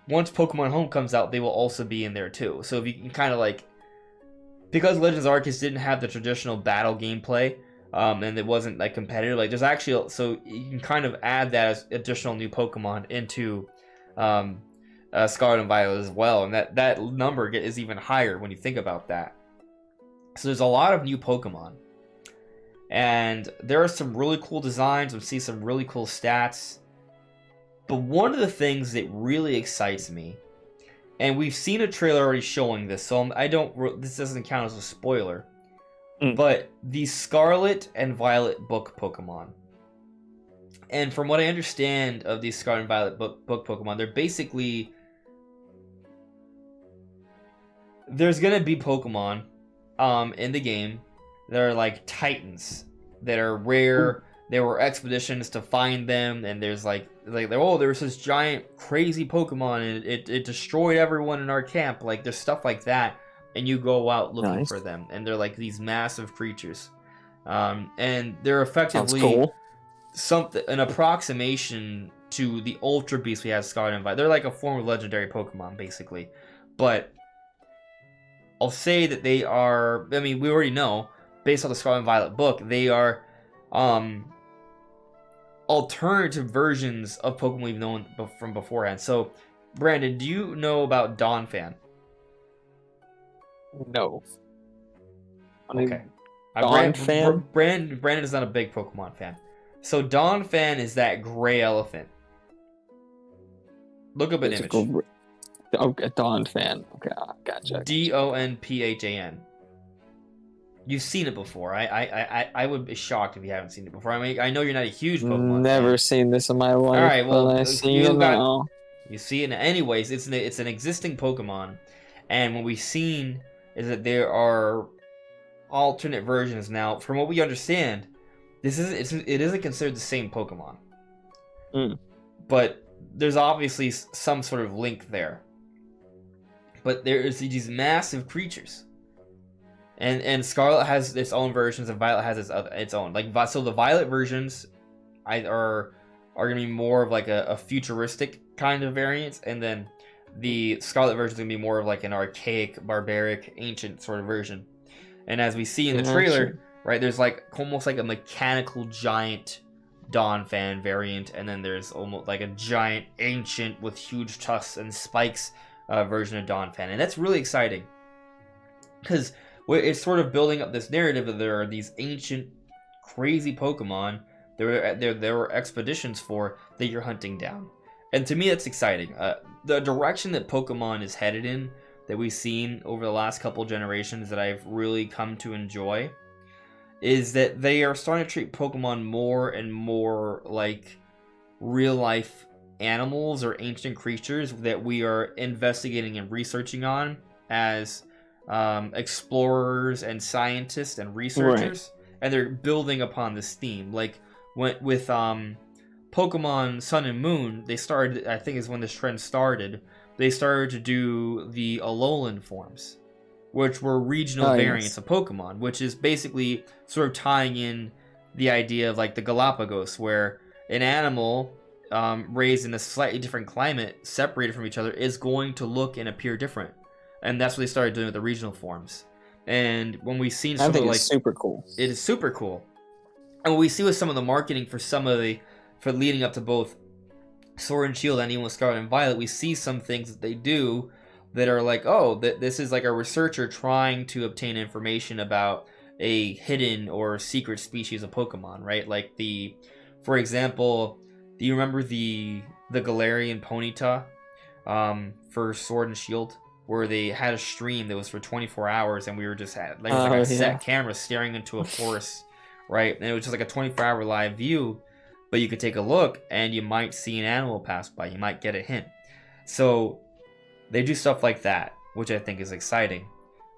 S1: Once Pokemon Home comes out, they will also be in there too. So if you can kind of like, because Legends Arceus didn't have the traditional battle gameplay, and it wasn't like competitive, like there's actually, so you can kind of add that as additional new Pokemon into Scarlet and Violet as well, and that number is even higher when you think about that. So there's a lot of new Pokemon, and there are some really cool designs. We see some really cool stats. But one of the things that really excites me, and we've seen a trailer already showing this, so this doesn't count as a spoiler, but the Scarlet and Violet book Pokemon. And from what I understand of these Scarlet and Violet book Pokemon, they're basically, there's gonna be Pokemon in the game that are like Titans that are rare. There were expeditions to find them, and there's like there was this giant crazy Pokemon and it destroyed everyone in our camp. Like there's stuff like that, and you go out looking for them, and they're like these massive creatures, and they're effectively an approximation to the Ultra Beasts we have Scarlet and Violet. They're like a form of legendary Pokemon basically, but I'll say that they are, I mean, we already know based on the Scarlet and Violet book, they are alternative versions of Pokemon we've known from beforehand. So, Brandon, do you know about Donphan?
S2: No.
S1: Okay.
S2: Donphan?
S1: Brandon is not a big Pokemon fan. So, Donphan is that gray elephant. Look up an image.
S2: Okay, Donphan. Okay, gotcha.
S1: Donphan. You've seen it before. I would be shocked if you haven't seen it before. I mean, I know you're not a huge Pokemon
S2: Never
S1: fan.
S2: seen this in my life.
S1: All right, well,
S2: I see it now.
S1: You see it. Anyways, it's an existing Pokemon, and what we've seen is that there are alternate versions now. From what we understand, it isn't considered the same Pokemon, but there's obviously some sort of link there. But there is these massive creatures. And Scarlet has its own versions, and Violet has its own. Like, so the Violet versions are gonna be more of like a futuristic kind of variant, and then the Scarlet version is gonna be more of like an archaic, barbaric, ancient sort of version. And as we see in the trailer, right, there's like almost like a mechanical giant Donphan variant, and then there's almost like a giant ancient with huge tusks and spikes version of Donphan, and that's really exciting because it's sort of building up this narrative that there are these ancient, crazy Pokemon there were expeditions for that you're hunting down. And to me, that's exciting. The direction that Pokemon is headed in, that we've seen over the last couple generations that I've really come to enjoy, is that they are starting to treat Pokemon more and more like real-life animals or ancient creatures that we are investigating and researching on as explorers and scientists and researchers, and they're building upon this theme. Like with Pokemon Sun and Moon, they started, I think is when this trend started, they started to do the Alolan forms, which were regional variants of Pokemon, which is basically sort of tying in the idea of like the Galapagos, where an animal raised in a slightly different climate, separated from each other, is going to look and appear different. And that's what they started doing with the regional forms. And when we've seen some of the, like,
S2: super cool.
S1: It is super cool. And what we see with some of the marketing for some of the for leading up to both Sword and Shield and even with Scarlet and Violet, we see some things that they do that are like, oh, this is like a researcher trying to obtain information about a hidden or secret species of Pokemon, right? Like for example, do you remember the Galarian Ponyta for Sword and Shield, where they had a stream that was for 24 hours and we were just it was like a set camera staring into a forest, right? And it was just like a 24-hour live view, but you could take a look and you might see an animal pass by. You might get a hint. So they do stuff like that, which I think is exciting.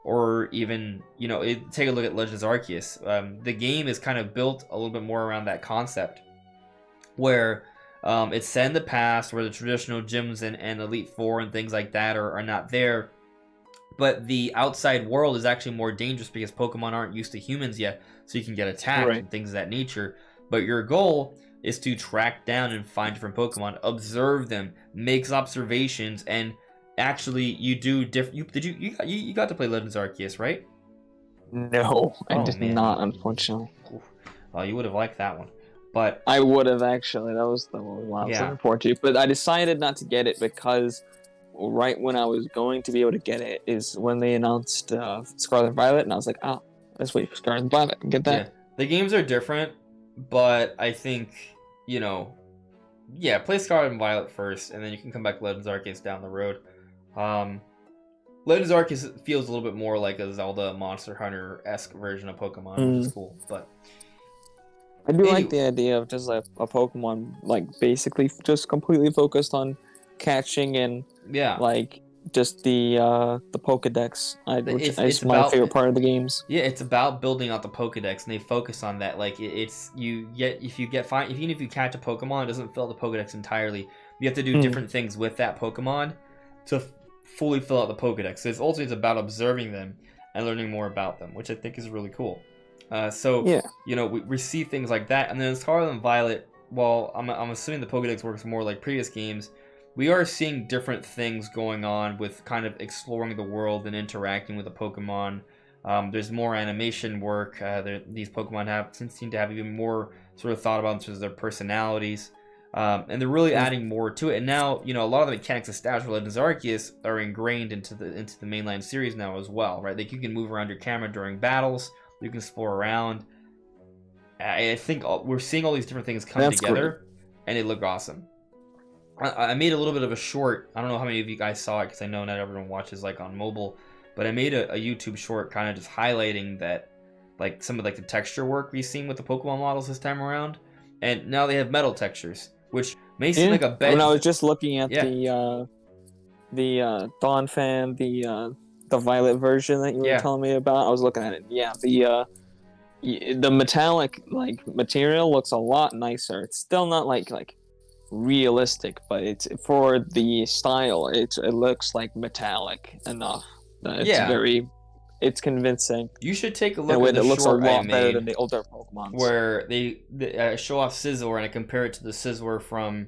S1: Or even, take a look at Legends Arceus. The game is kind of built a little bit more around that concept, where it's set in the past, where the traditional gyms and Elite Four and things like that are not there. But the outside world is actually more dangerous because Pokemon aren't used to humans yet, so you can get attacked and things of that nature. But your goal is to track down and find different Pokemon, observe them, make observations, and actually you do you got to play Legends Arceus, right?
S2: No, I did not, unfortunately.
S1: Well, you would have liked that one. But
S2: I would have actually. That was the one I was looking forward to. But I decided not to get it because right when I was going to be able to get it is when they announced Scarlet and Violet, and I was like, oh, let's wait for Scarlet and Violet and get that.
S1: Yeah. The games are different, but I think, play Scarlet and Violet first, and then you can come back to Legends Arceus down the road. Legends Arceus feels a little bit more like a Zelda Monster Hunter-esque version of Pokemon, which is cool, but
S2: I do like the idea of just like a Pokemon, like basically just completely focused on catching and like just the Pokedex, which is my favorite part of the games.
S1: Yeah, it's about building out the Pokedex, and they focus on that. Like even if you catch a Pokemon, it doesn't fill out the Pokedex entirely. You have to do different things with that Pokemon to fully fill out the Pokedex. So it's about observing them and learning more about them, which I think is really cool. We see things like that, and then Scarlet and Violet. Well, I'm assuming the Pokedex works more like previous games. We are seeing different things going on with kind of exploring the world and interacting with the Pokemon. There's more animation work. These Pokemon seem to have even more sort of thought about in terms of their personalities. And they're really adding more to it. And now, a lot of the mechanics established for Legends Arceus are ingrained into the mainline series now as well, right? Like you can move around your camera during battles. You can explore around. I think we're seeing all these different things come together, and they look awesome. I made a little bit of a short. I don't know how many of you guys saw it, because I know not everyone watches like on mobile, but I made a YouTube short kind of just highlighting that, like some of like the texture work we've seen with the Pokemon models this time around, and now they have metal textures, which may seem like a bad.
S2: When I was just looking at the Dawn fan, the Violet version that you were telling me about, I was looking at it. Yeah, the metallic like material looks a lot nicer. It's still not like realistic, but it's for the style. It looks like metallic enough. It's convincing.
S1: You should take a look at the
S2: short. It looks a lot better than
S1: the
S2: older Pokemon.
S1: Where they show off Scizor, and I compare it to the Scizor from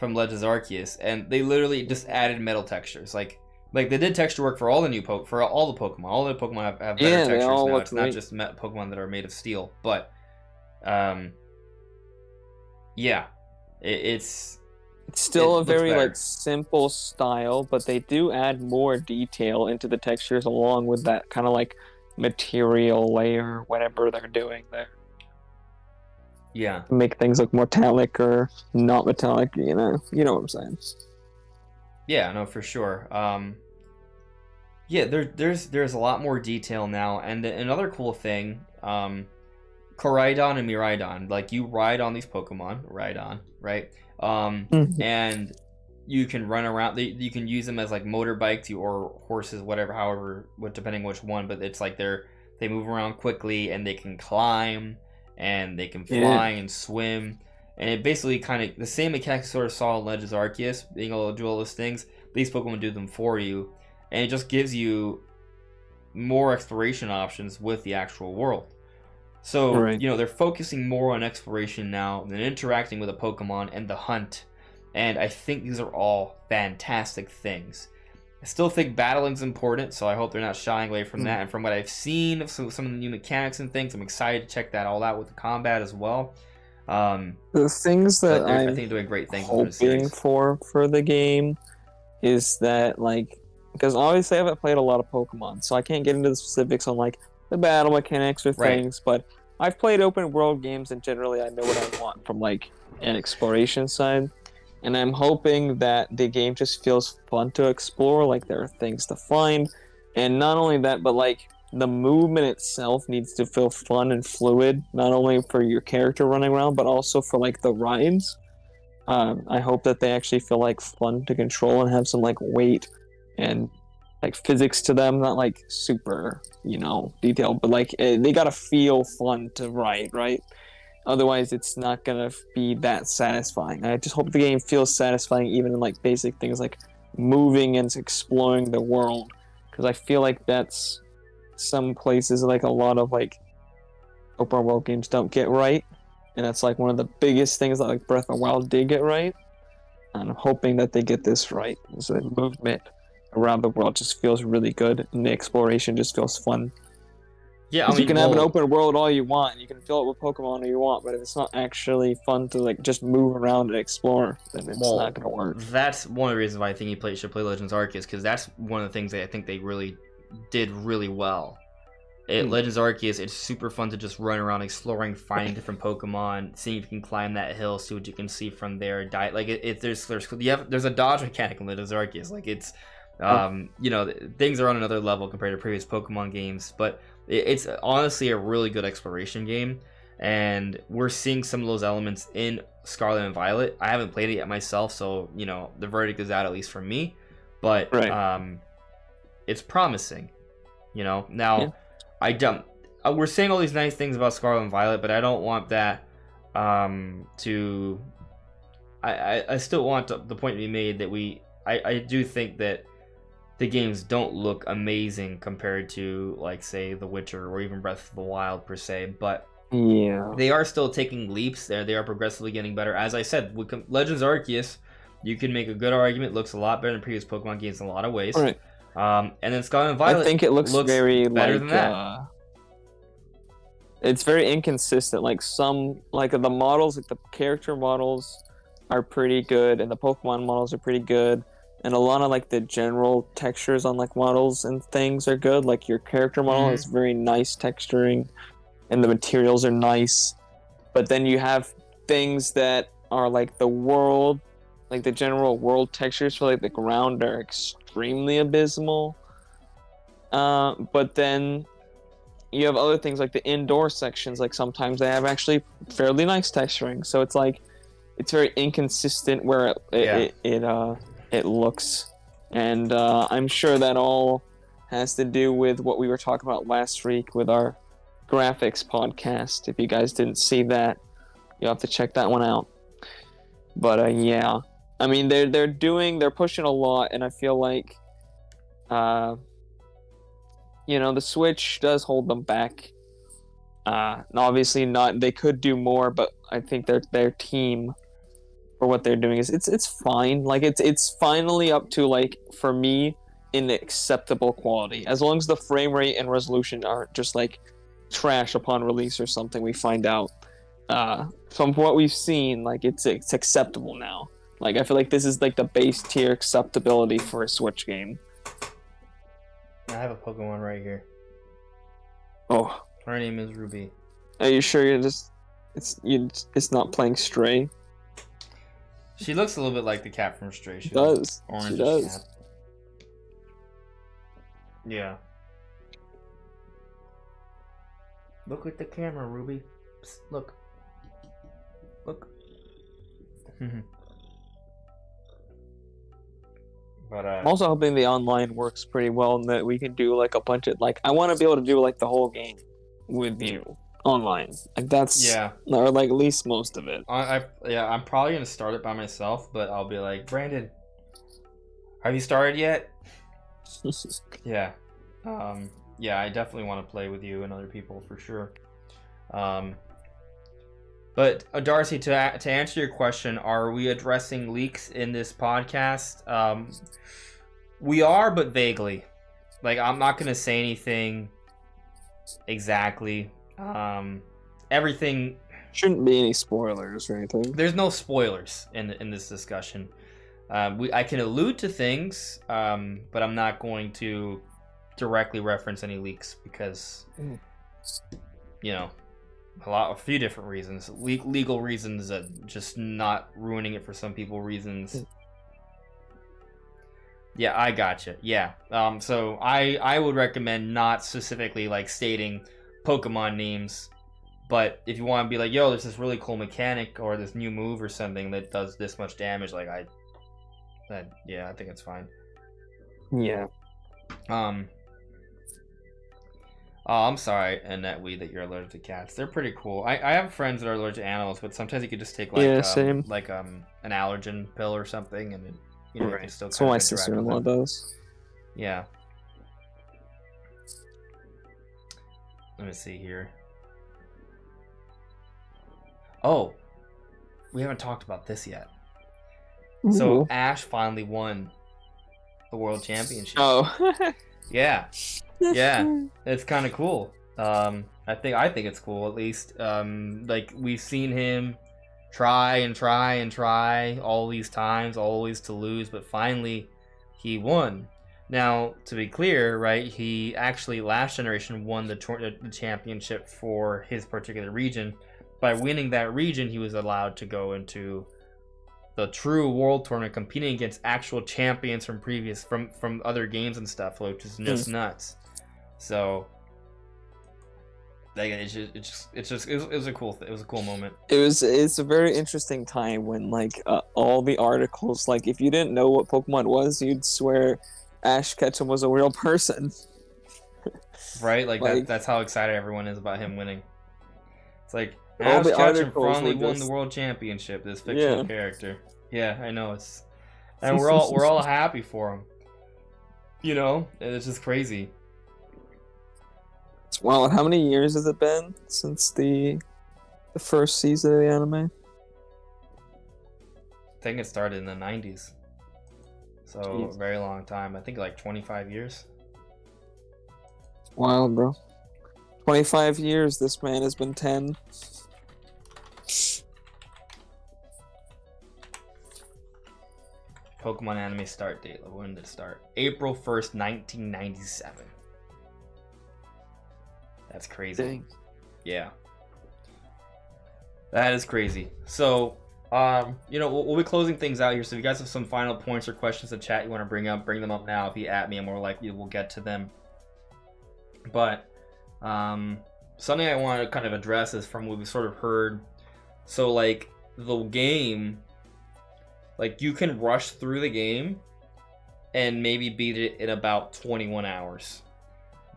S1: Legends Arceus, and they literally just added metal textures. Like they did texture work for all the new for all the Pokemon. All the Pokemon have better textures now. It's not just Pokemon that are made of steel, but it's
S2: still a very like simple style, but they do add more detail into the textures along with that kind of like material layer, whatever they're doing there.
S1: Yeah,
S2: make things look metallic or not metallic. You know what I'm saying.
S1: Yeah, no, for sure. There's a lot more detail now, and another cool thing, Koraidon and Miraidon, like you ride on these Pokemon, Rhydon, right? And you can run around. You can use them as like motorbikes or horses, whatever, depending which one. But it's like they move around quickly, and they can climb, and they can fly and swim. And it basically kind of the same mechanics sort of saw in Legends Arceus, being able to do all those things. These Pokemon do them for you, and it just gives you more exploration options with the actual world. So, they're focusing more on exploration now than interacting with a Pokemon and the hunt. And I think these are all fantastic things. I still think battling's important, so I hope they're not shying away from that. And from what I've seen of some of the new mechanics and things, I'm excited to check that all out with the combat as well.
S2: The things that
S1: I
S2: I'm
S1: think doing great things for the
S2: hoping
S1: series.
S2: for the game is that, like, because obviously I haven't played a lot of Pokemon, so I can't get into the specifics on like the battle mechanics or
S1: Right.
S2: things, but I've played open world games and generally I know what I want from like an exploration side. And I'm hoping that the game just feels fun to explore, like there are things to find. And not only that, but like the movement itself needs to feel fun and fluid, not only for your character running around, but also for like the rides. I hope that they actually feel like fun to control and have some like weight and like physics to them, not like super, detailed, but like they gotta feel fun to ride, right? Otherwise, it's not gonna be that satisfying. I just hope the game feels satisfying, even in like basic things like moving and exploring the world, because I feel like that's some places like a lot of like open world games don't get right, and that's like one of the biggest things that like Breath of the Wild did get right. And I'm hoping that they get this right. So the movement around the world just feels really good, and the exploration just feels fun.
S1: Yeah, I
S2: Because you
S1: mean,
S2: can have an
S1: well,
S2: open world all you want, and you can fill it with Pokemon all you want, but if it's not actually fun to like just move around and explore, then it's not gonna work.
S1: that's one of the reasons why I think should play Legends Arceus, because that's one of the things that I think they really did really well. Legends Arceus, it's super fun to just run around exploring, finding different Pokemon, seeing if you can climb that hill, see what you can see from there. There's a dodge mechanic in Legends Arceus. Like it's, things are on another level compared to previous Pokemon games, but it's honestly a really good exploration game, and we're seeing some of those elements in Scarlet and Violet. I haven't played it yet myself, so the verdict is out, at least for me, but
S2: Right.
S1: it's promising. Now.
S2: Yeah.
S1: I don't. We're saying all these nice things about Scarlet and Violet, but I don't want that to. I still want the point to be made that I do think that the games don't look amazing compared to, like, say, The Witcher or even Breath of the Wild per se, but
S2: Yeah.
S1: they are still taking leaps there. They are progressively getting better. As I said, Legends Arceus, you can make a good argument, looks a lot better than previous Pokemon games in a lot of ways.
S2: Right.
S1: And then Scarlet and Violet,
S2: I think it looks very
S1: better
S2: like
S1: than that.
S2: It's very inconsistent. Like the models, like the character models are pretty good, and the Pokemon models are pretty good, and a lot of like the general textures on like models and things are good. Like your character model has very nice texturing, and the materials are nice. But then you have things that are like the world, like the general world textures for like the ground are extremely abysmal. But then you have other things like the indoor sections, like sometimes they have actually fairly nice texturing. So it's like it's very inconsistent where it looks, and I'm sure that all has to do with what we were talking about last week with our graphics podcast. If you guys didn't see that, you'll have to check that one out. But yeah, I mean they're pushing a lot, and I feel like the Switch does hold them back. Obviously not. They could do more, but I think their team for what they're doing is it's fine. Like it's finally up to, like, for me, an acceptable quality. As long as the frame rate and resolution aren't just like trash upon release or something, we find out. From what we've seen, like it's acceptable now. Like I feel like this is like the base tier acceptability for a Switch game.
S1: I have a Pokemon right here.
S2: Oh,
S1: Her name is Ruby.
S2: are you sure it's not playing Stray?
S1: She looks a little bit like the cat from Stray.
S2: She does.
S1: Orange
S2: She does.
S1: Cat. Yeah. Look at the camera, Ruby. Psst, look. Look. But
S2: I'm also hoping the online works pretty well and that we can do like a bunch of I want to be able to do like the whole game with you online. Like that's or like at least most of it.
S1: I'm probably gonna start it by myself, but I'll be like, Brandon, have you started yet? Yeah. I definitely want to play with you and other people for sure. But Darcy, to answer your question, are we addressing leaks in this podcast? We are, but vaguely. Like, I'm not gonna say anything exactly. Everything
S2: Shouldn't be any spoilers or anything.
S1: There's no spoilers in this discussion. I can allude to things, but I'm not going to directly reference any leaks because, you know, a few different reasons, legal reasons, just not ruining it for some people reasons. Yeah, I gotcha. Yeah. So I would recommend not specifically like stating Pokemon names, but if you want to be like, yo, there's this really cool mechanic or this new move or something that does this much damage, like I think it's fine.
S2: Yeah.
S1: Oh, I'm sorry, Annette Wee, that you're allergic to cats. They're pretty cool. I have friends that are allergic to animals, but sometimes you could just take like
S2: same.
S1: like an allergen pill or something, and it, you know, you can still
S2: That's
S1: kind
S2: what my
S1: of interact with
S2: sister-in-law
S1: them.
S2: does.
S1: Yeah. Let me see here. Oh, we haven't talked about this yet. So
S2: Ooh.
S1: Ash finally won the world championship.
S2: Oh.
S1: Yeah, yeah, it's kind of cool. I think it's cool at least. Like we've seen him try and try and try all these times, always to lose, but finally he won. Now, to be clear, right, he actually last generation won the championship for his particular region. By winning that region, he was allowed to go into the true world tournament, competing against actual champions from previous from other games and stuff, which is just nuts. So, like, it was a cool it was a cool moment.
S2: It's a very interesting time when like all the articles, like if you didn't know what Pokemon was, you'd swear Ash Ketchum was a real person.
S1: Right? Like that's how excited everyone is about him winning. It's like
S2: all
S1: Ash
S2: the
S1: Ketchum
S2: articles
S1: finally
S2: were
S1: won
S2: just-
S1: the world championship. This fictional character. Yeah, I know it's, and we're all happy for him. You know, it's just crazy.
S2: Wow, how many years has it been since the first season of the anime?
S1: I think it started in the 90s. So
S2: Jeez.
S1: a very long time. I think like 25 years.
S2: Wild, bro. 25 years this man has been 10.
S1: Pokemon anime start date. When did it start? April 1st, 1997. That's crazy.
S2: Dang.
S1: Yeah. That is crazy. So, you know, we'll be closing things out here. So if you guys have some final points or questions in chat you want to bring them up now. If you at me, I'm more likely we'll get to them. But something I want to kind of address is from what we sort of heard. So, like, the game, like, you can rush through the game and maybe beat it in about 21 hours.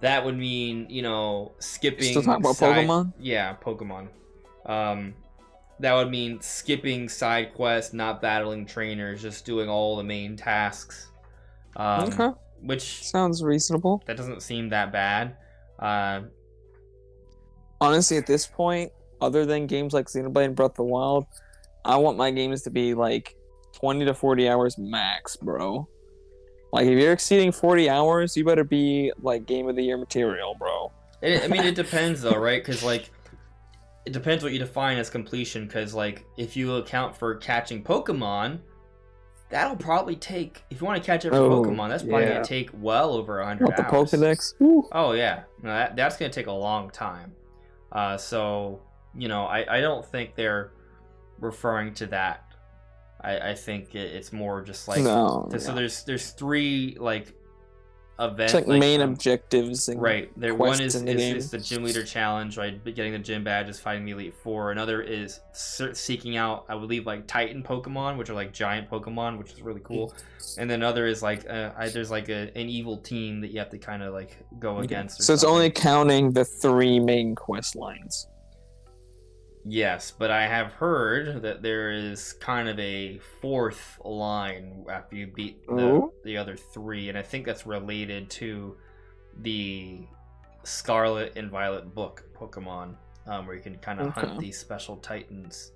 S1: That would mean, you know, skipping.
S2: Still talking about Pokemon?
S1: Yeah, Pokemon. That would mean skipping side quests, not battling trainers, just doing all the main tasks.
S2: Okay.
S1: Which
S2: sounds reasonable.
S1: That doesn't seem that bad.
S2: Honestly, at this point, other than games like Xenoblade and Breath of the Wild, I want my games to be like 20 to 40 hours max, bro. Like, if you're exceeding 40 hours, you better be, like, Game of the Year material, bro.
S1: I mean, it depends, though, right? Because, like, it depends what you define as completion. Because, like, if you account for catching Pokemon, that'll probably take... If you want to catch every Pokemon, that's probably going to take well over 100
S2: What,
S1: hours.
S2: the Pokedex? Woo.
S1: Oh, yeah. No, that's going to take a long time. So, you know, I don't think they're referring to that. I think it's more just like so there's three like events,
S2: it's like main objectives and
S1: right there. One is the gym leader challenge, right? Getting the gym badges, fighting the Elite Four. Another is seeking out, I believe, like Titan Pokemon, which are like giant Pokemon, which is really cool. And then another is like there's like an evil team that you have to kind of like go against.
S2: So it's only counting the 3 main quest lines.
S1: Yes, but I have heard that there is kind of a 4th line after you beat the other 3, and I think that's related to the Scarlet and Violet book Pokemon, where you can kind of hunt these special Titans.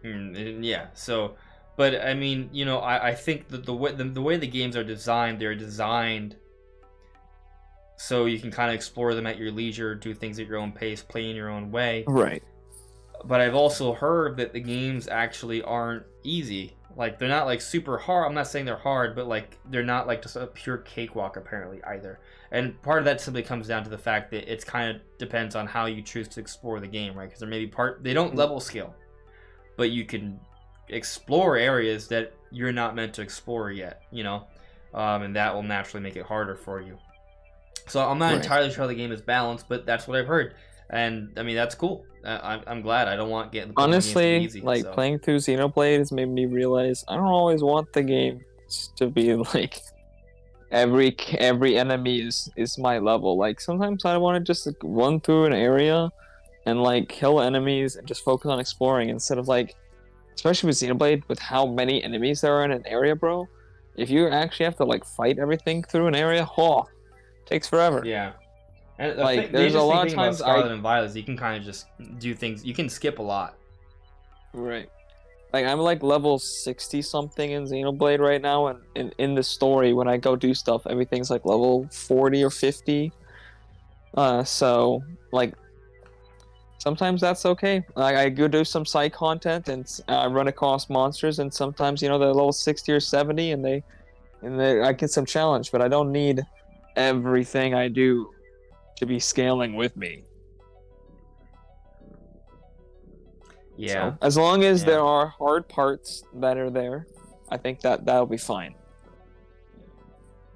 S1: Yeah, so, but I mean, you know, I think that the way the games are designed, they're designed so you can kind of explore them at your leisure, do things at your own pace, play in your own way.
S2: Right.
S1: But I've also heard that the games actually aren't easy. Like, they're not like super hard. I'm not saying they're hard, but like they're not like just a pure cakewalk apparently either. And part of that simply comes down to the fact that it's kind of depends on how you choose to explore the game, right? Because there may be they don't level scale, but you can explore areas that you're not meant to explore yet, and that will naturally make it harder for you. So I'm not entirely sure how the game is balanced, but that's what I've heard. And I mean, that's cool. I'm glad. I don't want getting the
S2: Honestly,
S1: games to be easy,
S2: playing through Xenoblade has made me realize I don't always want the game to be like every enemy is my level. Like sometimes I want to just like, run through an area and like kill enemies and just focus on exploring instead of like, especially with Xenoblade, with how many enemies there are in an area, bro. If you actually have to like fight everything through an area, takes forever.
S1: Yeah. And
S2: like there's a lot of times
S1: about Scarlet and Violet is you can kind of just do things. You can skip a lot.
S2: Right. Like I'm like level 60 something in Xenoblade right now, and in the story when I go do stuff, everything's like level 40 or 50. So like sometimes that's okay. Like I go do some side content and I run across monsters, and sometimes they're level 60 or 70, and I get some challenge, but I don't need everything I do to be scaling with me.
S1: Yeah.
S2: So, as long as there are hard parts that are there, I think that'll be fine.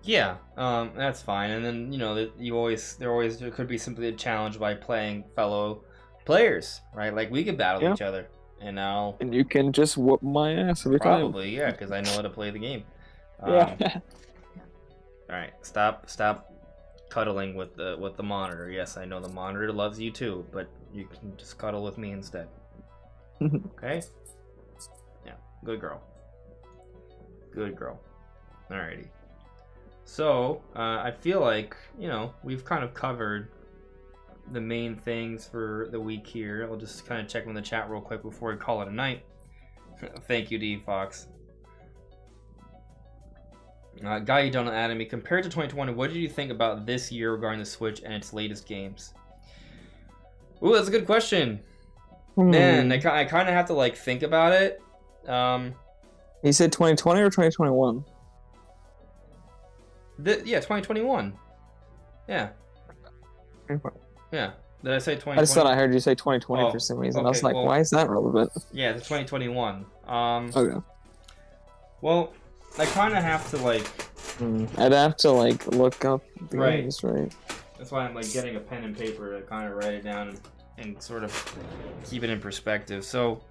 S1: Yeah, that's fine. And then there could be simply a challenge by playing fellow players, right? Like we could battle each other, and
S2: you can just whoop my ass every time.
S1: Probably, yeah, because I know how to play the game.
S2: Yeah.
S1: All right, stop cuddling with the monitor. Yes, I know the monitor loves you too, but you can just cuddle with me instead. Okay? Yeah, good girl. Good girl. Alrighty. So, I feel like, we've kind of covered the main things for the week here. I'll just kind of check in the chat real quick before we call it a night. Thank you, D Fox. Guy you don't add me. Compared to 2020, what did you think about this year regarding the Switch and its latest games? Ooh, that's a good question. Man, I kind of have to like think about it.
S2: You said 2020 or 2021?
S1: Yeah, 2021. Yeah. Yeah. Did I say 2020?
S2: I just thought I heard you say 2020 for some reason.
S1: Okay,
S2: I was like, why is that relevant?
S1: Yeah, it's 2021.
S2: Okay.
S1: Well, I kind of have to like.
S2: I'd have to like look up the games, right?
S1: That's why I'm like getting a pen and paper to kind of write it down and sort of keep it in perspective. So,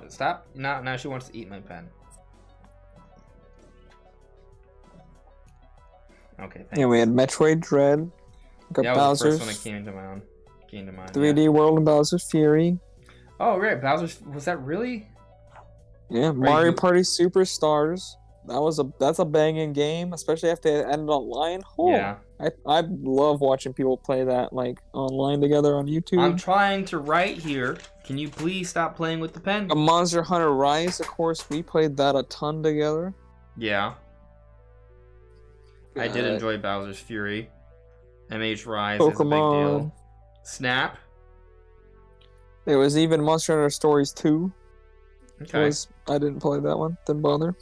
S1: stop! Now she wants to eat my pen. Okay, thanks.
S2: Yeah, we had Metroid Dread. Got
S1: that was
S2: Bowser's,
S1: the first one that came to mind.
S2: 3D World and Bowser's Fury.
S1: Oh right, Bowser's, was that really?
S2: Yeah, Mario Party Superstars. That's a banging game, especially if they end online.
S1: Yeah.
S2: I love watching people play that like online together on YouTube.
S1: I'm trying to write here. Can you please stop playing with the pen?
S2: A Monster Hunter Rise, of course, we played that a ton together.
S1: Yeah. I did enjoy Bowser's Fury. MH Rise
S2: Pokemon.
S1: is a big deal. Snap.
S2: There was even Monster Hunter Stories 2.
S1: Okay.
S2: I didn't play that one. Didn't bother.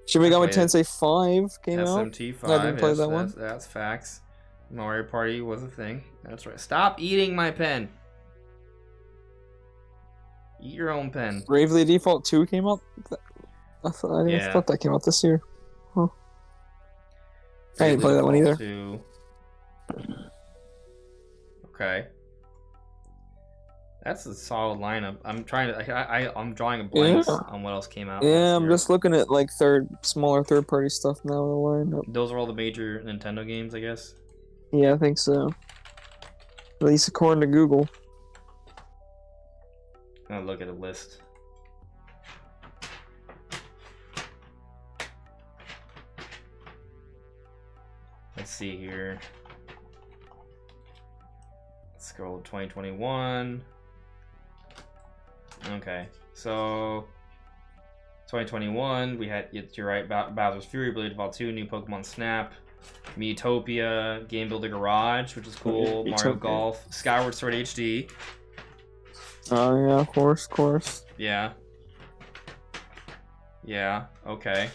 S2: Shin Megami Tensei 5 came out.
S1: SMT5.
S2: I didn't play that one.
S1: That's facts. Mario Party was a thing. That's right. Stop eating my pen. Eat your own pen.
S2: Bravely Default 2 came out. I thought that came out this year. Huh. I didn't play that one either.
S1: 2. Okay. That's a solid lineup. I'm trying to. I'm drawing a blank on what else came out.
S2: Yeah, I'm just looking at like smaller third-party stuff now in the lineup.
S1: Those are all the major Nintendo games, I guess.
S2: Yeah, I think so. At least according to Google.
S1: I'll look at a list. Let's see here. Let's scroll to 2021. Okay, so 2021, we had, you're right, Bowser's Fury, Blade Evolve 2, new Pokemon Snap, Miitopia, Game Builder Garage, which is cool, Mario Golf, Skyward Sword HD.
S2: Oh yeah, of course.
S1: Yeah. Yeah, okay.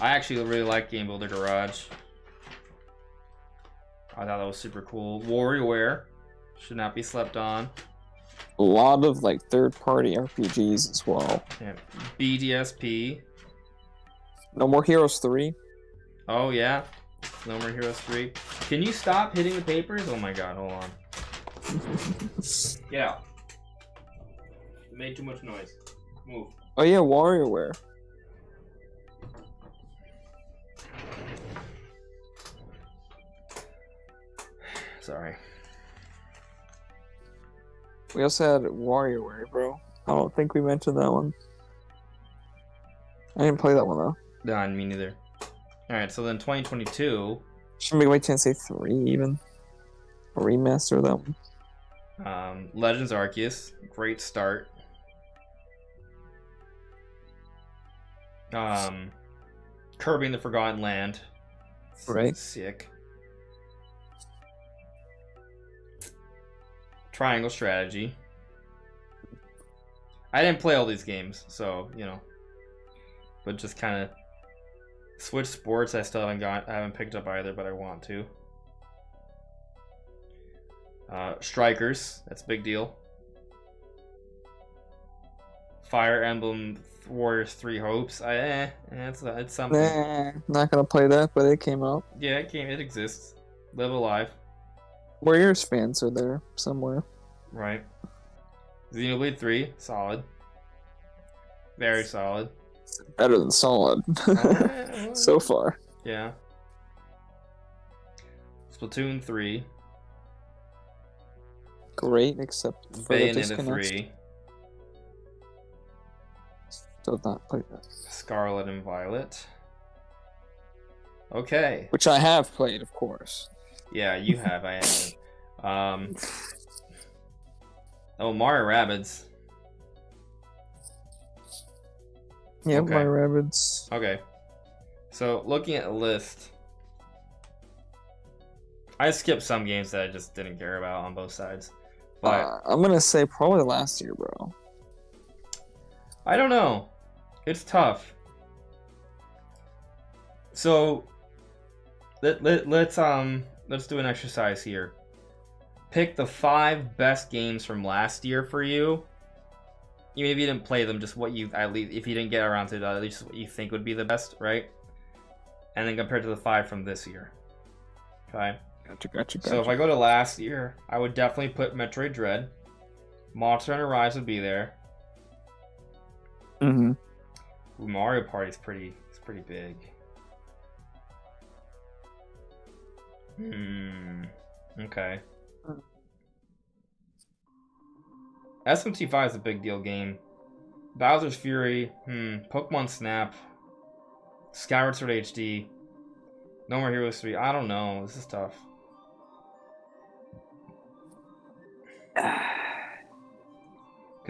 S1: I actually really like Game Builder Garage. I thought that was super cool. WarioWare should not be slept on.
S2: A lot of like third-party RPGs as well.
S1: Yeah. BDSP.
S2: No More Heroes 3.
S1: Oh yeah. No More Heroes 3. Can you stop hitting the papers? Oh my god, hold on. Get out. It made too much noise. Move.
S2: Oh yeah, WarioWare.
S1: Sorry.
S2: We also had WarioWare, bro. I don't think we mentioned that one. I didn't play that one though.
S1: Nah, me neither. Alright, so then 2022.
S2: Should make my chance say 3 even. A remaster of that one.
S1: Legends Arceus. Great start. Kirby in the Forgotten Land.
S2: Right.
S1: Sick. Triangle Strategy. I didn't play all these games, so you know. But just kind of Switch Sports. I still haven't picked up either, but I want to. Strikers. That's a big deal. Fire Emblem Warriors 3 Hopes. It's something.
S2: Nah, not gonna play that, but it came out.
S1: Yeah, it exists. Live Alive.
S2: Warriors fans are there somewhere.
S1: Right. Xenoblade 3, solid. Very solid.
S2: Better than solid. So far.
S1: Yeah. Splatoon 3.
S2: Great, except for the
S1: Bayonetta
S2: disconnects.
S1: 3.
S2: Still not played that.
S1: Scarlet and Violet. Okay.
S2: Which I have played, of course.
S1: Yeah, you have. I haven't. Oh, Mario Rabbids.
S2: Yeah,
S1: Okay.
S2: my rabbits.
S1: Okay. So, looking at the list, I skipped some games that I just didn't care about on both sides. But
S2: I'm gonna say probably last year, bro.
S1: I don't know. It's tough. So, let's do an exercise here. Pick the 5 best games from last year for you. Even if you didn't play them, just what you, at least if you didn't get around to it, at least what you think would be the best, right? And then compared to the 5 from this year. Okay.
S2: Gotcha.
S1: So if I go to last year, I would definitely put Metroid Dread. Monster Hunter Rise would be there.
S2: Mm-hmm.
S1: Mario Party's pretty big. Okay. SMT5 is a big deal game. Bowser's Fury. Pokemon Snap. Skyward Sword HD. No More Heroes 3. I don't know. This is tough. Because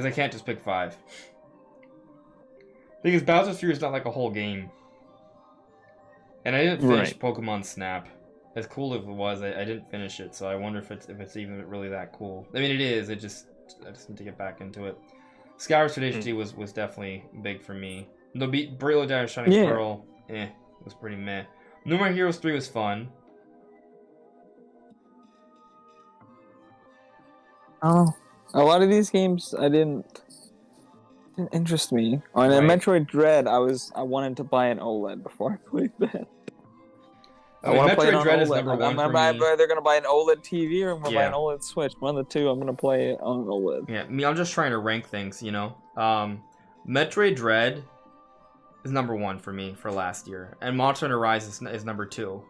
S1: I can't just pick 5. Because Bowser's Fury is not like a whole game. And I didn't finish Pokemon Snap. As cool as it was, I didn't finish it, so I wonder if it's even really that cool. I mean, it is. I just need to get back into it. Skyward Sword HD was definitely big for me. The Brilliant Diamond Shining Pearl, was pretty meh. No More Heroes 3 was fun.
S2: Oh, a lot of these games didn't interest me. On Metroid Dread, I wanted to buy an OLED before I played that.
S1: I mean, Metroid Dread is number one for me.
S2: I'm either gonna buy an OLED TV or I'm gonna buy an OLED Switch. One of the two, I'm gonna play it on OLED.
S1: Yeah, I'm just trying to rank things, you know. Metroid Dread is number 1 for me for last year, and Monster Hunter Rise is number 2.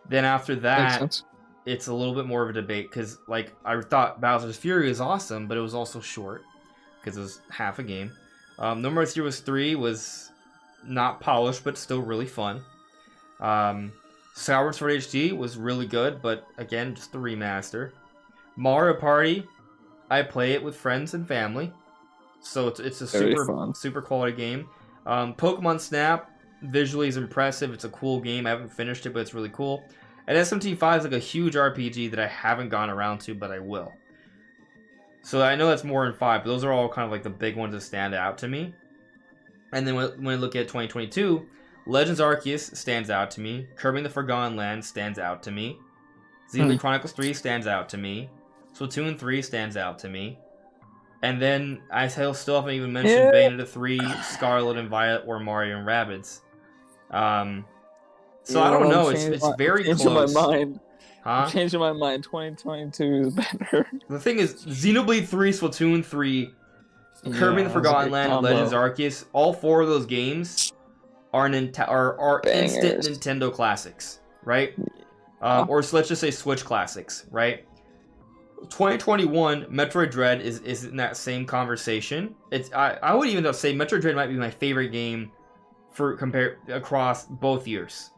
S1: Then after that, it's a little bit more of a debate because, like, I thought Bowser's Fury is awesome, but it was also short because it was half a game. No More Heroes 3 was not polished, but still really fun. Skyward Sword HD was really good, but again, just the remaster. Mario Party, I play it with friends and family, So it's a
S2: Very
S1: super
S2: fun.
S1: super quality game. Pokemon Snap visually is impressive. It's a cool game. I haven't finished it, but it's really cool. And SMT5 is like a huge RPG that I haven't gone around to, but I will. So I know that's more than 5, but those are all kind of like the big ones that stand out to me. And then when I look at 2022, Legends Arceus stands out to me. Kirby and the Forgotten Land stands out to me. Xenoblade Chronicles 3 stands out to me. Splatoon 3 stands out to me. And then I still haven't even mentioned Bayonetta 3, Scarlet and Violet, or Mario and Rabbids. So I don't know. It's very close.
S2: I'm changing my mind.
S1: Huh?
S2: I'm changing my mind. 2022 is better.
S1: The thing is, Xenoblade 3, Splatoon 3, Kirby and the Forgotten Land, and Legends Arceus, all 4 of those games are instant Nintendo classics, right? Or let's just say Switch classics, right? 2021, Metroid Dread is in that same conversation. I would even say Metroid Dread might be my favorite game for across both years.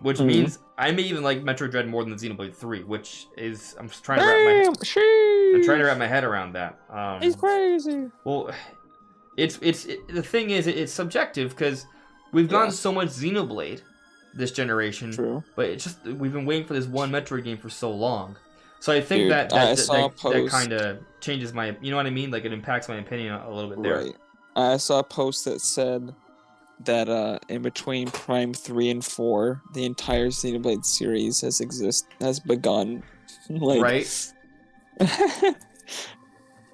S1: Which means I may even like Metroid Dread more than Xenoblade 3, which is I'm trying to wrap my head around that.
S2: He's crazy.
S1: Well, the thing is it's subjective because we've gotten so much Xenoblade this generation. True. But it's just we've been waiting for this one Metroid game for so long. So I think that kind of changes my, you know what I mean? Like it impacts my opinion a little bit there.
S2: Right. I saw a post that said that in between Prime 3 and 4, the entire Xenoblade series has begun. Like, right.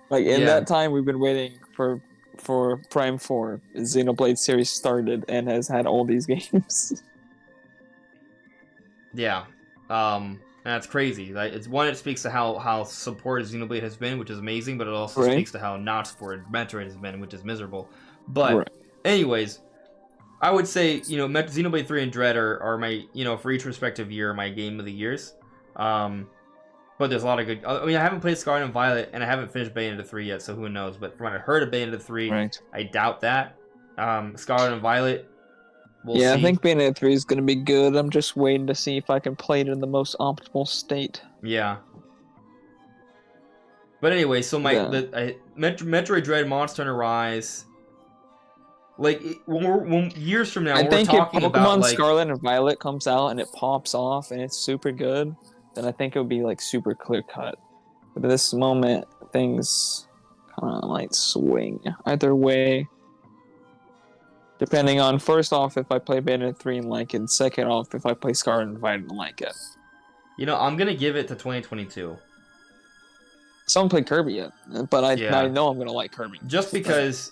S2: Like in that time we've been waiting for Prime 4. Xenoblade series started and has had all these games.
S1: Yeah. That's crazy. Like, it speaks to how supported Xenoblade has been, which is amazing, but it also speaks to how not supported Metroid has been, which is miserable. But anyways, I would say, Xenoblade 3 and Dread are my, for each respective year, my game of the years. But there's a lot of good... I mean, I haven't played Scarlet and Violet, and I haven't finished Bayonetta 3 yet, so who knows. But from what I heard of Bayonetta 3, I doubt that. Scarlet and Violet... We'll see.
S2: I think Bayonetta 3 is going to be good. I'm just waiting to see if I can play it in the most optimal state.
S1: Yeah. But anyway, so Metroid Dread, Monster Hunter Rise... Like, when years from now, we're talking about,
S2: Pokemon Scarlet and Violet comes out and it pops off and it's super good, then I think it would be, like, super clear-cut. But at this moment, things kind of might swing either way. Depending on, first off, if I play Bayonetta 3 and like it, and second off, if I play Scarlet and Violet and like it.
S1: I'm going to give it to 2022.
S2: I haven't played Kirby yet, but I know I'm going to like Kirby.
S1: Just because...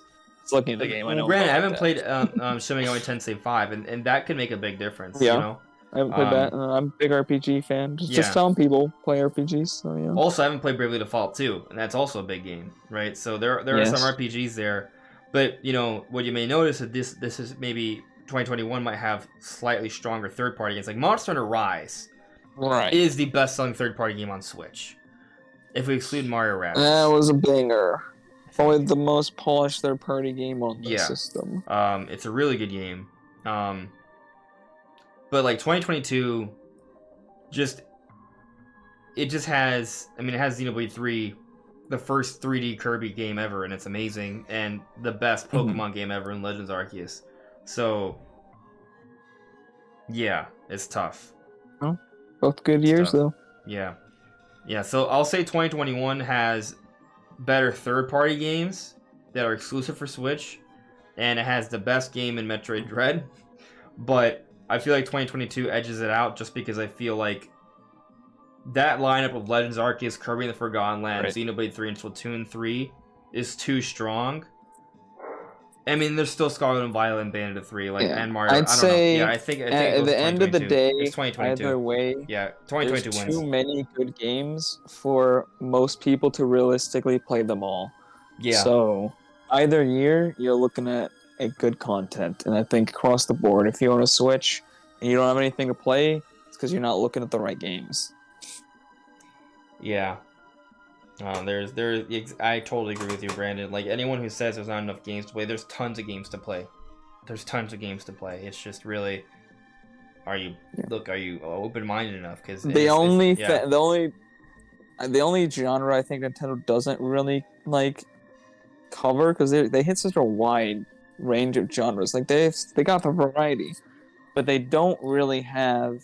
S2: looking at the game, I know.
S1: Granted, I haven't played Shin Megami Tensei 5, and that could make a big difference.
S2: Yeah, I haven't played that. I'm a big RPG fan. Just telling people play RPGs. So yeah.
S1: Also, I haven't played Bravely Default 2, and that's also a big game, right? So there are some RPGs there, but what you may notice is this is maybe 2021 might have slightly stronger third-party games. Like Monster Hunter Rise, is the best-selling third-party game on Switch, if we exclude Mario Rabbids.
S2: That was a banger. Probably the most polished third-party game on the system.
S1: It's a really good game. But like 2022, it just has. I mean, it has Xenoblade 3, the first 3D Kirby game ever, and it's amazing, and the best Pokemon game ever in Legends Arceus. So, yeah, it's tough.
S2: Oh, both good years though.
S1: Yeah. So I'll say 2021 has better third-party games that are exclusive for Switch, and it has the best game in Metroid Dread, but I feel like 2022 edges it out just because I feel like that lineup of Legends Arceus, Kirby and the Forgotten Land, Xenoblade 3, and Splatoon 3 is too strong. I mean, there's still Scarlet and Violet and Bayonetta 3, and Mario.
S2: I
S1: think
S2: at the end of the day,
S1: it's 2022.
S2: Either way,
S1: 2022
S2: there's
S1: wins.
S2: Too many good games for most people to realistically play them all.
S1: Yeah.
S2: So either year, you're looking at a good content, and I think across the board, if you want to Switch and you don't have anything to play, it's because you're not looking at the right games.
S1: Yeah. I totally agree with you, Brandon. Like, anyone who says there's not enough games to play, there's tons of games to play. It's just really, are you open-minded enough? Because
S2: the only genre I think Nintendo doesn't really like cover because they hit such a wide range of genres. Like they got the variety, but they don't really have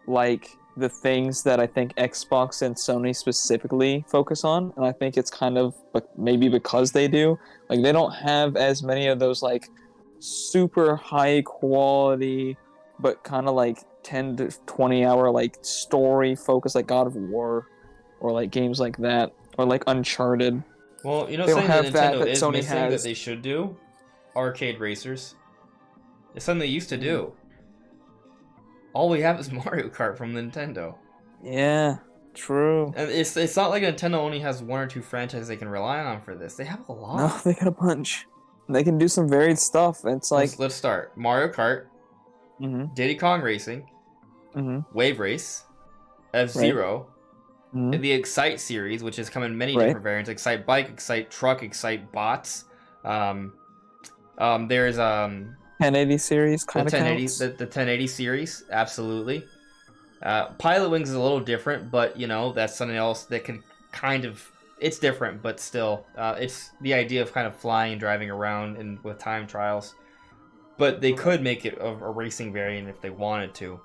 S2: like the things that I think Xbox and Sony specifically focus on. And I think it's kind of maybe because they do. Like they don't have as many of those like super high quality but kind of like 10 to 20 hour like story focus like God of War or like games like that or like Uncharted.
S1: Well,
S2: They don't
S1: something that
S2: have that
S1: Nintendo is
S2: Sony
S1: missing
S2: has.
S1: that they should do? Arcade racers. It's something they used to do. All we have is Mario Kart from Nintendo.
S2: Yeah, true.
S1: And it's not like Nintendo only has one or two franchises they can rely on for this. They have a lot.
S2: No, they got a bunch. They can do some varied stuff. It's like
S1: let's start. Mario Kart, Diddy Kong Racing, Wave Race, F-Zero, the Excite series, which has come in many different variants. Excite Bike, Excite Truck, Excite Bots. There's
S2: 1080 series kind of counts.
S1: The 1080 series, absolutely. Pilot Wings is a little different, but that's something else that can kind of, it's different, but still, it's the idea of kind of flying and driving around and with time trials. But they could make it a racing variant if they wanted to.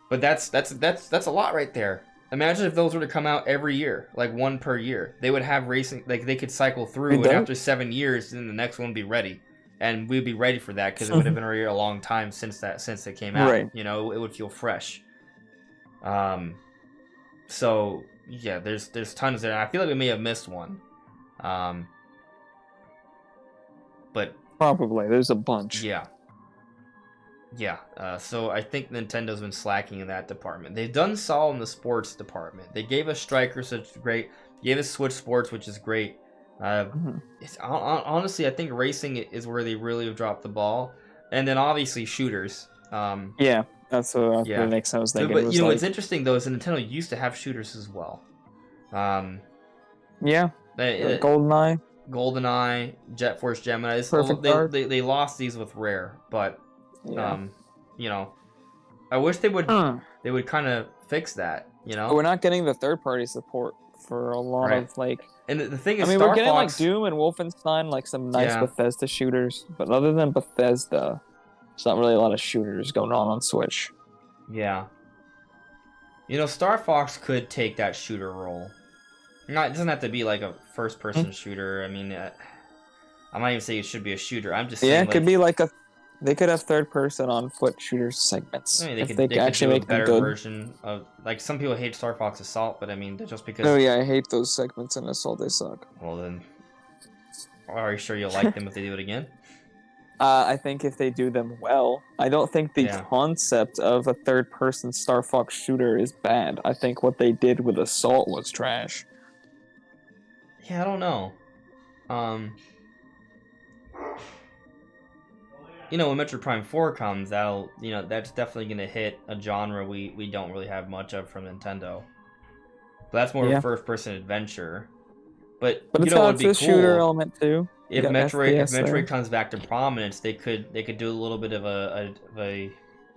S1: But that's a lot right there. Imagine if those were to come out every year, like one per year. They would have racing, like they could cycle through, and after 7 years, then the next one would be ready. And we'd be ready for that because it would have been already a long time since it came out. Right. It would feel fresh. So yeah, there's tons there. I feel like we may have missed one. But
S2: probably there's a bunch.
S1: Yeah. So I think Nintendo's been slacking in that department. They've done solid in the sports department. They gave us Strikers, which is great. Gave us Switch Sports, which is great. It's honestly, I think racing is where they really have dropped the ball, and then obviously shooters.
S2: Yeah, that's what the next I was thinking.
S1: But what's interesting though is that Nintendo used to have shooters as well. GoldenEye, Jet Force Gemini. They lost these with Rare, but I wish they would kind of fix that.
S2: But we're not getting the third party support for a lot of like.
S1: And the thing is,
S2: we're getting like Doom and Wolfenstein, like some nice Bethesda shooters, but other than Bethesda, there's not really a lot of shooters going on Switch.
S1: Yeah. Star Fox could take that shooter role. It doesn't have to be like a first-person shooter. I mean, I'm not even saying it should be a shooter. I'm just saying,
S2: it could be like they could have third-person on-foot shooter segments.
S1: I mean, they could actually make a better version of, like, some people hate Star Fox Assault, but I mean, just because.
S2: Oh yeah, I hate those segments in Assault. They suck.
S1: Well then, are you sure you'll like them if they do it again?
S2: I think if they do them well. I don't think the concept of a third-person Star Fox shooter is bad. I think what they did with Assault was trash.
S1: Yeah, I don't know. When Metroid Prime 4 comes, that's definitely gonna hit a genre we don't really have much of from Nintendo. But that's more of a first-person adventure. But
S2: it's got a shooter element too.
S1: If Metroid comes back to prominence, they could do a little bit of a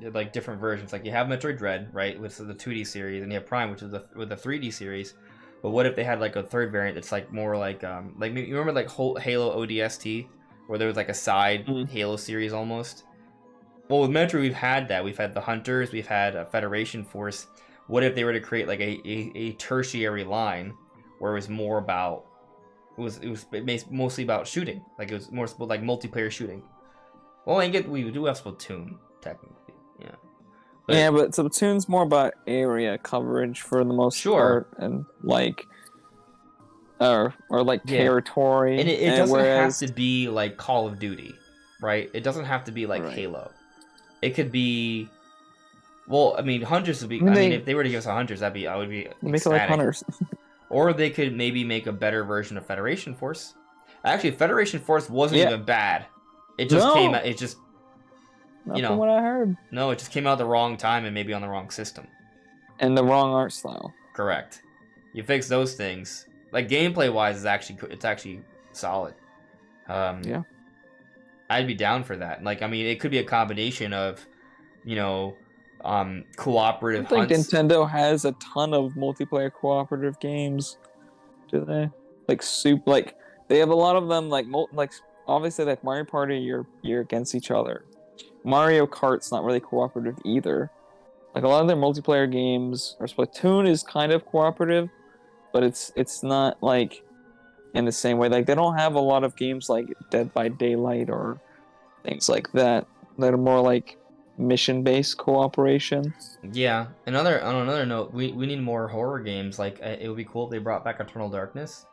S1: like different versions. Like you have Metroid Dread, right, which is the 2D series, and you have Prime, which is with the 3D series. But what if they had like a third variant that's like more like you remember like Halo ODST, where there was like a side Halo series almost? Well, with Metroid we've had that. We've had the Hunters, we've had Federation Force. What if they were to create like a tertiary line where it was more about it was mostly about shooting, like it was more like multiplayer shooting. Well, we do have Splatoon technically, yeah.
S2: But Splatoon's more about area coverage for the most part, and like, or like territory.
S1: And it doesn't have to be like Call of Duty, right? It doesn't have to be like Halo. It could be. Well, I mean, Hunters would be. If they were to give us a Hunters, I would be.
S2: Make it like Hunters.
S1: Or they could maybe make a better version of Federation Force. Actually, Federation Force wasn't even bad. It just came out. It just.
S2: Not from what I heard.
S1: No, it just came out at the wrong time and maybe on the wrong system.
S2: And the wrong art style.
S1: Correct. You fix those things. Like gameplay wise, it's actually solid. I'd be down for that. Like, I mean, it could be a combination of, cooperative.
S2: I think Nintendo has a ton of multiplayer cooperative games. Do they? Like They have a lot of them like obviously like Mario Party, you're against each other. Mario Kart's not really cooperative either. Like a lot of their multiplayer games, or Splatoon is kind of cooperative, but it's not like in the same way. Like they don't have a lot of games like Dead by Daylight or things like that that are more like mission-based cooperation.
S1: Yeah. On another note, we need more horror games. Like it would be cool if they brought back Eternal Darkness.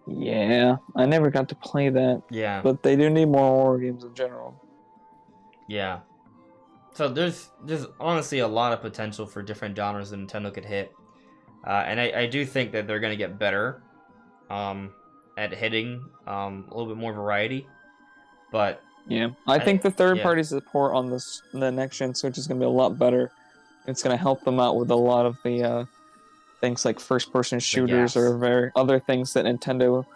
S2: Yeah, I never got to play that,
S1: Yeah.
S2: but they do need more horror games in general.
S1: Yeah. So there's honestly a lot of potential for different genres that Nintendo could hit, and I do think that they're gonna get better at hitting a little bit more variety. But
S2: Yeah, I think the third-party support on the next gen Switch is going to be a lot better. It's going to help them out with a lot of the things like first-person shooters or other things that Nintendo.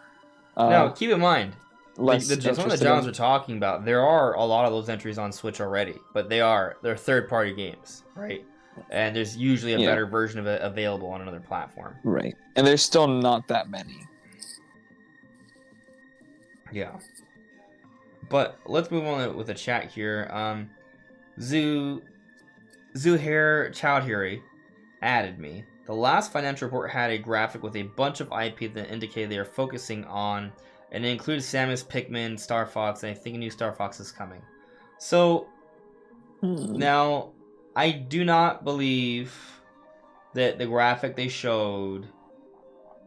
S1: Now, keep in mind, some of the
S2: interested
S1: genres
S2: in.
S1: we're talking about, there are a lot of those entries on Switch already, but they're third-party games, right? And there's usually a better version of it available on another platform.
S2: Right, and there's still not that many.
S1: Yeah. But let's move on with the chat here. Zuhair Chowdhury added me. The last financial report had a graphic with a bunch of IP that indicated they are focusing on, and it includes Samus, Pikmin, Star Fox, and I think a new Star Fox is coming. So, now, I do not believe that the graphic they showed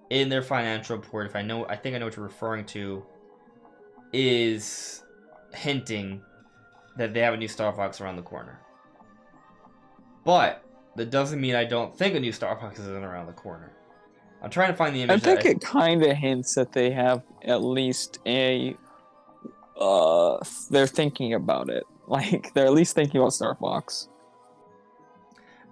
S1: in their financial report, I think I know what you're referring to, is hinting that they have a new Star Fox around the corner. But that doesn't mean I don't think a new Star Fox isn't around the corner. I'm trying to find the image.
S2: I think it kind of hints that they have at least a. They're thinking about it. Like they're at least thinking about Star Fox.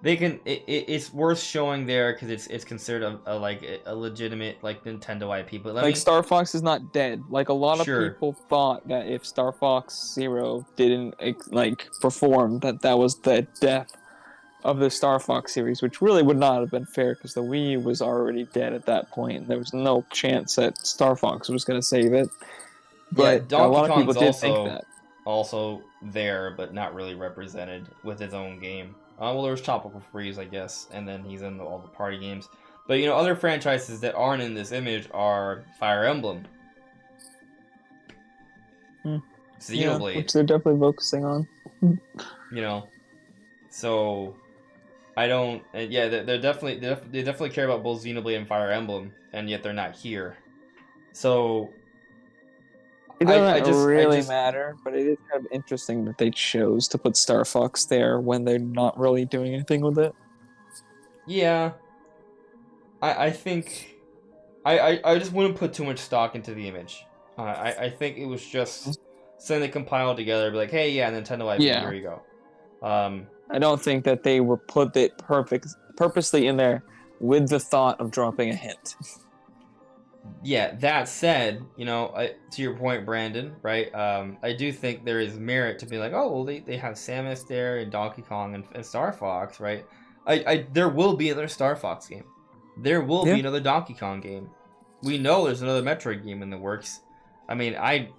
S1: They can. It's worth showing there because it's considered a legitimate like Nintendo IP. But
S2: Star Fox is not dead. Like a lot of people thought that if Star Fox Zero didn't perform, that was the death of the Star Fox series, which really would not have been fair because the Wii U was already dead at that point. There was no chance that Star Fox was going to save it. But a lot of people did think that.
S1: Also there, but not really represented with his own game. Well, there was Tropical Freeze, I guess, and then he's in all the party games. But, other franchises that aren't in this image are Fire Emblem. Xenoblade.
S2: Which they're definitely focusing on.
S1: So I don't. Yeah, they definitely care about both Xenoblade and Fire Emblem, and yet they're not here. So
S2: it doesn't really matter, but it is kind of interesting that they chose to put Star Fox there when they're not really doing anything with it.
S1: Yeah, I think I just wouldn't put too much stock into the image. I think it was just something they compiled together, be like, hey, Nintendo IP, here you go.
S2: I don't think that they were put it purposely in there with the thought of dropping a hint.
S1: Yeah, that said, to your point, Brandon, right? I do think there is merit to be like, oh, well, they have Samus there and Donkey Kong and Star Fox, right? There will be another Star Fox game. There will be another Donkey Kong game. We know there's another Metroid game in the works. I mean, I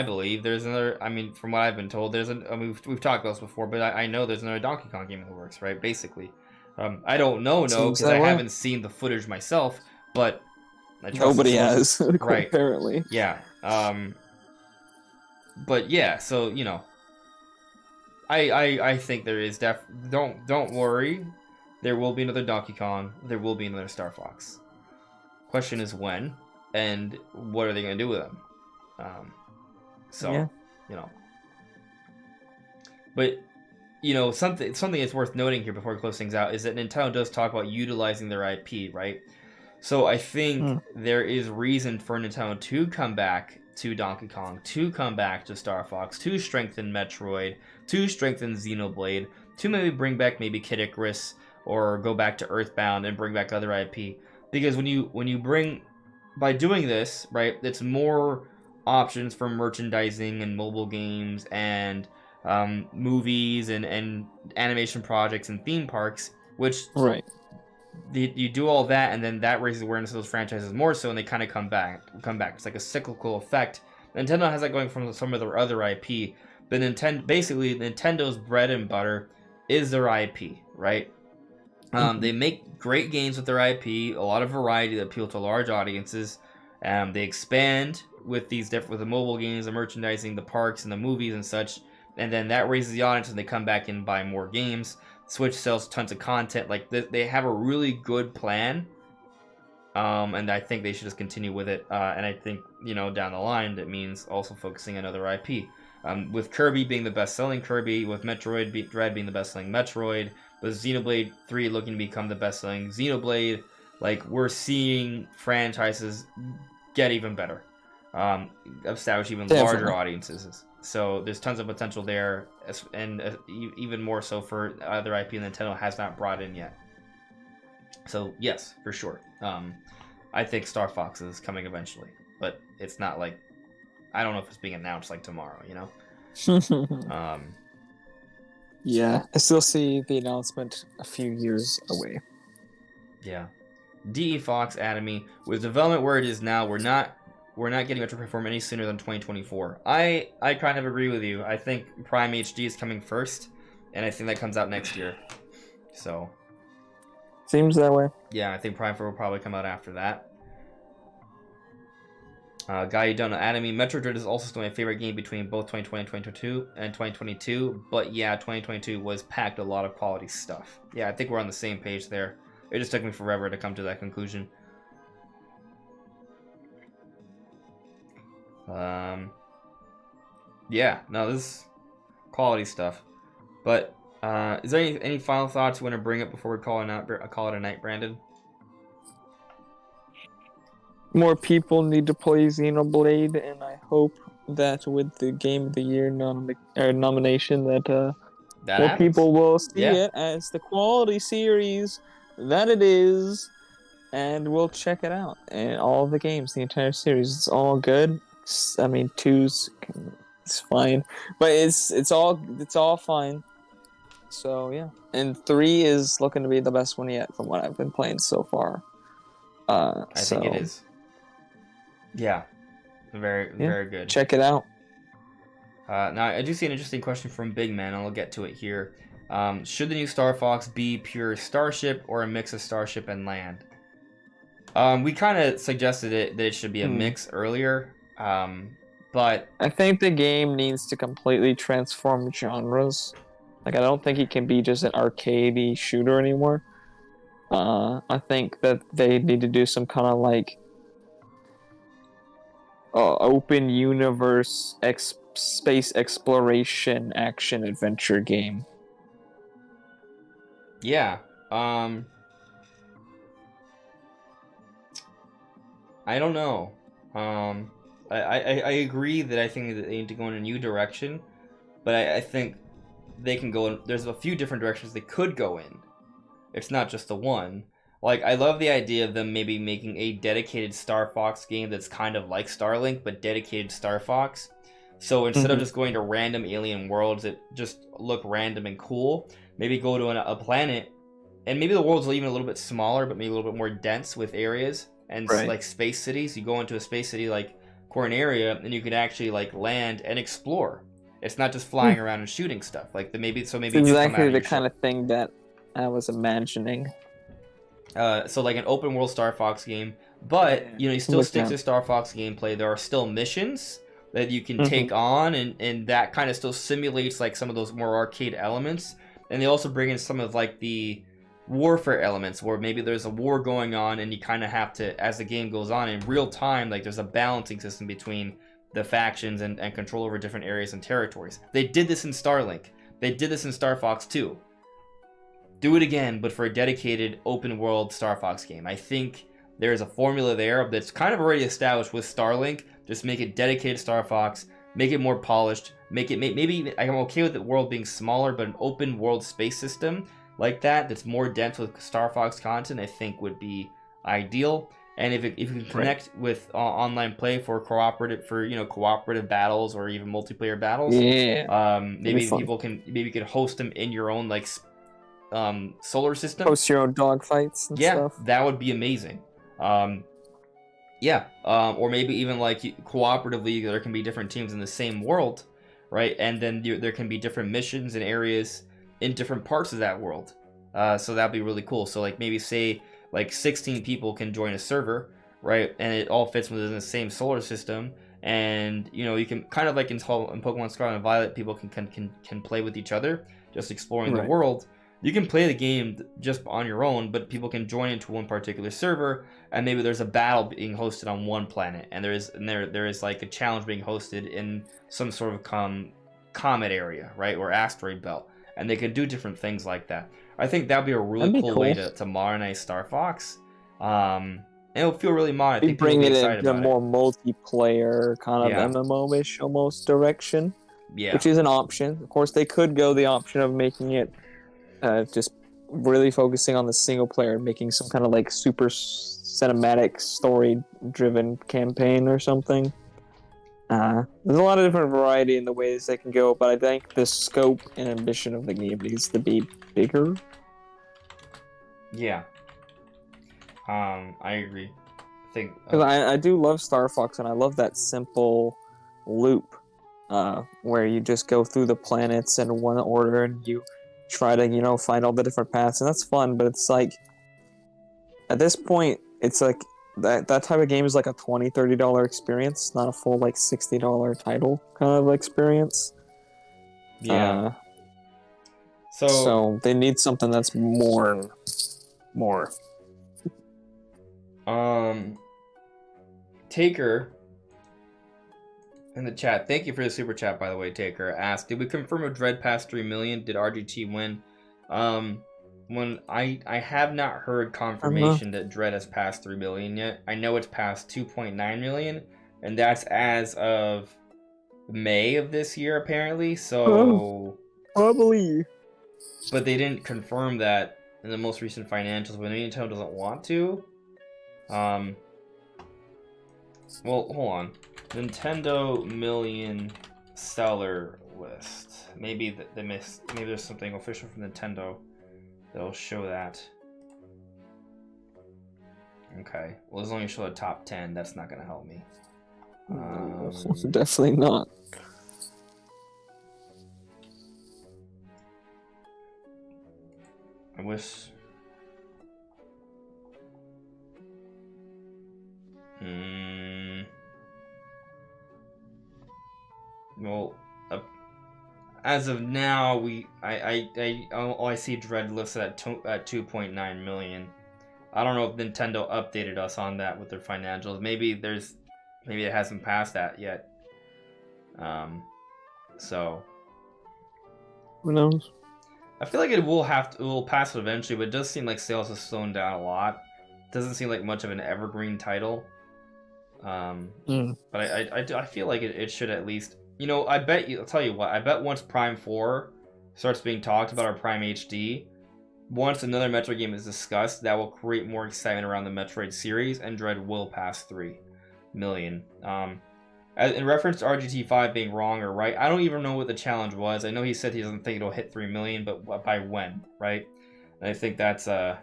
S1: believe there's another. I mean, from what I've been told, we've talked about this before, but I know there's another Donkey Kong game in the works, right? Basically, I don't know, because I haven't seen the footage myself, but
S2: nobody has,
S1: right?
S2: Apparently,
S1: yeah. But yeah, so I think there is don't worry, there will be another Donkey Kong, there will be another Star Fox. Question is when, and what are they going to do with them? But something that's worth noting here before we close things out is that Nintendo does talk about utilizing their IP, right? So I think there is reason for Nintendo to come back to Donkey Kong, to come back to Star Fox, to strengthen Metroid, to strengthen Xenoblade, to maybe bring back Kid Icarus, or go back to Earthbound and bring back other IP. Because when you bring, by doing this, right, it's more options for merchandising and mobile games and movies and animation projects and theme parks, which you do all that, and then that raises awareness of those franchises more so, and they kind of come back. It's like a cyclical effect. Nintendo has that going from some of their other IP, but Nintendo's bread and butter is their IP, right? They make great games with their IP, a lot of variety that appeal to large audiences. They expand with with the mobile games, the merchandising, the parks, and the movies and such, and then that raises the audience, and they come back and buy more games. Switch sells tons of content. Like they have a really good plan, and I think they should just continue with it. And I think down the line that means also focusing on other IP. With Kirby being the best-selling Kirby, with Metroid Dread being the best-selling Metroid, with Xenoblade 3 looking to become the best-selling Xenoblade, like we're seeing franchises get even better, establish even larger audiences. So there's tons of potential there, and even more so for other IP Nintendo has not brought in yet. So yes, for sure. I think Star Fox is coming eventually, but it's not like, I don't know if it's being announced like tomorrow,
S2: Yeah, I still see the announcement a few years away.
S1: Yeah. DE Fox added me, with development where it is now, we're not getting Metro Prime any sooner than 2024. I kind of agree with you. I think Prime HD is coming first, and I think that comes out next year. So
S2: seems that way.
S1: Yeah, I think Prime 4 will probably come out after that. Guy you don't know, added me, Metro Dread is also still my favorite game between both 2020 and 2022, but yeah, 2022 was packed a lot of quality stuff. Yeah, I think we're on the same page there. It just took me forever to come to that conclusion. Yeah, no, this is quality stuff. But is there any final thoughts you want to bring up before we call it a night, Brandon?
S2: More people need to play Xenoblade, and I hope that with the Game of the Year nomination that more
S1: happens.
S2: people will see it as the quality series that it is, and we'll check it out. And all the games, the entire series, it's all good. I mean, 2's it's fine, but it's all fine. So yeah, and 3 is looking to be the best one yet from what I've been playing so far.
S1: I think it is. Yeah, very good.
S2: Check it out.
S1: Now, I do see an interesting question from Big Man, and I'll get to it here. Should the new Star Fox be pure Starship or a mix of Starship and Land? We kind of suggested that it should be a mix earlier, but
S2: I think the game needs to completely transform genres. Like, I don't think it can be just an arcadey shooter anymore. I think that they need to do some kind of like open universe space exploration action adventure game.
S1: Yeah. I don't know. I agree that I think that they need to go in a new direction, but I think they can go in. There's a few different directions they could go in. It's not just the one. Like, I love the idea of them maybe making a dedicated Star Fox game that's kind of like Starlink, but dedicated Star Fox. So instead of just going to random alien worlds that just look random and cool, maybe go to a planet, and maybe the worlds are even a little bit smaller, but maybe a little bit more dense with areas and like space cities. You go into a space city like Corneria, and you can actually like land and explore. It's not just flying around and shooting stuff. Like maybe
S2: it's exactly the kind of thing that I was imagining.
S1: So like an open world Star Fox game, but you still stick to Star Fox gameplay. There are still missions that you can take on, and that kind of still simulates like some of those more arcade elements. And they also bring in some of like the warfare elements where maybe there's a war going on, and you kind of have to, as the game goes on in real time, like there's a balancing system between the factions and control over different areas and territories. They did this in Starlink. They did this in Star Fox 2. Do it again, but for a dedicated open world Star Fox game. I think there's a formula there that's kind of already established with Starlink. Just make it dedicated Star Fox, make it more polished, maybe I'm okay with the world being smaller, but an open world space system like that's more dense with Star Fox content, I think would be ideal. And if you can connect with online play for cooperative battles or even multiplayer battles, maybe people can host them in your own like solar system.
S2: Post your own dogfights and
S1: Yeah,
S2: stuff.
S1: that would be amazing. Yeah, or maybe even like cooperatively, there can be different teams in the same world, right? And then there can be different missions and areas in different parts of that world. So that'd be really cool. So like maybe say like 16 people can join a server, right? And it all fits within the same solar system. And you can kind of like in Pokemon Scarlet and Violet, people can play with each other, just exploring the world. You can play the game just on your own, but people can join into one particular server, and maybe there's a battle being hosted on one planet, and there is like a challenge being hosted in some sort of comet area, right, or asteroid belt, and they can do different things like that. I think that'd be a really cool way to modernize Star Fox. It'll feel really modern. I think people will be excited
S2: into a more multiplayer kind of MMO-ish almost direction.
S1: Yeah,
S2: which is an option. Of course, they could go the option of making it just really focusing on the single player, making some kind of like super cinematic story-driven campaign or something. There's a lot of different variety in the ways they can go, but I think the scope and ambition of the game needs to be bigger.
S1: Yeah. I agree. I think
S2: because I do love Star Fox, and I love that simple loop where you just go through the planets in one order and you try to find all the different paths, and that's fun. But it's like at this point, it's like that type of game is like a $20-$30 experience, not a full like $60 title kind of experience.
S1: Yeah.
S2: So they need something that's more.
S1: Taker in the chat, thank you for the super chat, by the way. Taker asked, did we confirm if Dread passed 3 million? Did RGT win? When I have not heard confirmation that Dread has passed 3 million yet. I know it's past 2.9 million, and that's as of May of this year apparently. So
S2: probably,
S1: but they didn't confirm that in the most recent financials, but Nintendo doesn't want to. Well, hold on. Nintendo million seller list. Maybe they missed. Maybe there's something official from Nintendo that'll show that. Okay. Well, as long as you show the top 10, that's not gonna help me.
S2: Definitely not.
S1: I wish. Well, as of now, I see Dread listed at 2.9 million. I don't know if Nintendo updated us on that with their financials. Maybe it hasn't passed that yet. So
S2: who knows?
S1: I feel like it will pass it eventually, but it does seem like sales have slowed down a lot. It doesn't seem like much of an evergreen title. But I feel like it should at least. I'll tell you what, I bet once Prime 4 starts being talked about, or Prime HD, once another Metroid game is discussed, that will create more excitement around the Metroid series, and Dread will pass 3 million. In reference to RGT5 being wrong or right, I don't even know what the challenge was. I know he said he doesn't think it'll hit 3 million, but by when, right? And I think that's an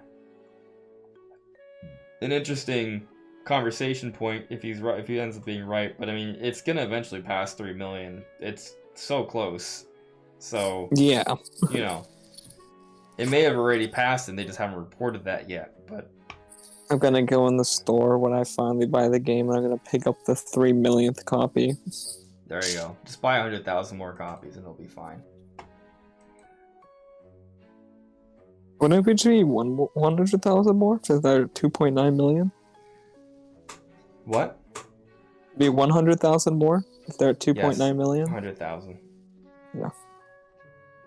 S1: interesting conversation point if he's right, if he ends up being right. But I mean, it's gonna eventually pass 3 million. It's so close. So
S2: yeah,
S1: it may have already passed and they just haven't reported that yet. But
S2: I'm gonna go in the store when I finally buy the game, and I'm gonna pick up the 3 millionth copy.
S1: There you go. Just buy 100,000 more copies and it'll be fine.
S2: Wouldn't it be 100,000 more? So they're 2.9 million.
S1: What?
S2: Be 100,000 more if they're at 2.9 million.
S1: 100,000.
S2: Yeah.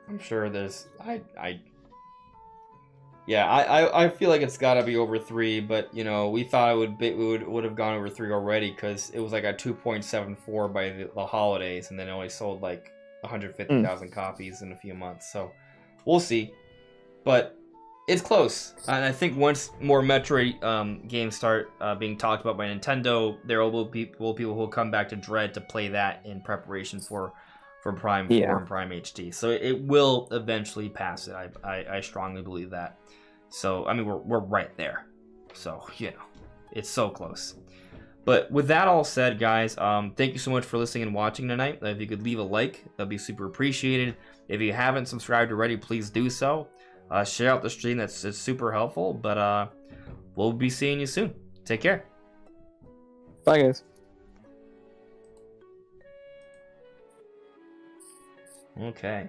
S1: I'm sure there's. I feel like it's got to be over 3, but we thought it would have gone over 3 already because it was like a 2.74 by the holidays, and then it only sold like 150,000 copies in a few months. So we'll see, but it's close. And I think once more Metroid games start being talked about by Nintendo, there will be people who will come back to Dread to play that in preparation for for Prime 4 and Prime HD. So it will eventually pass it. I strongly believe that. So, I mean, we're right there. So, you know, it's so close. But with that all said, guys, thank you so much for listening and watching tonight. If you could leave a like, that'd be super appreciated. If you haven't subscribed already, please do so. Share out the stream. That's super helpful. But we'll be seeing you soon. Take care.
S2: Bye, guys.
S1: Okay.